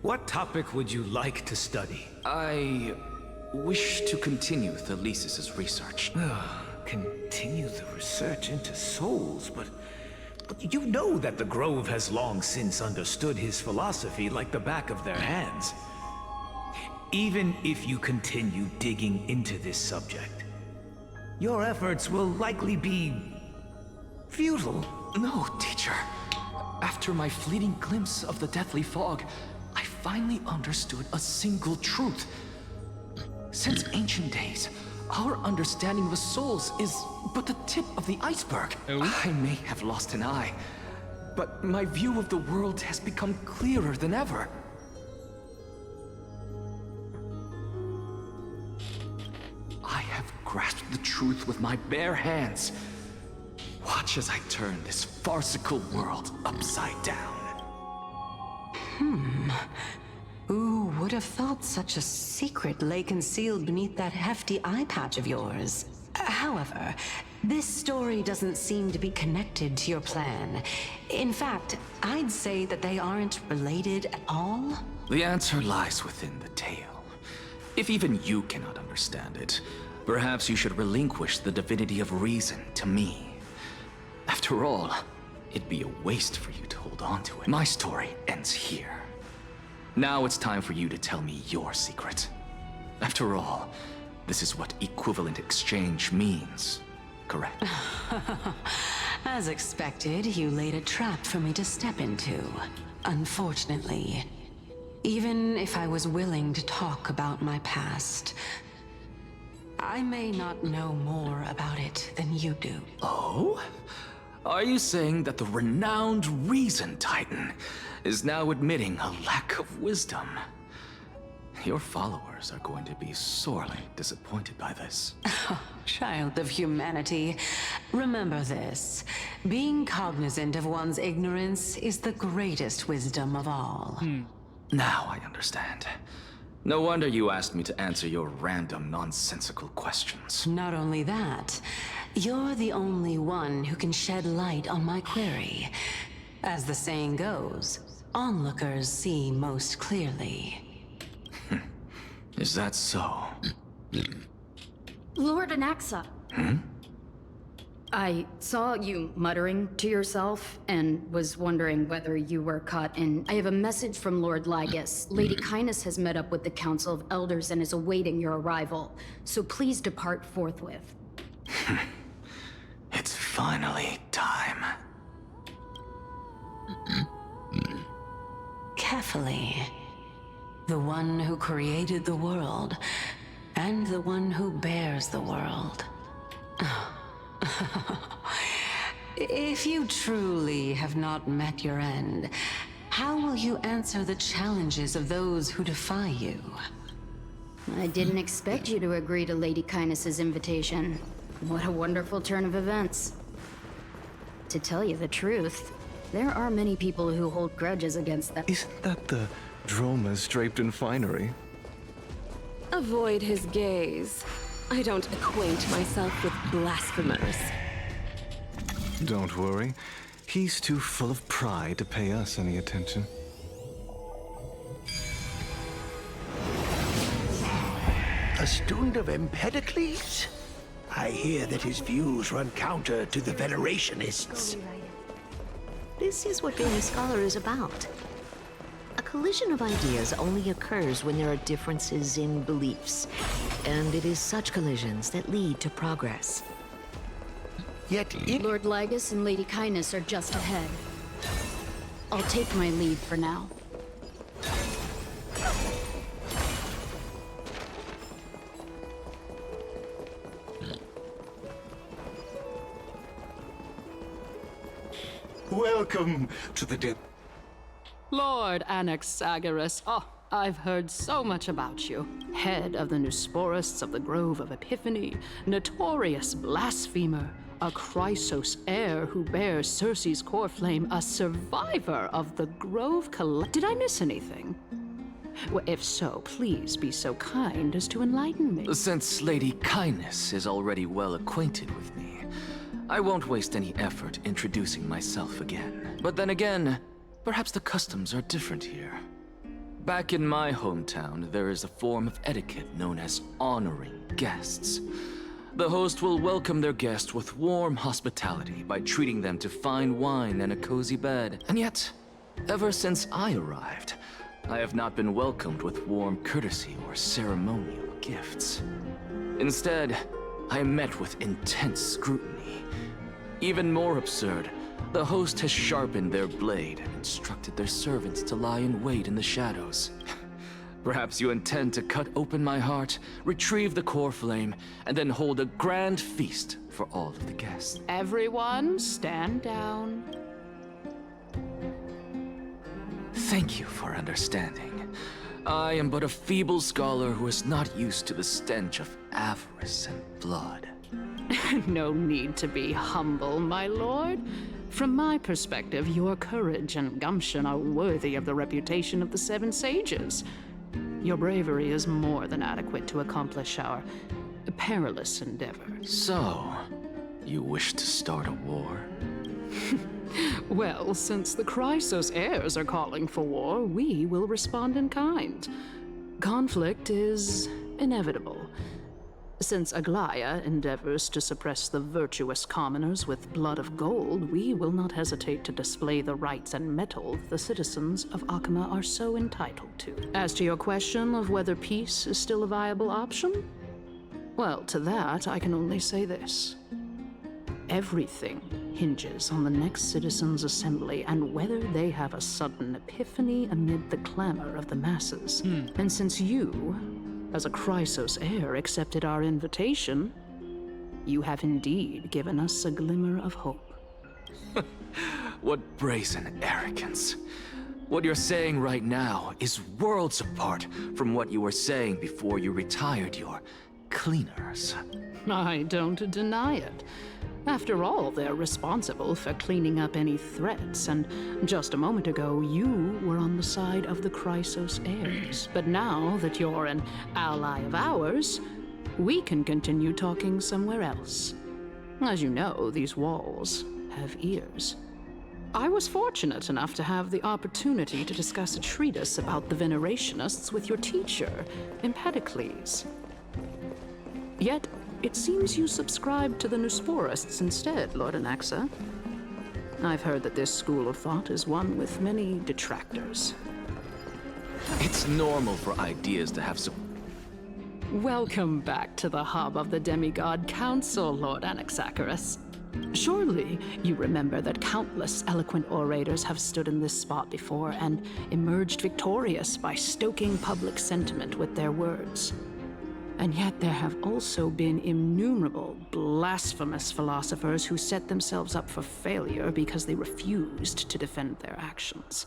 what topic would you like to study? I wish to continue Thalesis' research. Continue the research into souls, but you know that the Grove has long since understood his philosophy like the back of their hands. Even if you continue digging into this subject, your efforts will likely be futile. No, teacher. After my fleeting glimpse of the deathly fog, I finally understood a single truth. Since ancient days, our understanding of the souls is but the tip of the iceberg. I may have lost an eye, but my view of the world has become clearer than ever. I have grasped the truth with my bare hands. Watch as I turn this farcical world upside down. Who would have thought such a secret lay concealed beneath that hefty eye patch of yours? However, this story doesn't seem to be connected to your plan. In fact, I'd say that they aren't related at all. The answer lies within the tale. If even you cannot understand it, perhaps you should relinquish the divinity of reason to me. After all, it'd be a waste for you to hold on to it. My story ends here. Now it's time for you to tell me your secret. After all, this is what equivalent exchange means, correct? As expected, you laid a trap for me to step into. Unfortunately, even if I was willing to talk about my past, I may not know more about it than you do. Oh? Are you saying that the renowned Reason Titan is now admitting a lack of wisdom? Your followers are going to be sorely disappointed by this. Child of humanity, remember this. Being cognizant of one's ignorance is the greatest wisdom of all. Now I understand. No wonder you asked me to answer your random, nonsensical questions. Not only that, you're the only one who can shed light on my query. As the saying goes, onlookers see most clearly. Is that so? Lord Anaxa. I saw you muttering to yourself and was wondering whether you were caught in... I have a message from Lord Lygus. Lady Kindness has met up with the Council of Elders and is awaiting your arrival. So please depart forthwith. It's finally time. Carefully. The one who created the world, and the one who bears the world. If you truly have not met your end, how will you answer the challenges of those who defy you? I didn't expect you to agree to Lady Kindness's invitation. What a wonderful turn of events. To tell you the truth, there are many people who hold grudges against them. Isn't that the dromas draped in finery? Avoid his gaze. I don't acquaint myself with blasphemers. Don't worry. He's too full of pride to pay us any attention. A student of Empedocles? I hear that his views run counter to the Venerationists. This is what being a scholar is about. A collision of ideas only occurs when there are differences in beliefs, and it is such collisions that lead to progress. Yet Lord Ligus and Lady Kindness are just ahead. I'll take my lead for now. Welcome to the Lord Anaxagoras. Oh, I've heard so much about you. Head of the Nusporists of the Grove of Epiphany, notorious blasphemer, a Chrysos heir who bears Circe's core flame, a survivor of the Grove Did I miss anything? Well, if so, please be so kind as to enlighten me. Since Lady Kindness is already well acquainted with me, I won't waste any effort introducing myself again. But then again, perhaps the customs are different here. Back in my hometown, there is a form of etiquette known as honoring guests. The host will welcome their guest with warm hospitality by treating them to fine wine and a cozy bed. And yet, ever since I arrived, I have not been welcomed with warm courtesy or ceremonial gifts. Instead, I am met with intense scrutiny. Even more absurd, the host has sharpened their blade and instructed their servants to lie in wait in the shadows. Perhaps you intend to cut open my heart, retrieve the core flame, and then hold a grand feast for all of the guests. Everyone, stand down. Thank you for understanding. I am but a feeble scholar who is not used to the stench of avarice and blood. No need to be humble, my lord. From my perspective, your courage and gumption are worthy of the reputation of the Seven Sages. Your bravery is more than adequate to accomplish our perilous endeavor. So, you wish to start a war? Well, since the Chrysos heirs are calling for war, we will respond in kind. Conflict is inevitable. Since Aglaya endeavors to suppress the virtuous commoners with blood of gold, we will not hesitate to display the rights and mettle the citizens of Akama are so entitled to. As to your question of whether peace is still a viable option, well, to that I can only say this. Everything hinges on the next citizens' assembly and whether they have a sudden epiphany amid the clamor of the masses. And since you, as a Chrysos heir, accepted our invitation, you have indeed given us a glimmer of hope. What brazen arrogance. What you're saying right now is worlds apart from what you were saying before you retired your cleaners. I don't deny it. After all, they're responsible for cleaning up any threats, and just a moment ago, you were on the side of the Chrysos heirs. But now that you're an ally of ours, we can continue talking somewhere else. As you know, these walls have ears. I was fortunate enough to have the opportunity to discuss a treatise about the Venerationists with your teacher, Empedocles. Yet, it seems you subscribe to the Nusporists instead, Lord Anaxa. I've heard that this school of thought is one with many detractors. It's normal for ideas to have Welcome back to the hub of the Demigod Council, Lord Anaxagoras. Surely you remember that countless eloquent orators have stood in this spot before and emerged victorious by stoking public sentiment with their words. And yet there have also been innumerable blasphemous philosophers who set themselves up for failure because they refused to defend their actions.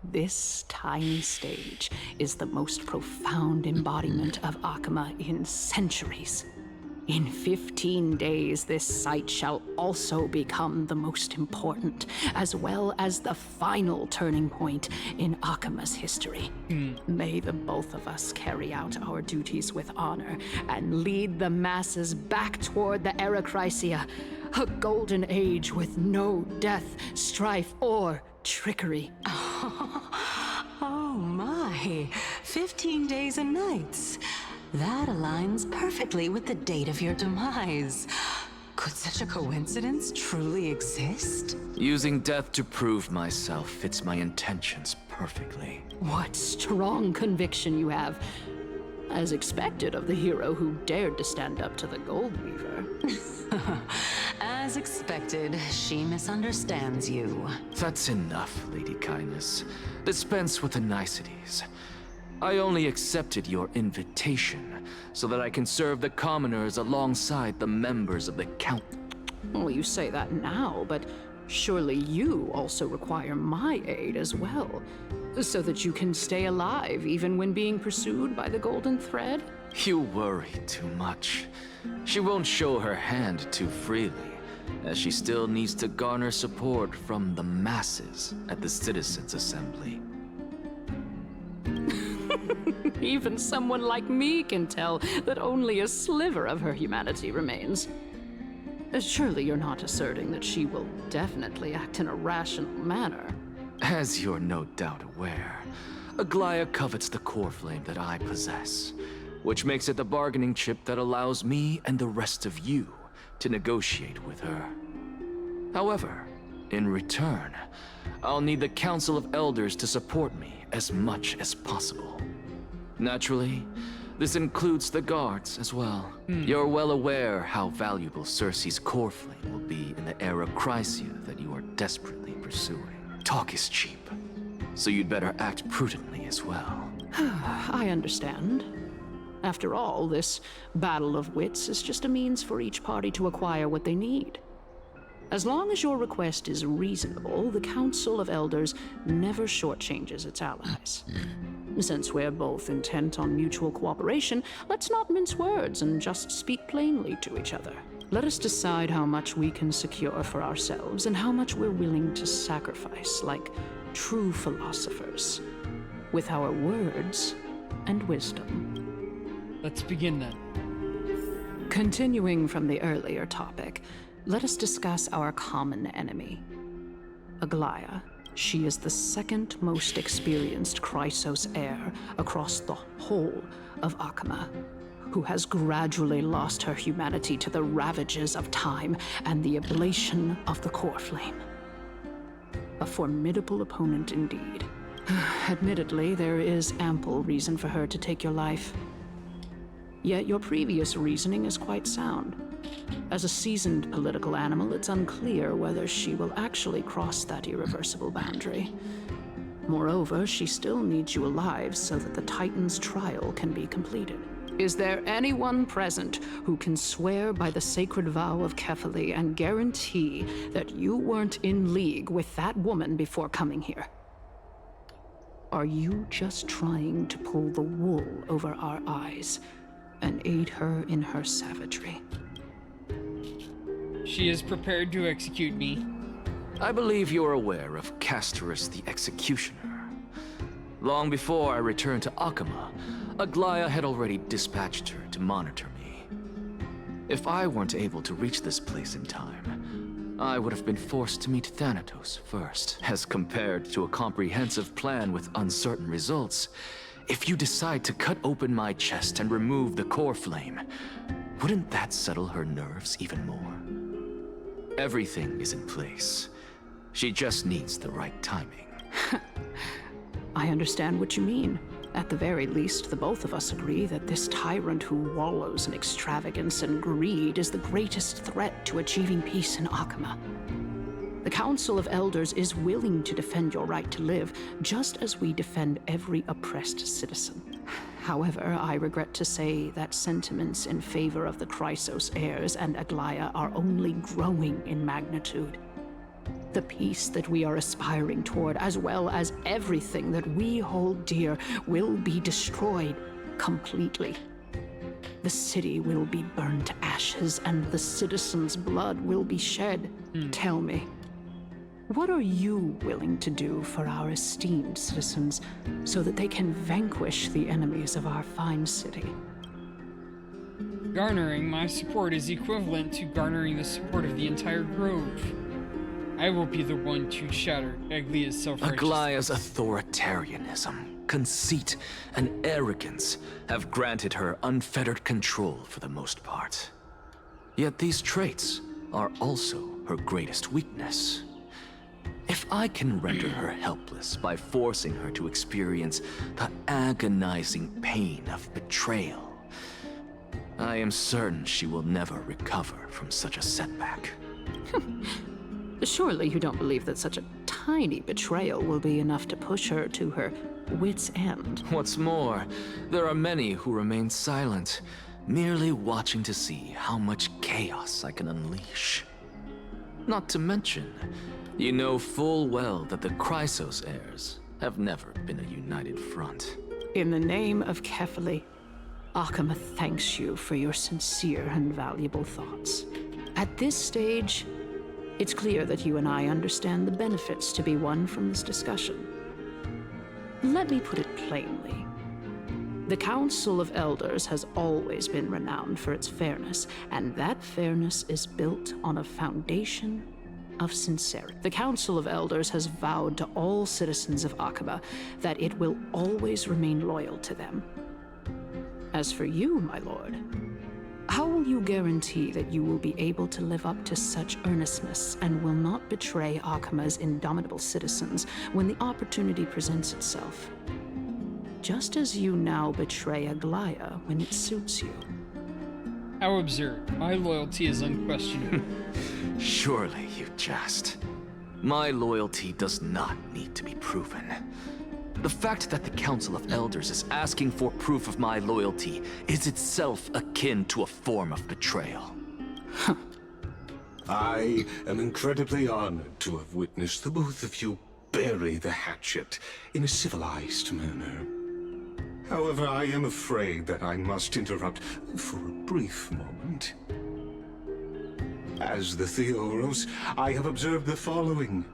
This tiny stage is the most profound embodiment of Akama in centuries. In 15 days, this site shall also become the most important, as well as the final turning point in Akama's history. May the both of us carry out our duties with honor and lead the masses back toward the Erechrysia, a golden age with no death, strife, or trickery. Oh my, 15 days and nights. That aligns perfectly with the date of your demise. Could such a coincidence truly exist? Using death to prove myself fits my intentions perfectly. What strong conviction you have. As expected of the hero who dared to stand up to the Gold Weaver. As expected, she misunderstands you. That's enough, Lady Kindness. Dispense with the niceties. I only accepted your invitation so that I can serve the commoners alongside the members of the Count. Well, you say that now, but surely you also require my aid as well, so that you can stay alive even when being pursued by the Golden Thread? You worry too much. She won't show her hand too freely, as she still needs to garner support from the masses at the Citizens' Assembly. Even someone like me can tell that only a sliver of her humanity remains. Surely you're not asserting that she will definitely act in a rational manner. As you're no doubt aware, Aglaya covets the core flame that I possess, which makes it the bargaining chip that allows me and the rest of you to negotiate with her. However, in return, I'll need the Council of Elders to support me as much as possible. Naturally, this includes the guards as well. You're well aware how valuable Cersei's core flame will be in the era Chrysia that you are desperately pursuing. Talk is cheap, so you'd better act prudently as well. I understand. After all, this battle of wits is just a means for each party to acquire what they need. As long as your request is reasonable, the Council of Elders never shortchanges its allies. Since we're both intent on mutual cooperation, let's not mince words and just speak plainly to each other. Let us decide how much we can secure for ourselves and how much we're willing to sacrifice, like true philosophers, with our words and wisdom. Let's begin then. Continuing from the earlier topic, let us discuss our common enemy, Aglaya. She is the second most experienced Chrysos heir across the whole of Akama, who has gradually lost her humanity to the ravages of time and the ablation of the core flame. A formidable opponent indeed. Admittedly, there is ample reason for her to take your life. Yet your previous reasoning is quite sound. As a seasoned political animal, it's unclear whether she will actually cross that irreversible boundary. Moreover, she still needs you alive so that the Titan's trial can be completed. Is there anyone present who can swear by the sacred vow of Kefali and guarantee that you weren't in league with that woman before coming here? Are you just trying to pull the wool over our eyes and aid her in her savagery? She is prepared to execute me. I believe you're aware of Castorus the Executioner. Long before I returned to Akama, Aglaya had already dispatched her to monitor me. If I weren't able to reach this place in time, I would have been forced to meet Thanatos first. As compared to a comprehensive plan with uncertain results, if you decide to cut open my chest and remove the core flame, wouldn't that settle her nerves even more? Everything is in place. She just needs the right timing. I understand what you mean. At the very least, the both of us agree that this tyrant who wallows in extravagance and greed is the greatest threat to achieving peace in Akama. The Council of Elders is willing to defend your right to live, just as we defend every oppressed citizen. However, I regret to say that sentiments in favor of the Chrysos heirs and Aglaya are only growing in magnitude. The peace that we are aspiring toward, as well as everything that we hold dear, will be destroyed completely. The city will be burned to ashes, and the citizens' blood will be shed. Tell me, what are you willing to do for our esteemed citizens so that they can vanquish the enemies of our fine city? Garnering my support is equivalent to garnering the support of the entire grove. I will be the one to shatter Aglia's self-righteousness. Aglaya's authoritarianism, conceit, and arrogance have granted her unfettered control for the most part. Yet these traits are also her greatest weakness. If I can render her helpless by forcing her to experience the agonizing pain of betrayal, I am certain she will never recover from such a setback. Surely you don't believe that such a tiny betrayal will be enough to push her to her wit's end. What's more, there are many who remain silent, merely watching to see how much chaos I can unleash. Not to mention, you know full well that the Chrysos heirs have never been a united front. In the name of Kefali, Akama thanks you for your sincere and valuable thoughts. At this stage, it's clear that you and I understand the benefits to be won from this discussion. Let me put it plainly. The Council of Elders has always been renowned for its fairness, and that fairness is built on a foundation of sincerity. The Council of Elders has vowed to all citizens of Akaba that it will always remain loyal to them. As for you, my lord, how will you guarantee that you will be able to live up to such earnestness and will not betray Akama's indomitable citizens when the opportunity presents itself? Just as you now betray Aglaya when it suits you. How absurd. My loyalty is unquestionable. Surely you jest. My loyalty does not need to be proven. The fact that the Council of Elders is asking for proof of my loyalty is itself akin to a form of betrayal. I am incredibly honored to have witnessed the both of you bury the hatchet in a civilized manner. However, I am afraid that I must interrupt for a brief moment. As the Theoros, I have observed the following.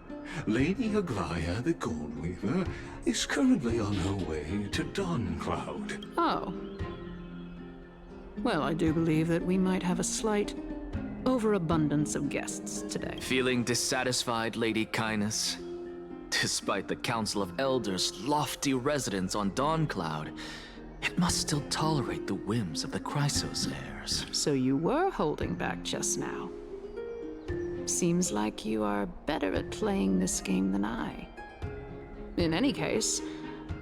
Lady Aglaya, the Goldweaver, is currently on her way to Dawncloud. Oh. Well, I do believe that we might have a slight overabundance of guests today. Feeling dissatisfied, Lady Kindness? Despite the Council of Elders' lofty residence on Dawncloud, it must still tolerate the whims of the Chrysos heirs. So you were holding back just now. Seems like you are better at playing this game than I. In any case,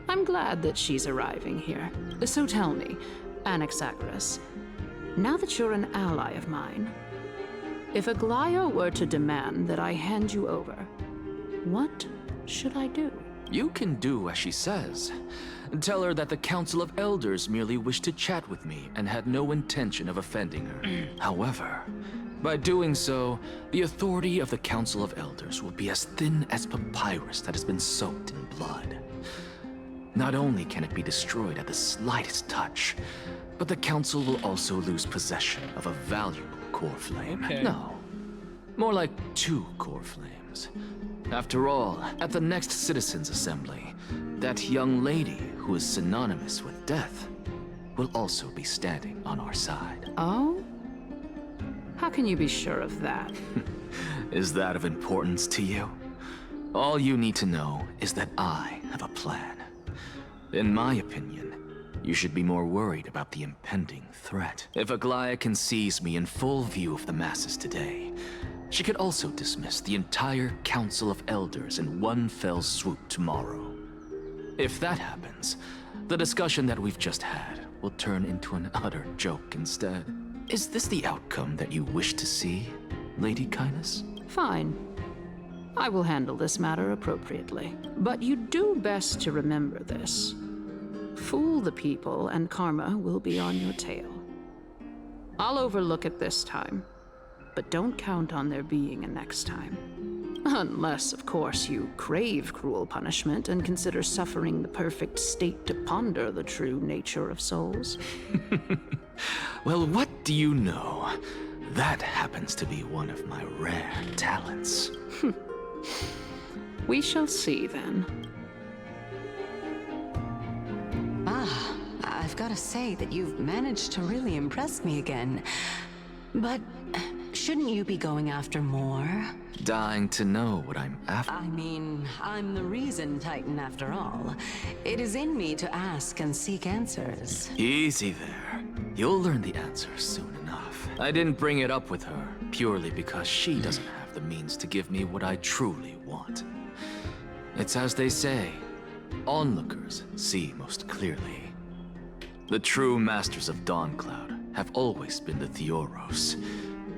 I'm glad that she's arriving here. So tell me, Anaxagoras, now that you're an ally of mine, if Aglaya were to demand that I hand you over, what should I do? You can do as she says. Tell her that the Council of Elders merely wished to chat with me and had no intention of offending her. However, by doing so, the authority of the Council of Elders will be as thin as papyrus that has been soaked in blood. Not only can it be destroyed at the slightest touch, but the Council will also lose possession of a valuable core flame. Okay. No, more like 2 core flames. After all, at the next Citizens' Assembly, that young lady who is synonymous with death will also be standing on our side. Oh? How can you be sure of that? Is that of importance to you? All you need to know is that I have a plan. In my opinion, you should be more worried about the impending threat. If Aglaya can seize me in full view of the masses today, she could also dismiss the entire Council of Elders in one fell swoop tomorrow. If that happens, the discussion that we've just had will turn into an utter joke instead. Is this the outcome that you wish to see, Lady Kindness? Fine. I will handle this matter appropriately. But you do best to remember this. Fool the people and karma will be on your tail. I'll overlook it this time, but don't count on there being a next time. Unless, of course, you crave cruel punishment and consider suffering the perfect state to ponder the true nature of souls. Well, what do you know? That happens to be one of my rare talents. We shall see, then. Ah, I've got to say that you've managed to really impress me again. But shouldn't you be going after more? Dying to know what I'm after. I mean, I'm the reason Titan after all. It is in me to ask and seek answers. Easy there. You'll learn the answers soon enough. I didn't bring it up with her purely because she doesn't have the means to give me what I truly want. It's as they say, onlookers see most clearly. The true masters of Dawncloud have always been the Theoros,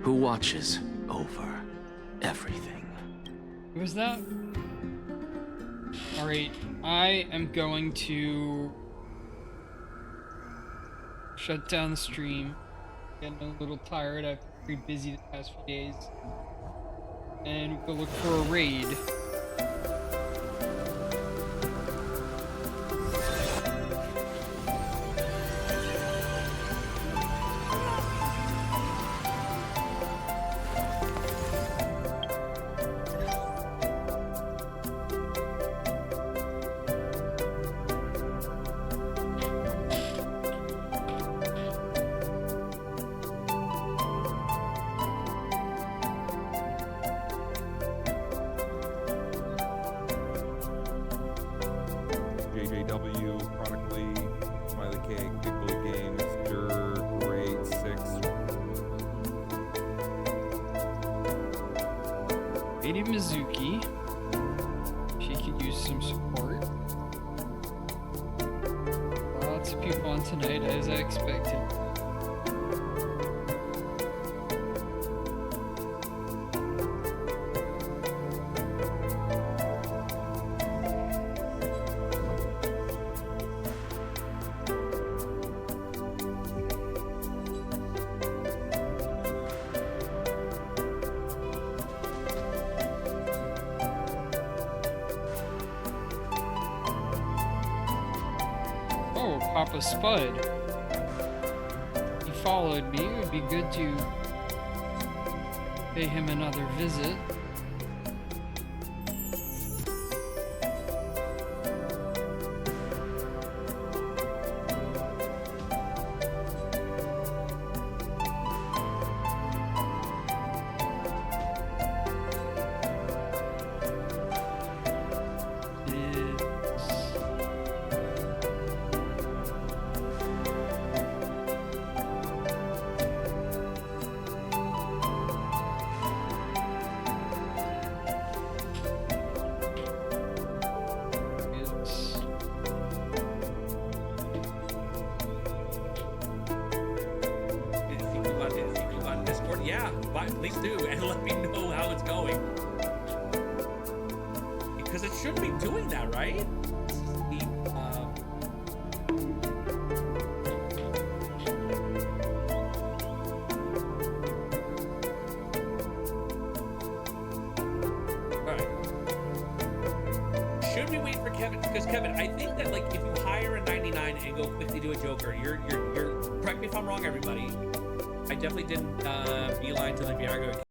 who watches over everything. Who was that? Alright, I am going to shut down the stream. Getting a little tired. I've been pretty busy the past few days. And go look for a raid. JJW, Chronically, Smiley Cake, Big Blue Games, Grade 6. Lady Mizuki. She could use some support. Lots of people on tonight, as I expected. Oh, Papa Spud. He followed me. It would be good to pay him another visit. Yeah, please do, and let me know how it's going. Because it should be doing that, right? Alright. Should we wait for Kevin? Because Kevin, I think that like if you hire a 99 and go quickly do a Joker, you're correct me if I'm wrong, everybody. I definitely didn't beeline to the Viagra